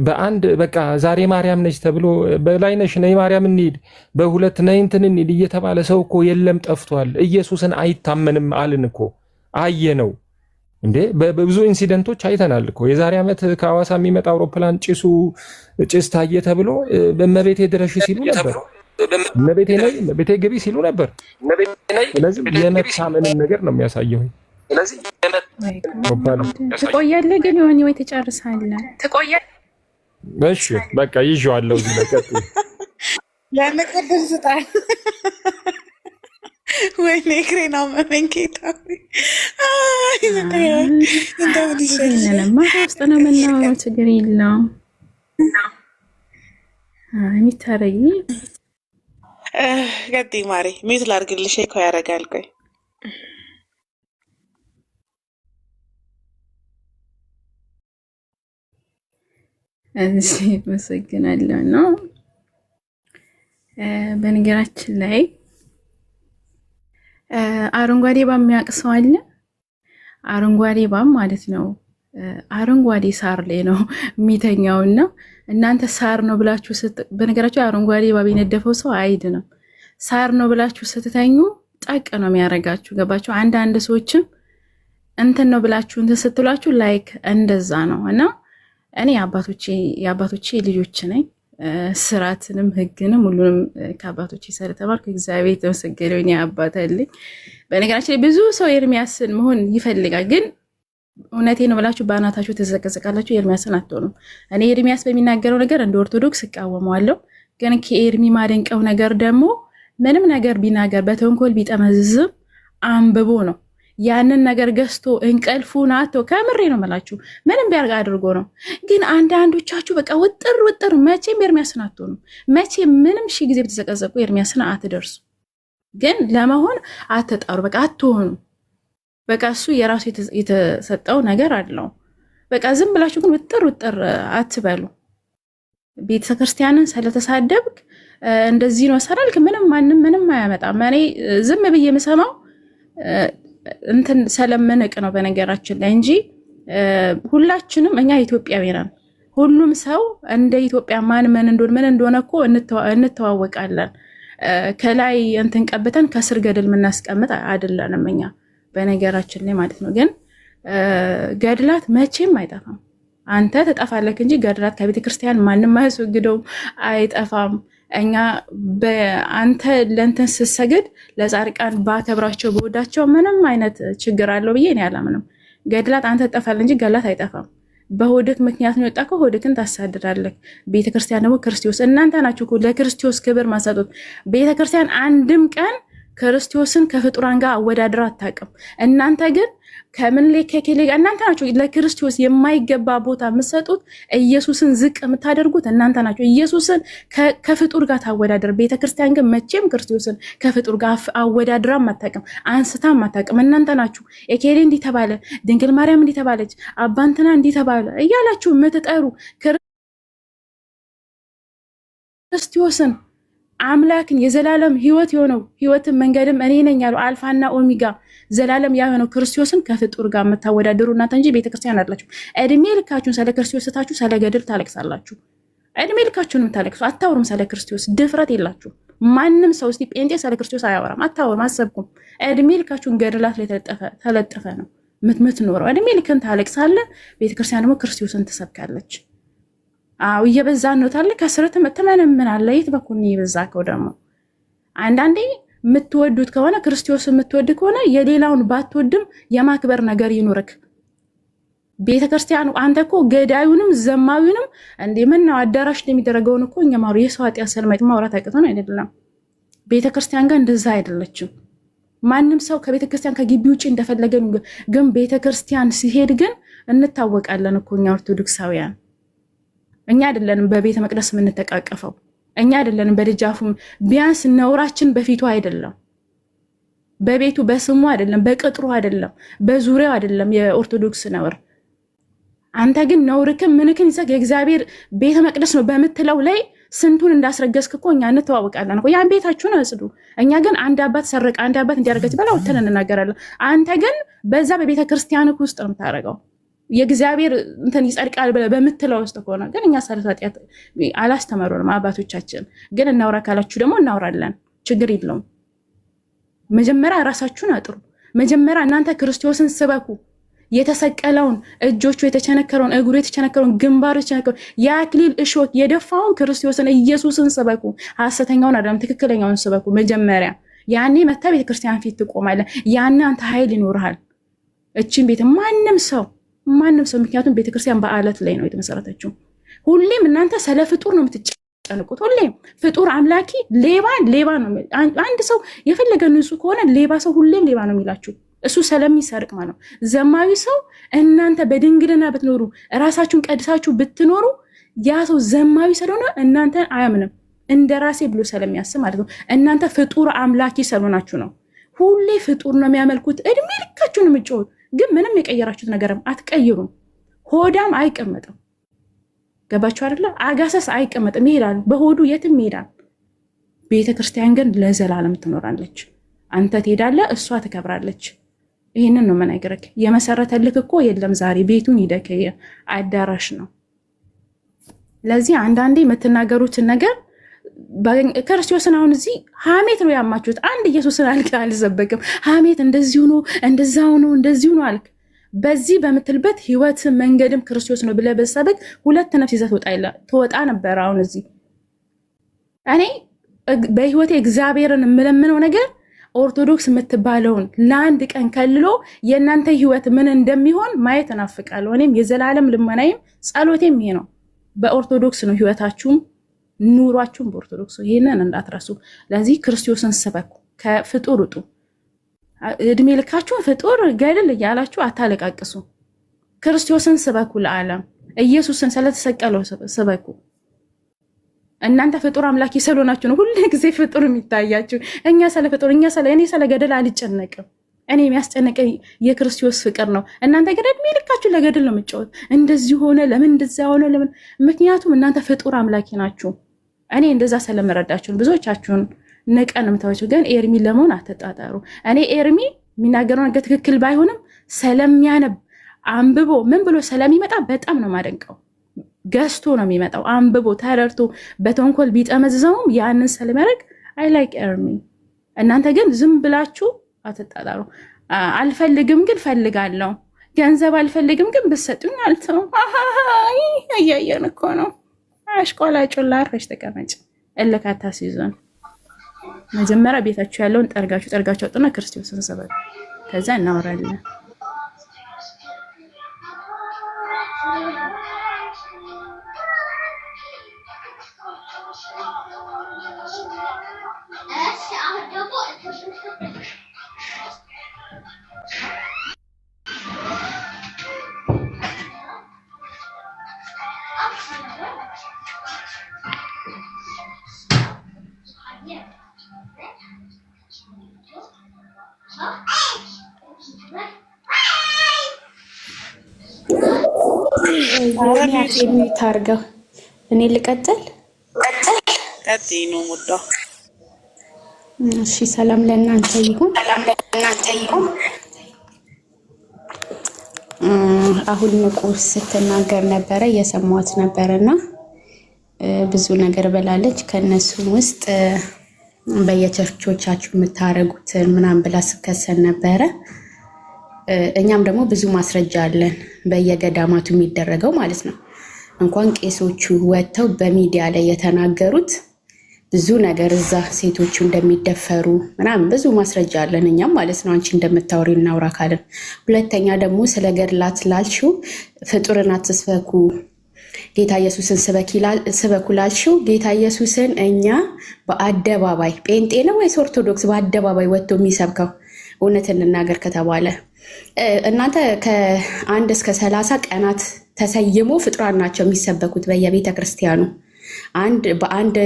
በአንድ በቃ ዛሬ ማርያም ነች ተብሎ በላይነሽ ነይ ማርያም እንሂድ፣ በሁለት ነይ እንትን እንሂድ እየተባለ ሰው እኮ የለም ጠፍቷል። ኢየሱስን አይታመንም አልን እኮ አየነው እንዴ። በብዙ ኢንሲደንቶች አይተናል እኮ። የዛሬ ዓመት ከሐዋሳ የሚመጣ አውሮፕላን ጭስ ታየ ተብሎ በእመቤቴ ድረሽ ሲሉ ነበር። እመቤቴ ግቢ ሲሉ ነበር። ስለዚህ የመታመንን ነገር ነው የሚያሳየው። ትቆያለህ ግን የሆነ ወይ ትጨርሳለህ? እሺ በቃ ይዤዋለሁ። እዚህ ላይ ቀጥል። ያን ቅድም ስጣል ወይኔ ክሬና መመንኬታ ማታ ውስጥ ነው የምናወራው። ችግር የለውም። የሚታረጊ ቀጥይ ማሬ። ሚት ላድርግልሽ እኮ ያደርጋል። ቆይ እዚህ መሰግናለሁ ነው። በነገራችን ላይ አረንጓዴ ባም የሚያውቅ ሰው አለ? አረንጓዴ ባም ማለት ነው አረንጓዴ ሳር ላይ ነው የሚተኛውና እናንተ ሳር ነው ብላችሁ በነገራችሁ አረንጓዴ ባም የነደፈው ሰው አይድ ነው። ሳር ነው ብላችሁ ስትተኙ ጠቅ ነው የሚያረጋችሁ። ገባችሁ? አንዳንድ ሰዎችም እንትን ነው ብላችሁ እንትን ስትሏችሁ ላይክ እንደዛ ነው እና እኔ የአባቶቼ ልጆች ነኝ። ስርዓትንም ህግንም ሁሉንም ከአባቶቼ ስለተማርኩ እግዚአብሔር የተመሰገነ ይሁን። አባት አለኝ። በነገራችን ላይ ብዙ ሰው ኤርሚያስን መሆን ይፈልጋል፣ ግን እውነቴ ነው ብላችሁ በአናታችሁ ተዘቀዘቃላችሁ። ኤርሚያስን አትሆኑም። እኔ ኤርሚያስ በሚናገረው ነገር እንደ ኦርቶዶክስ እቃወመዋለሁ፣ ግን ከኤርሚ ማደንቀው ነገር ደግሞ ምንም ነገር ቢናገር በተንኮል ቢጠመዝዝም አንብቦ ነው ያንን ነገር ገዝቶ እንቅልፉን አቶ ከምሬ ነው መላችሁ ምንም ቢያርጋ አድርጎ ነው። ግን አንዳንዶቻችሁ በቃ ውጥር መቼም ኤርሚያስን አትሆኑም። መቼም ምንም ሺህ ጊዜ ብትዘቀዘቁ ኤርሚያስን አትደርሱ። ግን ለመሆን አትጣሩ። በቃ አትሆኑ። በቃ እሱ የራሱ የተሰጠው ነገር አለው። በቃ ዝም ብላችሁ ግን ውጥር አትበሉ። ቤተክርስቲያንን ስለተሳደብክ እንደዚህ ነው ሰራልክ ምንም አያመጣም። እኔ ዝም ብዬ የምሰማው እንትን ስለምንቅ ነው በነገራችን ላይ እንጂ ሁላችንም እኛ ኢትዮጵያዊ ነን። ሁሉም ሰው እንደ ኢትዮጵያ ምን እንደሆነ እኮ እንተዋወቃለን። ከላይ እንትን ቀብተን ከስር ገደል የምናስቀምጥ አይደለንም እኛ በነገራችን ላይ ማለት ነው። ግን ገድላት መቼም አይጠፋም። አንተ ተጠፋለክ እንጂ ገድላት ከቤተ ክርስቲያን ማንም አያስወግደውም፣ አይጠፋም። እኛ በአንተ ለእንትን ስትሰግድ ለጻድቃን ባከብራቸው በወዳቸው ምንም አይነት ችግር አለው ብዬ እኔ አላምንም። ገድላት አንተ ተጠፋል እንጂ ገድላት አይጠፋም። በሆድክ ምክንያት ነው የወጣከው፣ ሆድክን ታሳድዳለህ። ቤተክርስቲያን ደግሞ ክርስቶስ እናንተ ናችሁ ለክርስቶስ ክብር ማሰጡት። ቤተክርስቲያን አንድም ቀን ክርስቶስን ከፍጡራን ጋር አወዳድራ አታውቅም። እናንተ ግን ከምን ላይ ከኬሌ ጋር እናንተ ናችሁ ለክርስቶስ የማይገባ ቦታ የምትሰጡት፣ ኢየሱስን ዝቅ የምታደርጉት እናንተ ናችሁ። ኢየሱስን ከፍጡር ጋር ታወዳደር። ቤተክርስቲያን ግን መቼም ክርስቶስን ከፍጡር ጋር አወዳድራ አታውቅም፣ አንስታ አታውቅም። እናንተ ናችሁ የኬሌ እንዲህ ተባለ፣ ድንግል ማርያም እንዲህ ተባለች፣ አባንትና እንዲህ ተባለ እያላችሁ የምትጠሩ ክርስቶስን አምላክን የዘላለም ህይወት የሆነው ህይወትን መንገድም እኔ ነኝ ያለው አልፋና ኦሜጋ ዘላለም የሆነው ክርስቶስን ከፍጡር ጋር የምታወዳደሩ እናንተ እንጂ ቤተክርስቲያን አይደላችሁ። እድሜ ልካችሁን ስለ ክርስቶስ ስታችሁ ስለ ገድል ታለቅሳላችሁ። እድሜ ልካችሁን የምታለቅሱ አታወሩም። ስለ ክርስቶስ ድፍረት የላችሁ። ማንም ሰው እስቲ ጴንጤ ስለ ክርስቶስ አያወራም። አታወሩም፣ አሰብኩም። እድሜ ልካችሁን ገድላት ላይ ተለጠፈ ነው የምትኖረው። እድሜ ልክን ታለቅሳለህ። ቤተክርስቲያን ደግሞ ክርስቶስን ትሰብካለች። አው እየበዛን ነው ታለ ከስረት ተመነምናለ። የት በኩል ነው የበዛከው? ደግሞ አንዳንዴ የምትወዱት ከሆነ ክርስቶስ የምትወድ ከሆነ የሌላውን ባትወድም የማክበር ነገር ይኖርክ። ቤተክርስቲያኑ አንተ እኮ ገዳዩንም ዘማዊውንም እንዴ ምን ነው አዳራሽ እንደሚደረገውን እኮ እኛ ማሩ የሰዋት ያሰልማይት ማውራት አቅቶን አይደለም። ቤተክርስቲያን ጋር እንደዛ አይደለችም። ማንም ሰው ከቤተክርስቲያን ከግቢ ውጪ እንደፈለገ ግን ቤተክርስቲያን ሲሄድ ግን እንታወቃለን እኮ እኛ ኦርቶዶክሳውያን። እኛ አይደለንም በቤተ መቅደስ የምንተቃቀፈው፣ እኛ አይደለንም በደጃፉም። ቢያንስ ነውራችን በፊቱ አይደለም፣ በቤቱ በስሙ አይደለም፣ በቅጥሩ አይደለም፣ በዙሪያው አይደለም የኦርቶዶክስ ነውር። አንተ ግን ነውርክም ምንክን ይዘህ የእግዚአብሔር ቤተ መቅደስ ነው በምትለው ላይ ስንቱን እንዳስረገዝክ እኮ እኛ እንተዋወቃለን እኮ። ያን ቤታችሁን አጽዱ። እኛ ግን አንድ አባት ሰረቀ፣ አንድ አባት እንዲያረገች በላ ወተን እንናገራለን። አንተ ግን በዛ በቤተ ክርስቲያንክ ውስጥ ነው የምታረገው። የእግዚአብሔር እንትን ይጸድቃል በምትለው ውስጥ ከሆነ ግን እኛ ኃጢአት አላስተማሩንም አባቶቻችን። ግን እናውራ ካላችሁ ደግሞ እናውራለን፣ ችግር የለውም። መጀመሪያ ራሳችሁን አጥሩ። መጀመሪያ እናንተ ክርስቶስን ስበኩ። የተሰቀለውን እጆቹ የተቸነከረውን እግሩ የተቸነከረውን ግንባሩ የተቸነከረውን የአክሊል እሾህ የደፋውን ክርስቶስን ኢየሱስን ስበኩ። ሐሰተኛውን አይደለም ትክክለኛውን ስበኩ መጀመሪያ። ያኔ መታ ቤተክርስቲያን ፊት ትቆማለህ። ያኔ አንተ ኃይል ይኖርሃል። እቺን ቤት ማንም ሰው ምክንያቱም ቤተክርስቲያን በአለት ላይ ነው የተመሰረተችው። ሁሌም እናንተ ስለ ፍጡር ነው የምትጨነቁት። ሁሌም ፍጡር አምላኪ ሌባ ነው። አንድ ሰው የፈለገ ንጹህ ከሆነ ሌባ ሰው ሁሌም ሌባ ነው የሚላችሁ እሱ ስለሚሰርቅ ማለት ነው። ዘማዊ ሰው እናንተ በድንግልና ብትኖሩ ራሳችሁን ቀድሳችሁ ብትኖሩ ያ ሰው ዘማዊ ስለሆነ እናንተ አያምንም፣ እንደ ራሴ ብሎ ስለሚያስብ ማለት ነው። እናንተ ፍጡር አምላኪ ስለሆናችሁ ነው። ሁሌ ፍጡር ነው የሚያመልኩት። እድሜ ልካችሁን የምትጮሁት ግን ምንም የቀየራችሁት ነገርም አትቀይሩም። ሆዳም አይቀመጥም። ገባችሁ አይደለ? አጋሰስ አይቀመጥም፣ ይሄዳል በሆዱ የትም ይሄዳል። ቤተክርስቲያን ግን ለዘላለም ትኖራለች። አንተ ትሄዳለህ፣ እሷ ትከብራለች። ይህንን ነው መናገርክ። የመሰረተልክ እኮ የለም ዛሬ ቤቱን ይደከየ አዳራሽ ነው። ለዚህ አንዳንዴ የምትናገሩትን ነገር ክርስቶስን አሁን እዚህ ሐሜት ነው ያማችሁት። አንድ ኢየሱስን አልሰበክም። ሐሜት እንደዚሁ ነው እንደዛው ነው እንደዚሁ ነው አልክ። በዚህ በምትልበት ህይወት መንገድም ክርስቶስ ነው ብለህ በሰበክ ሁለት ነፍስ ይዘህ ትወጣ ነበር። አሁን እዚህ እኔ በህይወቴ እግዚአብሔርን የምለምነው ነገር ኦርቶዶክስ የምትባለውን ለአንድ ቀን ከልሎ የእናንተ ህይወት ምን እንደሚሆን ማየት እናፍቃለሁ። እኔም የዘላለም ልመናይም ጸሎቴም ይሄ ነው። በኦርቶዶክስ ነው ህይወታችሁም ኑሯችሁም በኦርቶዶክስ። ይሄንን እንዳትረሱ። ለዚህ ክርስቶስን ስበኩ፣ ከፍጡር ውጡ። እድሜ ልካችሁን ፍጡር ገድል እያላችሁ አታለቃቅሱ። ክርስቶስን ስበኩ፣ ለዓለም ኢየሱስን ስለተሰቀለው ስበኩ። እናንተ ፍጡር አምላኪ ስለሆናችሁ ነው ሁሉ ጊዜ ፍጡር የሚታያችሁ። እኔ ስለ ገደል አልጨነቅም። እኔ የሚያስጨንቀኝ የክርስቶስ ፍቅር ነው። እናንተ ግን እድሜ ልካችሁ ለገድል ነው የምትጫወት። እንደዚህ ሆነ ለምን እንደዛ ሆነ ለምን? ምክንያቱም እናንተ ፍጡር አምላኪ ናችሁ። እኔ እንደዛ ስለመረዳችሁን ብዙዎቻችሁን ንቀን የምታዩት። ግን ኤርሚ ለመሆን አትጣጣሩ። እኔ ኤርሚ የሚናገረው ነገር ትክክል ባይሆንም ስለሚያነብ አንብቦ ምን ብሎ ስለሚመጣ በጣም ነው ማደንቀው። ገዝቶ ነው የሚመጣው አንብቦ ተረድቶ በተንኮል ቢጠመዝዘውም ያንን ስለሚያደርግ አይ ላይክ ኤርሚ። እናንተ ግን ዝም ብላችሁ አትጣጣሩ። አልፈልግም ግን ፈልጋለሁ፣ ገንዘብ አልፈልግም ግን ብትሰጡኝ አልተውም። እያየን እኮ ነው። አሽቆላጮላ አርፈሽ ተቀመጭ። እልካታ ሲዞን መጀመሪያ ቤታችሁ ያለውን ጠርጋችሁ አውጡና ክርስቶስን ሰበክ፣ ከዛ እናወራለን። ታርገው እኔ ልቀጥል። ነው ሙዳ። እሺ ሰላም ለእናንተ ይሁን። አሁን ንቁ ስትናገር ነበረ እየሰማሁት ነበርና ብዙ ነገር በላለች። ከነሱም ውስጥ በየቸርቾቻችሁ የምታረጉትን ምናምን ብላ ስከሰን ነበረ። እኛም ደግሞ ብዙ ማስረጃ አለን በየገዳማቱ የሚደረገው ማለት ነው። እንኳን ቄሶቹ ወጥተው በሚዲያ ላይ የተናገሩት ብዙ ነገር እዛ ሴቶቹ እንደሚደፈሩ ምናምን ብዙ ማስረጃ አለን እኛም ማለት ነው። አንቺ እንደምታወሪ እናውራ ካለን። ሁለተኛ ደግሞ ስለ ገድላት ላልሽው ፍጡርን አትስበኩ ጌታ ኢየሱስን ስበኩ ላልሽው ጌታ ኢየሱስን እኛ በአደባባይ ጴንጤ ነው ወይስ ኦርቶዶክስ በአደባባይ ወጥቶ የሚሰብከው? እውነት እንናገር ከተባለ እናንተ ከ1 እስከ 30 ቀናት ተሰይሞ ፍጡራን ናቸው የሚሰበኩት በየቤተ ክርስቲያኑ። በአንድ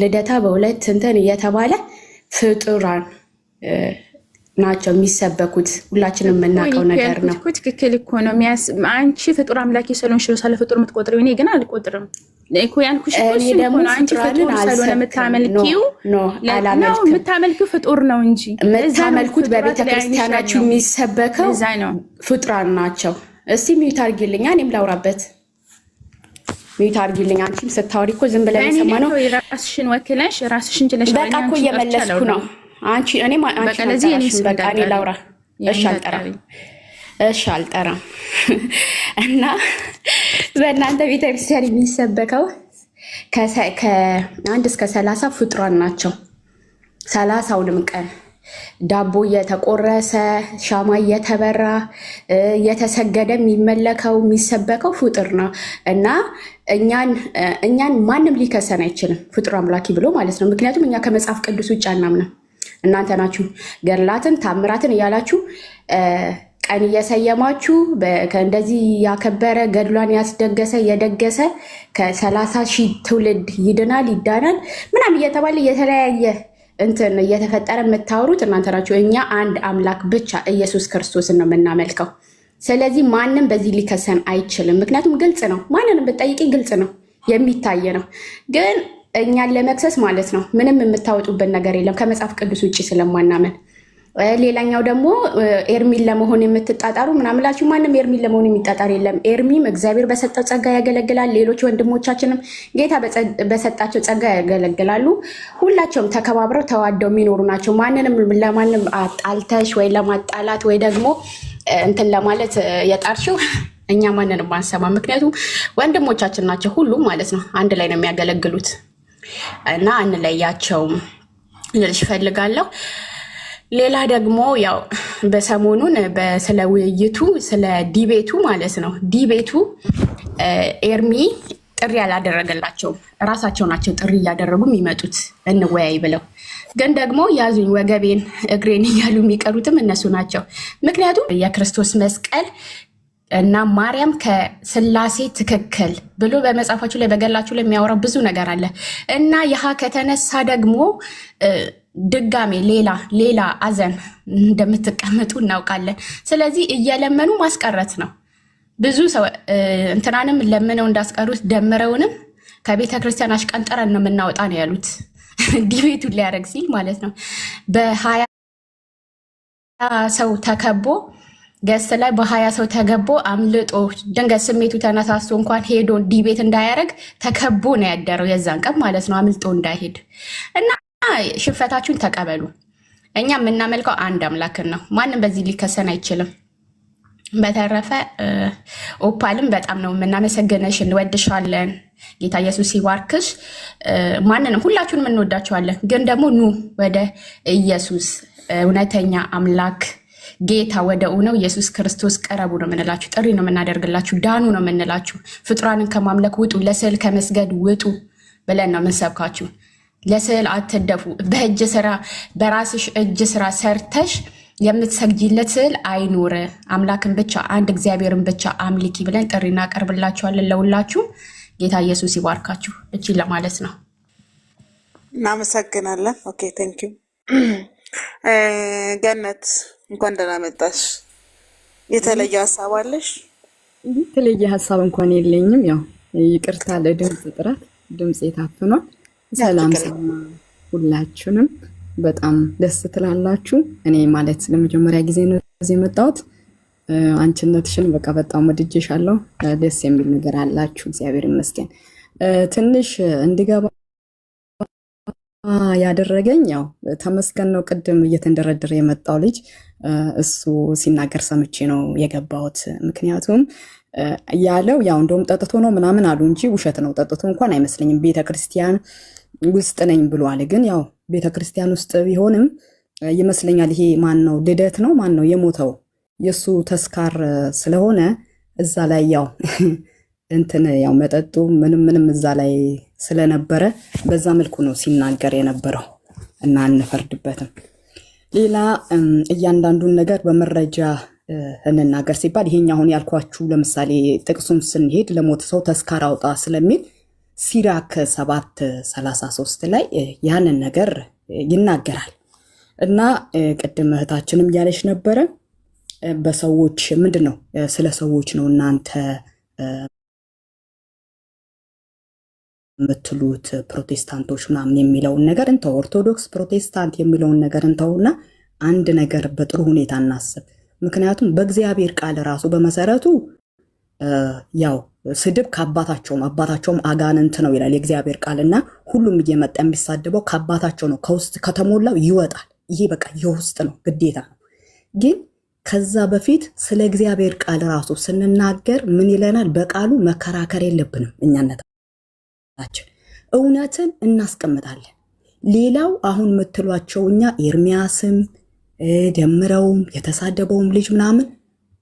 ልደታ በሁለት እንትን እየተባለ ፍጡራን ናቸው የሚሰበኩት። ሁላችንም የምናውቀው ነገር ነው። ትክክል እኮ ነው። አንቺ ፍጡር አምላኪ ስለሆንሽ ስለ ፍጡር የምትቆጥሪው፣ እኔ ግን አልቆጥርም እኮ ያልኩሽ እኮ ነው። አንቺ ፍጡር ስለሆነ የምታመልኪው ፍጡር ነው እንጂ የምታመልኩት በቤተ ክርስቲያናችሁ የሚሰበከው ፍጡራን ናቸው። እስቲ ሚዩት አድርጊልኝ፣ እኔም ላውራበት። ሚዩት አድርጊልኝ። አንቺም ስታወሪ እኮ ዝም ብለን ሰማ ነው። ራስሽን ወክለሽ ራስሽን ችለሽ በቃ እኮ እየመለስኩ ነው። አንቺ በቃ እኔ ላውራ። እሺ አልጠራም። እና በእናንተ ቤተክርስቲያን የሚሰበከው ከ1 እስከ 30 ፍጡራን ናቸው። 30ውንም ቀን ዳቦ እየተቆረሰ ሻማ እየተበራ እየተሰገደ የሚመለከው የሚሰበከው ፍጡር ነው። እና እኛን ማንም ሊከሰን አይችልም ፍጡር አምላኪ ብሎ ማለት ነው። ምክንያቱም እኛ ከመጽሐፍ ቅዱስ ውጭ አናምንም። እናንተ ናችሁ ገድላትን ታምራትን እያላችሁ ቀን እየሰየማችሁ እንደዚህ ያከበረ ገድሏን ያስደገሰ የደገሰ ከ30,000 ትውልድ ይድናል ይዳናል ምናምን እየተባለ የተለያየ እንትን እየተፈጠረ የምታወሩት እናንተ ናችሁ። እኛ አንድ አምላክ ብቻ ኢየሱስ ክርስቶስን ነው የምናመልከው። ስለዚህ ማንም በዚህ ሊከሰን አይችልም። ምክንያቱም ግልጽ ነው። ማንንም ብትጠይቂ ግልጽ ነው፣ የሚታይ ነው። ግን እኛን ለመክሰስ ማለት ነው ምንም የምታወጡበት ነገር የለም ከመጽሐፍ ቅዱስ ውጭ ስለማናመን። ሌላኛው ደግሞ ኤርሚን ለመሆን የምትጣጣሩ ምናምላችሁ፣ ማንም ኤርሚን ለመሆን የሚጣጣር የለም። ኤርሚም እግዚአብሔር በሰጠው ጸጋ ያገለግላል። ሌሎች ወንድሞቻችንም ጌታ በሰጣቸው ጸጋ ያገለግላሉ። ሁላቸውም ተከባብረው ተዋደው የሚኖሩ ናቸው። ማንንም ለማንም አጣልተሽ ወይ ለማጣላት ወይ ደግሞ እንትን ለማለት የጣርሽው እኛ ማንንም አንሰማ። ምክንያቱም ወንድሞቻችን ናቸው ሁሉም ማለት ነው። አንድ ላይ ነው የሚያገለግሉት እና አንለያቸውም ልልሽ ፈልጋለሁ። ሌላ ደግሞ ያው በሰሞኑን ስለ ውይይቱ ስለ ዲቤቱ ማለት ነው። ዲቤቱ ኤርሚ ጥሪ ያላደረገላቸውም ራሳቸው ናቸው ጥሪ እያደረጉ የሚመጡት እንወያይ ብለው። ግን ደግሞ ያዙኝ ወገቤን እግሬን እያሉ የሚቀሩትም እነሱ ናቸው። ምክንያቱም የክርስቶስ መስቀል እና ማርያም ከስላሴ ትክክል ብሎ በመጽሐፋችሁ ላይ በገላችሁ ላይ የሚያወራው ብዙ ነገር አለ እና ይህ ከተነሳ ደግሞ ድጋሜ ሌላ አዘን እንደምትቀመጡ እናውቃለን። ስለዚህ እየለመኑ ማስቀረት ነው። ብዙ ሰው እንትናንም ለምነው እንዳስቀሩት ደምረውንም ከቤተ ክርስቲያን አሽቀንጠረን ነው የምናወጣ ነው ያሉት። ዲቤቱን ሊያደርግ ሲል ማለት ነው። በ20 ሰው ተከቦ ገስ ላይ በ20 ሰው ተገቦ አምልጦ ድንገት ስሜቱ ተነሳስቶ እንኳን ሄዶ ዲቤት እንዳያደርግ ተከቦ ነው ያደረው የዛን ቀን ማለት ነው፣ አምልጦ እንዳይሄድ እና ሽፈታችሁን ተቀበሉ። እኛ የምናመልከው አንድ አምላክን ነው። ማንም በዚህ ሊከሰን አይችልም። በተረፈ ኦፓልም በጣም ነው የምናመሰግነሽ፣ እንወድሻለን። ጌታ ኢየሱስ ይባርክሽ። ማንንም ሁላችሁንም እንወዳችኋለን። ግን ደግሞ ኑ ወደ ኢየሱስ እውነተኛ አምላክ ጌታ ወደ እውነው ኢየሱስ ክርስቶስ ቀረቡ ነው የምንላችሁ። ጥሪ ነው የምናደርግላችሁ። ዳኑ ነው የምንላችሁ። ፍጡራንን ከማምለክ ውጡ፣ ለስዕል ከመስገድ ውጡ ብለን ነው የምንሰብካችሁ። ለስዕል አትደፉ። በእጅ ስራ በራስሽ እጅ ስራ ሰርተሽ የምትሰግጂለት ስዕል አይኖር። አምላክን ብቻ አንድ እግዚአብሔርን ብቻ አምልኪ ብለን ጥሪ እናቀርብላችኋለን ለሁላችሁ። ጌታ ኢየሱስ ይባርካችሁ። እቺ ለማለት ነው። እናመሰግናለን። ኦኬ ቴንክ ዩ ገነት፣ እንኳን ደህና መጣሽ። የተለየ ሀሳብ አለሽ? የተለየ ሀሳብ እንኳን የለኝም። ያው ይቅርታ ለድምፅ ጥራት፣ ድምፅ የታፍኗል። ሰላም ሁላችሁንም፣ በጣም ደስ ትላላችሁ። እኔ ማለት ለመጀመሪያ ጊዜ ነው እዚህ የመጣሁት። አንቺነትሽን በቃ በጣም ወድጄሻለሁ። ደስ የሚል ነገር አላችሁ፣ እግዚአብሔር ይመስገን። ትንሽ እንድገባ ያደረገኝ ያው ተመስገን ነው። ቅድም እየተንደረደረ የመጣው ልጅ እሱ ሲናገር ሰምቼ ነው የገባሁት። ምክንያቱም ያለው ያው እንደውም ጠጥቶ ነው ምናምን አሉ እንጂ ውሸት ነው። ጠጥቶ እንኳን አይመስለኝም። ቤተክርስቲያን ውስጥ ነኝ ብሏል። ግን ያው ቤተክርስቲያን ውስጥ ቢሆንም ይመስለኛል ይሄ ማን ነው ልደት ነው ማን ነው የሞተው የሱ ተስካር ስለሆነ እዛ ላይ ያው እንትን ያው መጠጡ ምንም እዛ ላይ ስለነበረ በዛ መልኩ ነው ሲናገር የነበረው እና አንፈርድበትም። ሌላ እያንዳንዱን ነገር በመረጃ እንናገር ሲባል ይሄኛ አሁን ያልኳችሁ ለምሳሌ ጥቅሱን ስንሄድ ለሞተ ሰው ተስካር አውጣ ስለሚል ሲራክ 7:33 ላይ ያንን ነገር ይናገራል እና ቅድም እህታችንም ያለች ነበረ በሰዎች ምንድነው ስለ ሰዎች ነው እናንተ የምትሉት ፕሮቴስታንቶች ምናምን የሚለውን ነገር እንተው፣ ኦርቶዶክስ ፕሮቴስታንት የሚለውን ነገር እንተውና አንድ ነገር በጥሩ ሁኔታ እናስብ። ምክንያቱም በእግዚአብሔር ቃል ራሱ በመሰረቱ ያው ስድብ ከአባታቸውም አባታቸውም አጋንንት ነው ይላል የእግዚአብሔር ቃልና ሁሉም እየመጣ የሚሳደበው ከአባታቸው ነው፣ ከውስጥ ከተሞላው ይወጣል። ይሄ በቃ የውስጥ ነው፣ ግዴታ ነው። ግን ከዛ በፊት ስለ እግዚአብሔር ቃል ራሱ ስንናገር ምን ይለናል? በቃሉ መከራከር የለብንም እኛነታችን እውነትን እናስቀምጣለን። ሌላው አሁን የምትሏቸው እኛ ኤርሚያስም ደምረውም የተሳደበውም ልጅ ምናምን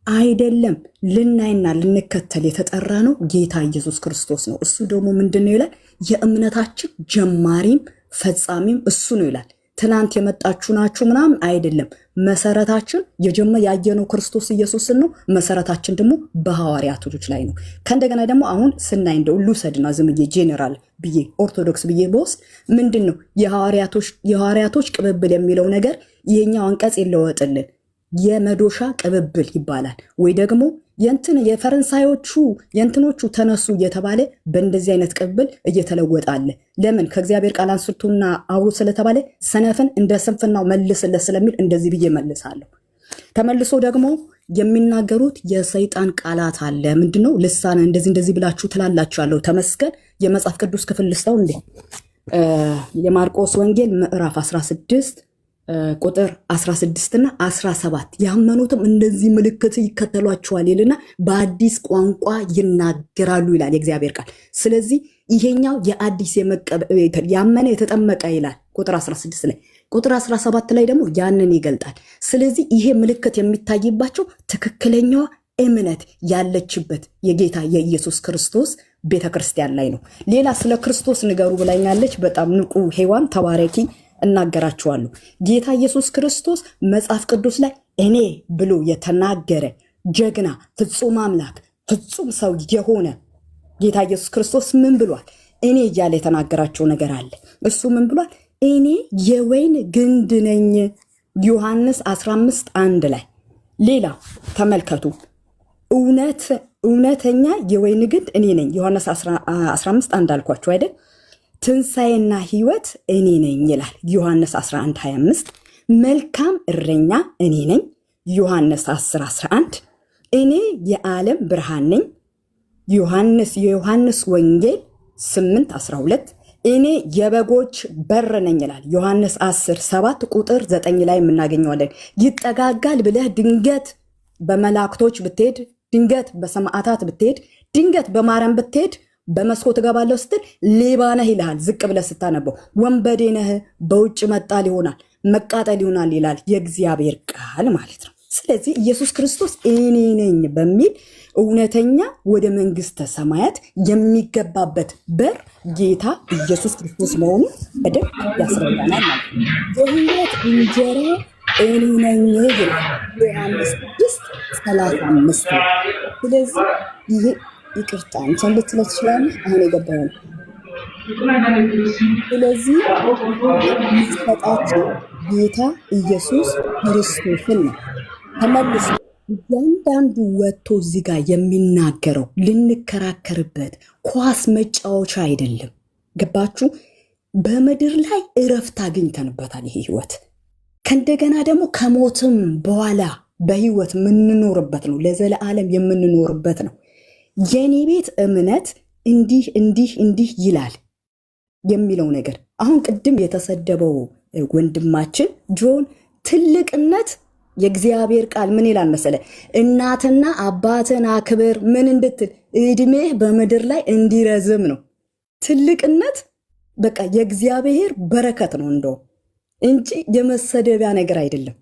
አይደለም። ልናይና ልንከተል የተጠራ ነው ጌታ ኢየሱስ ክርስቶስ ነው። እሱ ደግሞ ምንድን ነው ይላል? የእምነታችን ጀማሪም ፈጻሚም እሱ ነው ይላል። ትናንት የመጣችሁ ናችሁ ምናምን አይደለም። መሰረታችን ያየነው ክርስቶስ ኢየሱስን ነው። መሰረታችን ደግሞ በሐዋርያቶች ላይ ነው። ከእንደገና ደግሞ አሁን ስናይ እንደው ልውሰድና ዝምዬ ጄኔራል ብዬ ኦርቶዶክስ ብዬ በውስጥ ምንድን ነው የሐዋርያቶች ቅብብል የሚለው ነገር ይሄኛው አንቀጽ ይለወጥልን የመዶሻ ቅብብል ይባላል ወይ ደግሞ የፈረንሳዮቹ የእንትኖቹ ተነሱ እየተባለ በእንደዚህ አይነት ቅብብል እየተለወጠ አለ። ለምን? ከእግዚአብሔር ቃል አንስቶና አውሩ ስለተባለ ሰነፍን እንደ ስንፍናው መልስለት ስለሚል እንደዚህ ብዬ መልሳለሁ። ተመልሶ ደግሞ የሚናገሩት የሰይጣን ቃላት አለ። ምንድነው? ልሳን እንደዚህ ብላችሁ ትላላችሁ ያለው ተመስገን። የመጽሐፍ ቅዱስ ክፍል ልስጠው እንዴ? የማርቆስ ወንጌል ምዕራፍ 16 ቁጥር 16 እና 17 ያመኑትም እንደዚህ ምልክት ይከተሏቸዋል ይልና በአዲስ ቋንቋ ይናገራሉ ይላል የእግዚአብሔር ቃል። ስለዚህ ይሄኛው የአዲስ ያመነ የተጠመቀ ይላል ቁጥር 16 ላይ። ቁጥር 17 ላይ ደግሞ ያንን ይገልጣል። ስለዚህ ይሄ ምልክት የሚታይባቸው ትክክለኛዋ እምነት ያለችበት የጌታ የኢየሱስ ክርስቶስ ቤተክርስቲያን ላይ ነው። ሌላ ስለ ክርስቶስ ንገሩ ብላኛለች። በጣም ንቁ ሔዋን ተባረኪ። እናገራችኋለሁ። ጌታ ኢየሱስ ክርስቶስ መጽሐፍ ቅዱስ ላይ እኔ ብሎ የተናገረ ጀግና ፍጹም አምላክ ፍጹም ሰው የሆነ ጌታ ኢየሱስ ክርስቶስ ምን ብሏል? እኔ እያለ የተናገራቸው ነገር አለ። እሱ ምን ብሏል? እኔ የወይን ግንድ ነኝ ዮሐንስ 15:1 ላይ። ሌላ ተመልከቱ። እውነተኛ የወይን ግንድ እኔ ነኝ ዮሐንስ 15:1 አልኳችሁ አይደል? ትንሣኤና ሕይወት እኔ ነኝ ይላል ዮሐንስ 11:25። መልካም እረኛ እኔ ነኝ ዮሐንስ 10:11። እኔ የዓለም ብርሃን ነኝ የዮሐንስ ወንጌል 8:12። እኔ የበጎች በር ነኝ ይላል ዮሐንስ 10:7 ቁጥር 9 ላይ የምናገኘዋለን። ይጠጋጋል ብለህ ድንገት በመላእክቶች ብትሄድ፣ ድንገት በሰማዕታት ብትሄድ፣ ድንገት በማርያም ብትሄድ በመስኮት እገባለሁ ስትል ሌባ ነህ ይልሃል። ዝቅ ብለህ ስታነበው ወንበዴ ነህ፣ በውጭ መጣል ይሆናል፣ መቃጠል ይሆናል ይላል የእግዚአብሔር ቃል ማለት ነው። ስለዚህ ኢየሱስ ክርስቶስ እኔ ነኝ በሚል እውነተኛ ወደ መንግስተ ሰማያት የሚገባበት በር ጌታ ኢየሱስ ክርስቶስ መሆኑ በደንብ ያስረዳናል ማለት ነው። የሕይወት እንጀራ እኔ ነኝ ይላል ዮሐንስ 6:35። ስለዚህ ይሄ ይቅርታ እንትን ልትለው ትችላለህ። አሁን የገባው ነው። ስለዚህ የሚሰጣቸው ጌታ ኢየሱስ ክርስቶስን ነው። ተመልሶ እያንዳንዱ ወጥቶ እዚህ ጋር የሚናገረው ልንከራከርበት ኳስ መጫወቻ አይደለም። ገባችሁ? በምድር ላይ እረፍት አግኝተንበታል። ይሄ ህይወት ከእንደገና ደግሞ ከሞትም በኋላ በህይወት የምንኖርበት ነው። ለዘለዓለም የምንኖርበት ነው። የኔ ቤት እምነት እንዲህ እንዲህ እንዲህ ይላል የሚለው ነገር አሁን ቅድም የተሰደበው ወንድማችን ጆን ትልቅነት የእግዚአብሔር ቃል ምን ይላል መሰለ? እናትና አባትን አክብር ምን እንድትል እድሜህ በምድር ላይ እንዲረዝም ነው። ትልቅነት በቃ የእግዚአብሔር በረከት ነው እንደው እንጂ የመሰደቢያ ነገር አይደለም።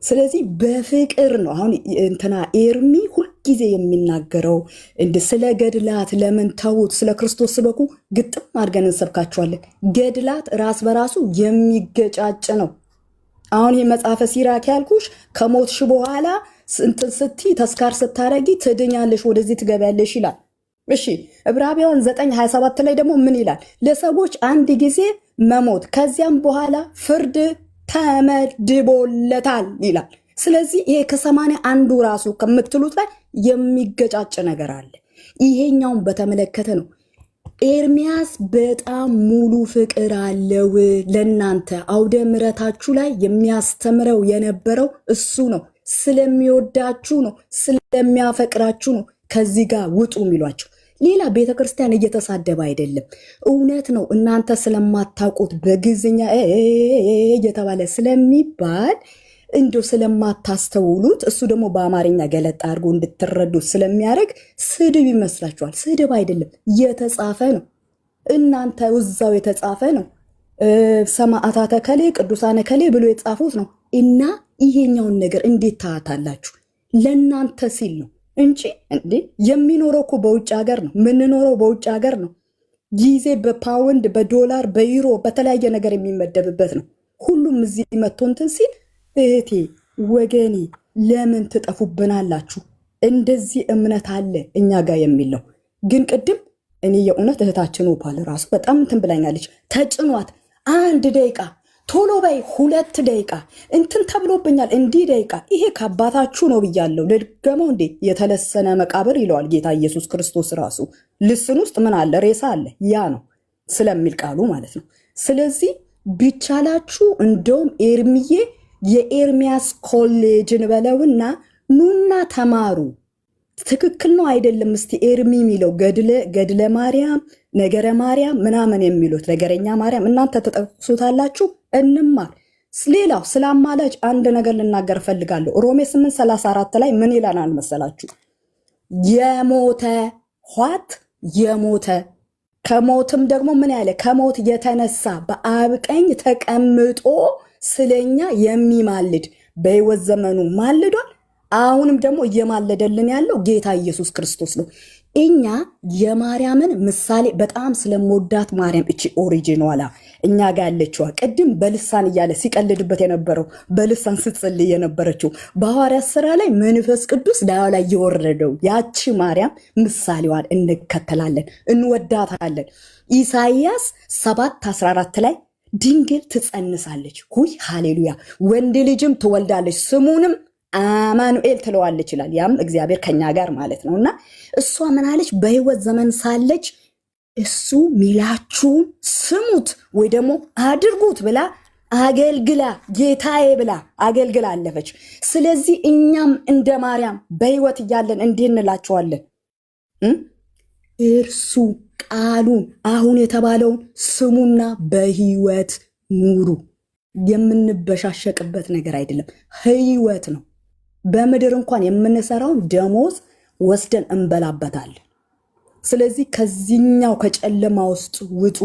ስለዚህ በፍቅር ነው አሁን እንትና ኤርሚ ሁልጊዜ የሚናገረው ስለ ገድላት ለምን ተዉት፣ ስለ ክርስቶስ ስበኩ ግጥም አድርገን እንሰብካቸዋለን። ገድላት ራስ በራሱ የሚገጫጭ ነው። አሁን የመጽሐፈ ሲራክ ያልኩሽ ከሞትሽ በኋላ እንትን ስትይ ተስካር ስታረጊ ትድኛለሽ፣ ወደዚህ ትገቢያለሽ ይላል። እሺ ዕብራውያን 9:27 ላይ ደግሞ ምን ይላል? ለሰዎች አንድ ጊዜ መሞት ከዚያም በኋላ ፍርድ ተመድቦለታል ይላል። ስለዚህ ይሄ ከ80 አንዱ ራሱ ከምትሉት ላይ የሚገጫጭ ነገር አለ። ይሄኛውን በተመለከተ ነው። ኤርሚያስ በጣም ሙሉ ፍቅር አለው ለእናንተ። አውደ ምሕረታችሁ ላይ የሚያስተምረው የነበረው እሱ ነው። ስለሚወዳችሁ ነው፣ ስለሚያፈቅራችሁ ነው ከዚህ ጋር ውጡ የሚሏቸው። ሌላ ቤተክርስቲያን እየተሳደበ አይደለም። እውነት ነው። እናንተ ስለማታውቁት በግዝኛ እየተባለ ስለሚባል እንዶ ስለማታስተውሉት እሱ ደግሞ በአማርኛ ገለጣ አድርጎ እንድትረዱት ስለሚያደርግ ስድብ ይመስላችኋል። ስድብ አይደለም፣ የተጻፈ ነው። እናንተ እዛው የተጻፈ ነው። ሰማዕታተ ከሌ ቅዱሳነ ከሌ ብሎ የጻፉት ነው። እና ይሄኛውን ነገር እንዴት ታታላችሁ? ለእናንተ ሲል ነው እንጂ እንዴ የሚኖረው እኮ በውጭ ሀገር ነው። የምንኖረው በውጭ ሀገር ነው። ጊዜ በፓውንድ በዶላር በዩሮ በተለያየ ነገር የሚመደብበት ነው። ሁሉም እዚህ መጥቶ እንትን ሲል እህቴ ወገኔ ለምን ትጠፉብናላችሁ? እንደዚህ እምነት አለ እኛ ጋር የሚል ነው። ግን ቅድም እኔ የእውነት እህታችን ኦፓል ራሱ በጣም እንትን ብላኛለች። ተጭኗት 1 ደቂቃ ቶሎ በይ 2 ደቂቃ እንትን ተብሎብኛል እንዲህ ደቂቃ። ይሄ ከአባታችሁ ነው ብያለሁ። ልድገመው እንዴ? የተለሰነ መቃብር ይለዋል ጌታ ኢየሱስ ክርስቶስ ራሱ። ልስን ውስጥ ምን አለ? ሬሳ አለ። ያ ነው ስለሚል ቃሉ ማለት ነው። ስለዚህ ቢቻላችሁ እንደውም ኤርሚዬ የኤርሚያስ ኮሌጅን በለውና ኑና ተማሩ። ትክክል ነው አይደለም? እስቲ ኤርሚ የሚለው ገድለ ማርያም፣ ነገረ ማርያም ምናምን የሚሉት ነገረኛ ማርያም እናንተ ተጠቅሱታላችሁ። እንማር። ሌላው ስለ አማላጅ አንድ ነገር ልናገር ፈልጋለሁ። ሮሜ 8:34 ላይ ምን ይላል መሰላችሁ? የሞተ ኋት የሞተ ከሞትም ደግሞ ምን ያለ ከሞት የተነሳ በአብ ቀኝ ተቀምጦ ስለኛ የሚማልድ በሕይወት ዘመኑ ማልዷል። አሁንም ደግሞ እየማለደልን ያለው ጌታ ኢየሱስ ክርስቶስ ነው። እኛ የማርያምን ምሳሌ በጣም ስለምወዳት ማርያም እቺ ኦሪጂናላ እኛ ጋር ያለችዋ ቅድም በልሳን እያለ ሲቀልድበት የነበረው በልሳን ስትጸልይ የነበረችው በሐዋርያት ሥራ ላይ መንፈስ ቅዱስ ላዩ ላይ የወረደው ያቺ ማርያም ምሳሌዋን እንከተላለን፣ እንወዳታለን። ኢሳይያስ 7:14 ላይ ድንግል ትጸንሳለች፣ ሁይ ሃሌሉያ፣ ወንድ ልጅም ትወልዳለች፣ ስሙንም አማኑኤል ትለዋለች ይላል። ያም እግዚአብሔር ከኛ ጋር ማለት ነውና እሷ ምን አለች? በህይወት ዘመን ሳለች እሱ ሚላችሁን ስሙት ወይ ደግሞ አድርጉት ብላ አገልግላ ጌታዬ ብላ አገልግላ አለፈች። ስለዚህ እኛም እንደ ማርያም በህይወት እያለን እንዲህ እንላቸዋለን፣ እርሱ ቃሉን አሁን የተባለውን ስሙና በህይወት ኑሩ። የምንበሻሸቅበት ነገር አይደለም፣ ህይወት ነው። በምድር እንኳን የምንሰራውን ደሞዝ ወስደን እንበላበታለን። ስለዚህ ከዚህኛው ከጨለማ ውስጥ ውጡ።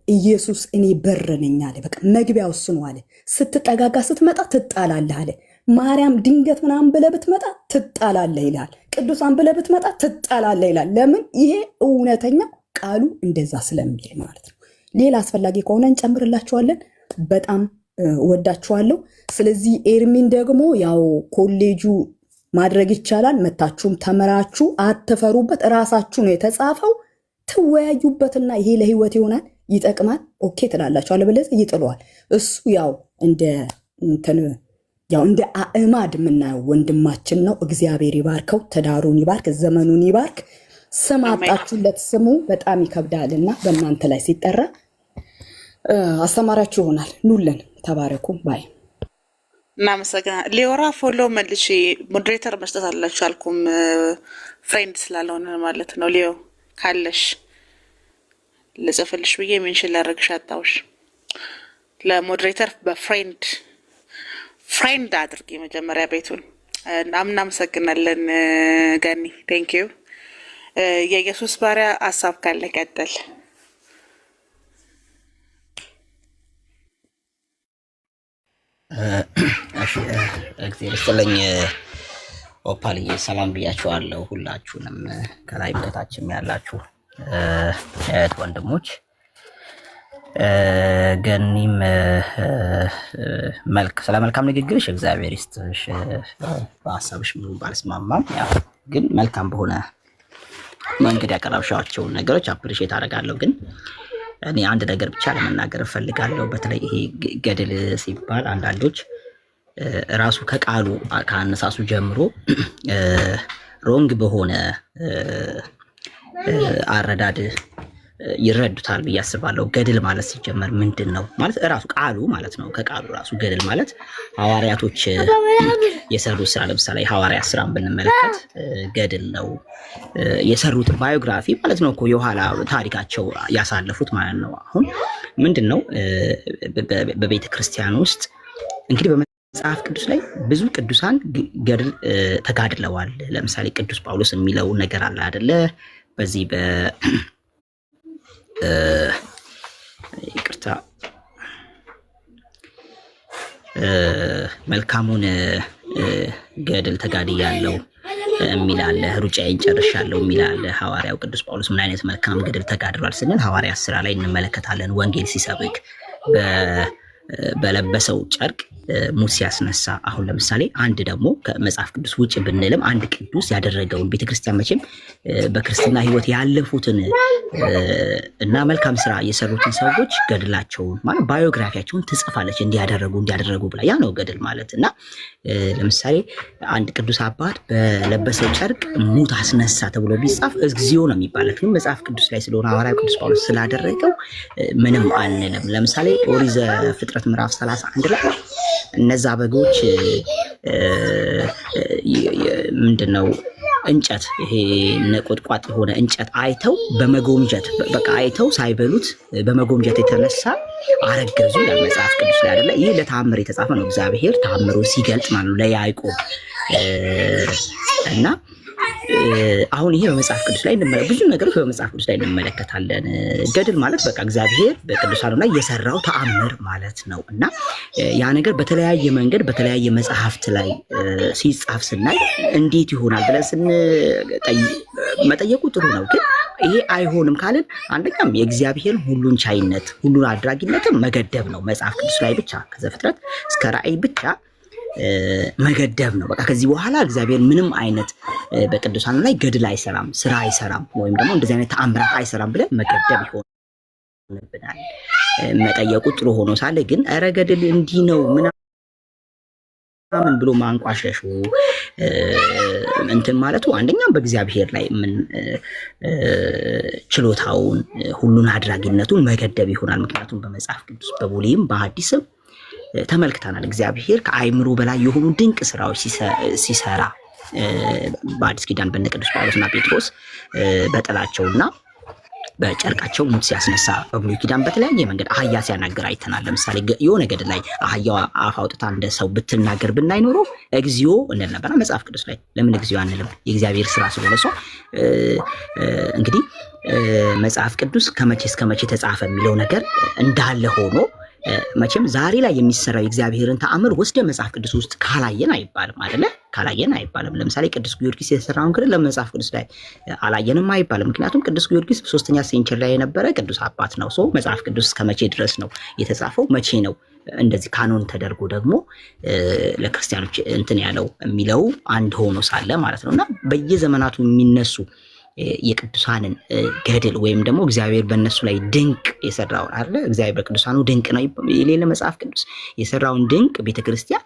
ኢየሱስ እኔ በር ነኝ አለ። በቃ መግቢያው እሱ ነው አለ። ስትጠጋጋ ስትመጣ ትጣላለህ አለ። ማርያም ድንገት ምናምን ብለህ ብትመጣ ትጣላለህ ይላል። ቅዱሳን ብለህ ብትመጣ ትጣላለህ ይላል። ለምን? ይሄ እውነተኛ ቃሉ እንደዛ ስለሚል ማለት ነው። ሌላ አስፈላጊ ከሆነ እንጨምርላችኋለን። በጣም ወዳችኋለሁ። ስለዚህ ኤርሚን ደግሞ ያው ኮሌጁ ማድረግ ይቻላል። መታችሁም ተመራችሁ አትፈሩበት። ራሳችሁ ነው የተጻፈው። ትወያዩበትና ይሄ ለህይወት ይሆናል፣ ይጠቅማል፣ ኦኬ ትላላችሁ። አለበለዚያ ይጥለዋል። እሱ ያው እንደ አእማድ የምናየው ወንድማችን ነው። እግዚአብሔር ይባርከው፣ ትዳሩን ይባርክ፣ ዘመኑን ይባርክ። ስም አጣችሁለት፣ ስሙ በጣም ይከብዳልና በእናንተ ላይ ሲጠራ አስተማሪያችሁ ይሆናል። ኑልን፣ ተባረኩ። ባይ እናመሰግናለን። ሊዮራ ፎሎ መልሽ። ሞዴሬተር መስጠት አላችሁ አልኩም፣ ፍሬንድ ስላልሆነ ማለት ነው። ሊዮ ካለሽ ልጽፍልሽ ብዬ ሜንሽን ላደርግሽ አጣሁሽ። ለሞዴሬተር ፍሬንድ አድርጊ መጀመሪያ ቤቱን። እናመሰግናለን ገኒ፣ ቴንክ ዩ። የኢየሱስ ባሪያ ሀሳብ ካለ ቀጥል። እግዚአብሔር ይስጥልኝ። ኦፓልዬ ሰላም ብያችኋለሁ ሁላችሁንም፣ ከላይ በታችም ያላችሁ እህት ወንድሞች። ገኒም ስለ መልካም ንግግርሽ እግዚአብሔር ይስጥሽ። በሀሳብሽ ምንም ባልስማማም ያው ግን መልካም በሆነ መንገድ ያቀረብሻቸውን ነገሮች አፕሪሼት አደርጋለሁ። ግን እኔ አንድ ነገር ብቻ ለመናገር እፈልጋለሁ። በተለይ ይሄ ገድል ሲባል አንዳንዶች ራሱ ከቃሉ ከአነሳሱ ጀምሮ ሮንግ በሆነ አረዳድ ይረዱታል ብዬ አስባለሁ። ገድል ማለት ሲጀመር ምንድን ነው ማለት ራሱ ቃሉ ማለት ነው። ከቃሉ ራሱ ገድል ማለት ሐዋርያቶች የሰሩት ስራ፣ ለምሳሌ ሐዋርያ ስራን ብንመለከት ገድል ነው። የሰሩት ባዮግራፊ ማለት ነው እኮ የኋላ ታሪካቸው ያሳለፉት ማለት ነው። አሁን ምንድን ነው በቤተ ክርስቲያን ውስጥ እንግዲህ በመጽሐፍ ቅዱስ ላይ ብዙ ቅዱሳን ገድል ተጋድለዋል። ለምሳሌ ቅዱስ ጳውሎስ የሚለው ነገር አለ አይደለ? በዚህ ይቅርታ መልካሙን ገድል ተጋድያለሁ የሚል አለ፣ ሩጫዬን ጨርሻለሁ የሚል አለ። ሐዋርያው ቅዱስ ጳውሎስ ምን አይነት መልካም ገድል ተጋድሏል ስንል ሐዋርያት ስራ ላይ እንመለከታለን። ወንጌል ሲሰብክ በለበሰው ጨርቅ ሙት ሲያስነሳ። አሁን ለምሳሌ አንድ ደግሞ ከመጽሐፍ ቅዱስ ውጭ ብንልም አንድ ቅዱስ ያደረገውን ቤተክርስቲያን መቼም በክርስትና ሕይወት ያለፉትን እና መልካም ስራ የሰሩትን ሰዎች ገድላቸውን ማለት ባዮግራፊያቸውን ትጽፋለች። እንዲያደረጉ ብላ ያ ነው ገድል ማለት። እና ለምሳሌ አንድ ቅዱስ አባት በለበሰው ጨርቅ ሙት አስነሳ ተብሎ ቢጻፍ እግዚኦ ነው የሚባለው። ግን መጽሐፍ ቅዱስ ላይ ስለሆነ ሐዋርያው ቅዱስ ጳውሎስ ስላደረገው ምንም አንልም። ለምሳሌ ኦሪት ዘፍጥረት ምዕራፍ 31 ላይ እነዛ በጎች ምንድነው እንጨት ይሄ ነቆጥቋጥ የሆነ እንጨት አይተው በመጎምጀት በቃ አይተው ሳይበሉት በመጎምጀት የተነሳ አረገዙ ይላል መጽሐፍ ቅዱስ ላይ አይደለ? ይህ ለተአምር የተጻፈ ነው። እግዚአብሔር ተአምሩን ሲገልጽ ማለት ነው ለያዕቆብ እና አሁን ይሄ በመጽሐፍ ቅዱስ ላይ ብዙ ነገሮች በመጽሐፍ ቅዱስ ላይ እንመለከታለን። ገድል ማለት በቃ እግዚአብሔር በቅዱሳኑ ላይ የሰራው ተአምር ማለት ነው። እና ያ ነገር በተለያየ መንገድ በተለያየ መጽሐፍት ላይ ሲጻፍ ስናይ እንዴት ይሆናል ብለን መጠየቁ ጥሩ ነው። ግን ይሄ አይሆንም ካልን አንደኛም የእግዚአብሔር ሁሉን ቻይነት ሁሉን አድራጊነትን መገደብ ነው። መጽሐፍ ቅዱስ ላይ ብቻ ከዘፍጥረት እስከ ራእይ ብቻ መገደብ ነው። በቃ ከዚህ በኋላ እግዚአብሔር ምንም አይነት በቅዱሳኑ ላይ ገድል አይሰራም፣ ስራ አይሰራም፣ ወይም ደግሞ እንደዚህ አይነት ተአምራት አይሰራም ብለን መገደብ ይሆናል። ይሆንብናል። መጠየቁ ጥሩ ሆኖ ሳለ ግን ኧረ ገድል እንዲህ ነው ምናምን ብሎ ማንቋሸሹ እንትን ማለቱ አንደኛም በእግዚአብሔር ላይ ምን ችሎታውን ሁሉን አድራጊነቱን መገደብ ይሆናል። ምክንያቱም በመጽሐፍ ቅዱስ በብሉይም በሐዲስም ተመልክተናል እግዚአብሔር ከአይምሮ በላይ የሆኑ ድንቅ ስራዎች ሲሰራ በአዲስ ኪዳን በነ ቅዱስ ጳውሎስና ጴጥሮስ በጥላቸውና በጨርቃቸው ሙት ሲያስነሳ በብሉይ ኪዳን በተለያየ መንገድ አህያ ሲያናገር አይተናል። ለምሳሌ የሆነ ገድል ላይ አህያዋ አፍ አውጥታ እንደ ሰው ብትናገር ብናይ ኖሮ እግዚኦ እንል ነበር። መጽሐፍ ቅዱስ ላይ ለምን እግዚኦ አንልም? የእግዚአብሔር ስራ ስለሆነ ሰው እንግዲህ መጽሐፍ ቅዱስ ከመቼ እስከ መቼ ተጻፈ የሚለው ነገር እንዳለ ሆኖ መቼም ዛሬ ላይ የሚሰራው የእግዚአብሔርን ተአምር ወስደ መጽሐፍ ቅዱስ ውስጥ ካላየን አይባልም አይደለ? ካላየን አይባልም። ለምሳሌ ቅዱስ ጊዮርጊስ የሰራውን ግን ለመጽሐፍ ቅዱስ ላይ አላየንም አይባልም። ምክንያቱም ቅዱስ ጊዮርጊስ 3ኛ ሴንቸሪ ላይ የነበረ ቅዱስ አባት ነው። ሰው መጽሐፍ ቅዱስ ከመቼ ድረስ ነው የተጻፈው? መቼ ነው እንደዚህ ካኖን ተደርጎ ደግሞ ለክርስቲያኖች እንትን ያለው የሚለው አንድ ሆኖ ሳለ ማለት ነውና በየዘመናቱ የሚነሱ የቅዱሳንን ገድል ወይም ደግሞ እግዚአብሔር በእነሱ ላይ ድንቅ የሰራውን አይደለ? እግዚአብሔር በቅዱሳኑ ድንቅ ነው የሌለ መጽሐፍ ቅዱስ የሰራውን ድንቅ ቤተክርስቲያን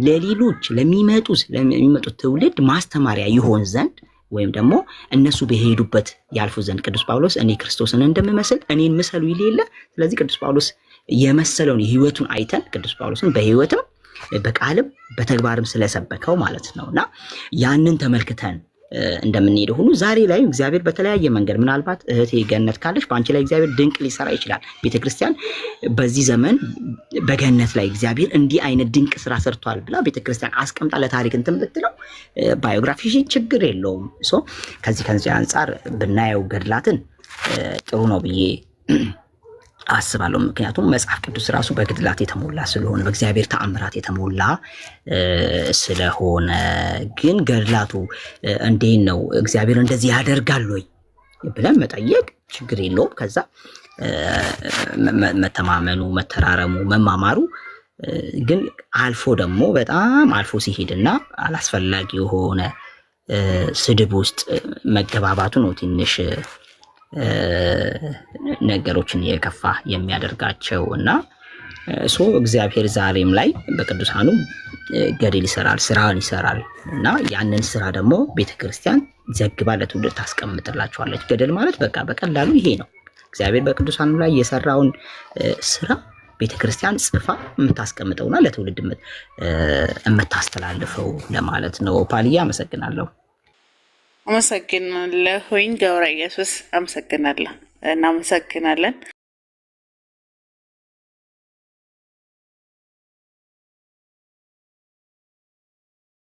ለሌሎች ለሚመጡት ትውልድ ማስተማሪያ ይሆን ዘንድ ወይም ደግሞ እነሱ በሄዱበት ያልፉ ዘንድ ቅዱስ ጳውሎስ እኔ ክርስቶስን እንደምመስል እኔን ምሰሉ ይሌለ። ስለዚህ ቅዱስ ጳውሎስ የመሰለውን ህይወቱን አይተን ቅዱስ ጳውሎስን በህይወትም በቃልም በተግባርም ስለሰበከው ማለት ነውና ያንን ተመልክተን እንደምንሄደው ሁሉ ዛሬ ላይ እግዚአብሔር በተለያየ መንገድ ምናልባት እህቴ ገነት ካለሽ በአንቺ ላይ እግዚአብሔር ድንቅ ሊሰራ ይችላል። ቤተክርስቲያን በዚህ ዘመን በገነት ላይ እግዚአብሔር እንዲህ አይነት ድንቅ ስራ ሰርቷል ብላ ቤተክርስቲያን አስቀምጣ ለታሪክ እንትን ብትለው ባዮግራፊ ችግር የለውም። ከዚህ አንጻር ብናየው ገድላትን ጥሩ ነው ብዬ አስባለሁ። ምክንያቱም መጽሐፍ ቅዱስ ራሱ በገድላት የተሞላ ስለሆነ በእግዚአብሔር ተአምራት የተሞላ ስለሆነ ግን ገድላቱ እንዴት ነው እግዚአብሔር እንደዚህ ያደርጋል ወይ ብለን መጠየቅ ችግር የለውም። ከዛ መተማመኑ፣ መተራረሙ፣ መማማሩ ግን አልፎ ደግሞ በጣም አልፎ ሲሄድና አላስፈላጊ የሆነ ስድብ ውስጥ መገባባቱ ነው ትንሽ ነገሮችን የከፋ የሚያደርጋቸው እና እግዚአብሔር ዛሬም ላይ በቅዱሳኑ ገድል ይሰራል፣ ስራን ይሰራል እና ያንን ስራ ደግሞ ቤተክርስቲያን ዘግባ ለትውልድ ታስቀምጥላቸዋለች። ገድል ማለት በቃ በቀላሉ ይሄ ነው። እግዚአብሔር በቅዱሳኑ ላይ የሰራውን ስራ ቤተክርስቲያን ጽፋ የምታስቀምጠውና ለትውልድ የምታስተላልፈው ለማለት ነው። ፓልያ አመሰግናለሁ። አመሰግናለሁኝ ገብረ ኢየሱስ አመሰግናለሁ። እናመሰግናለን።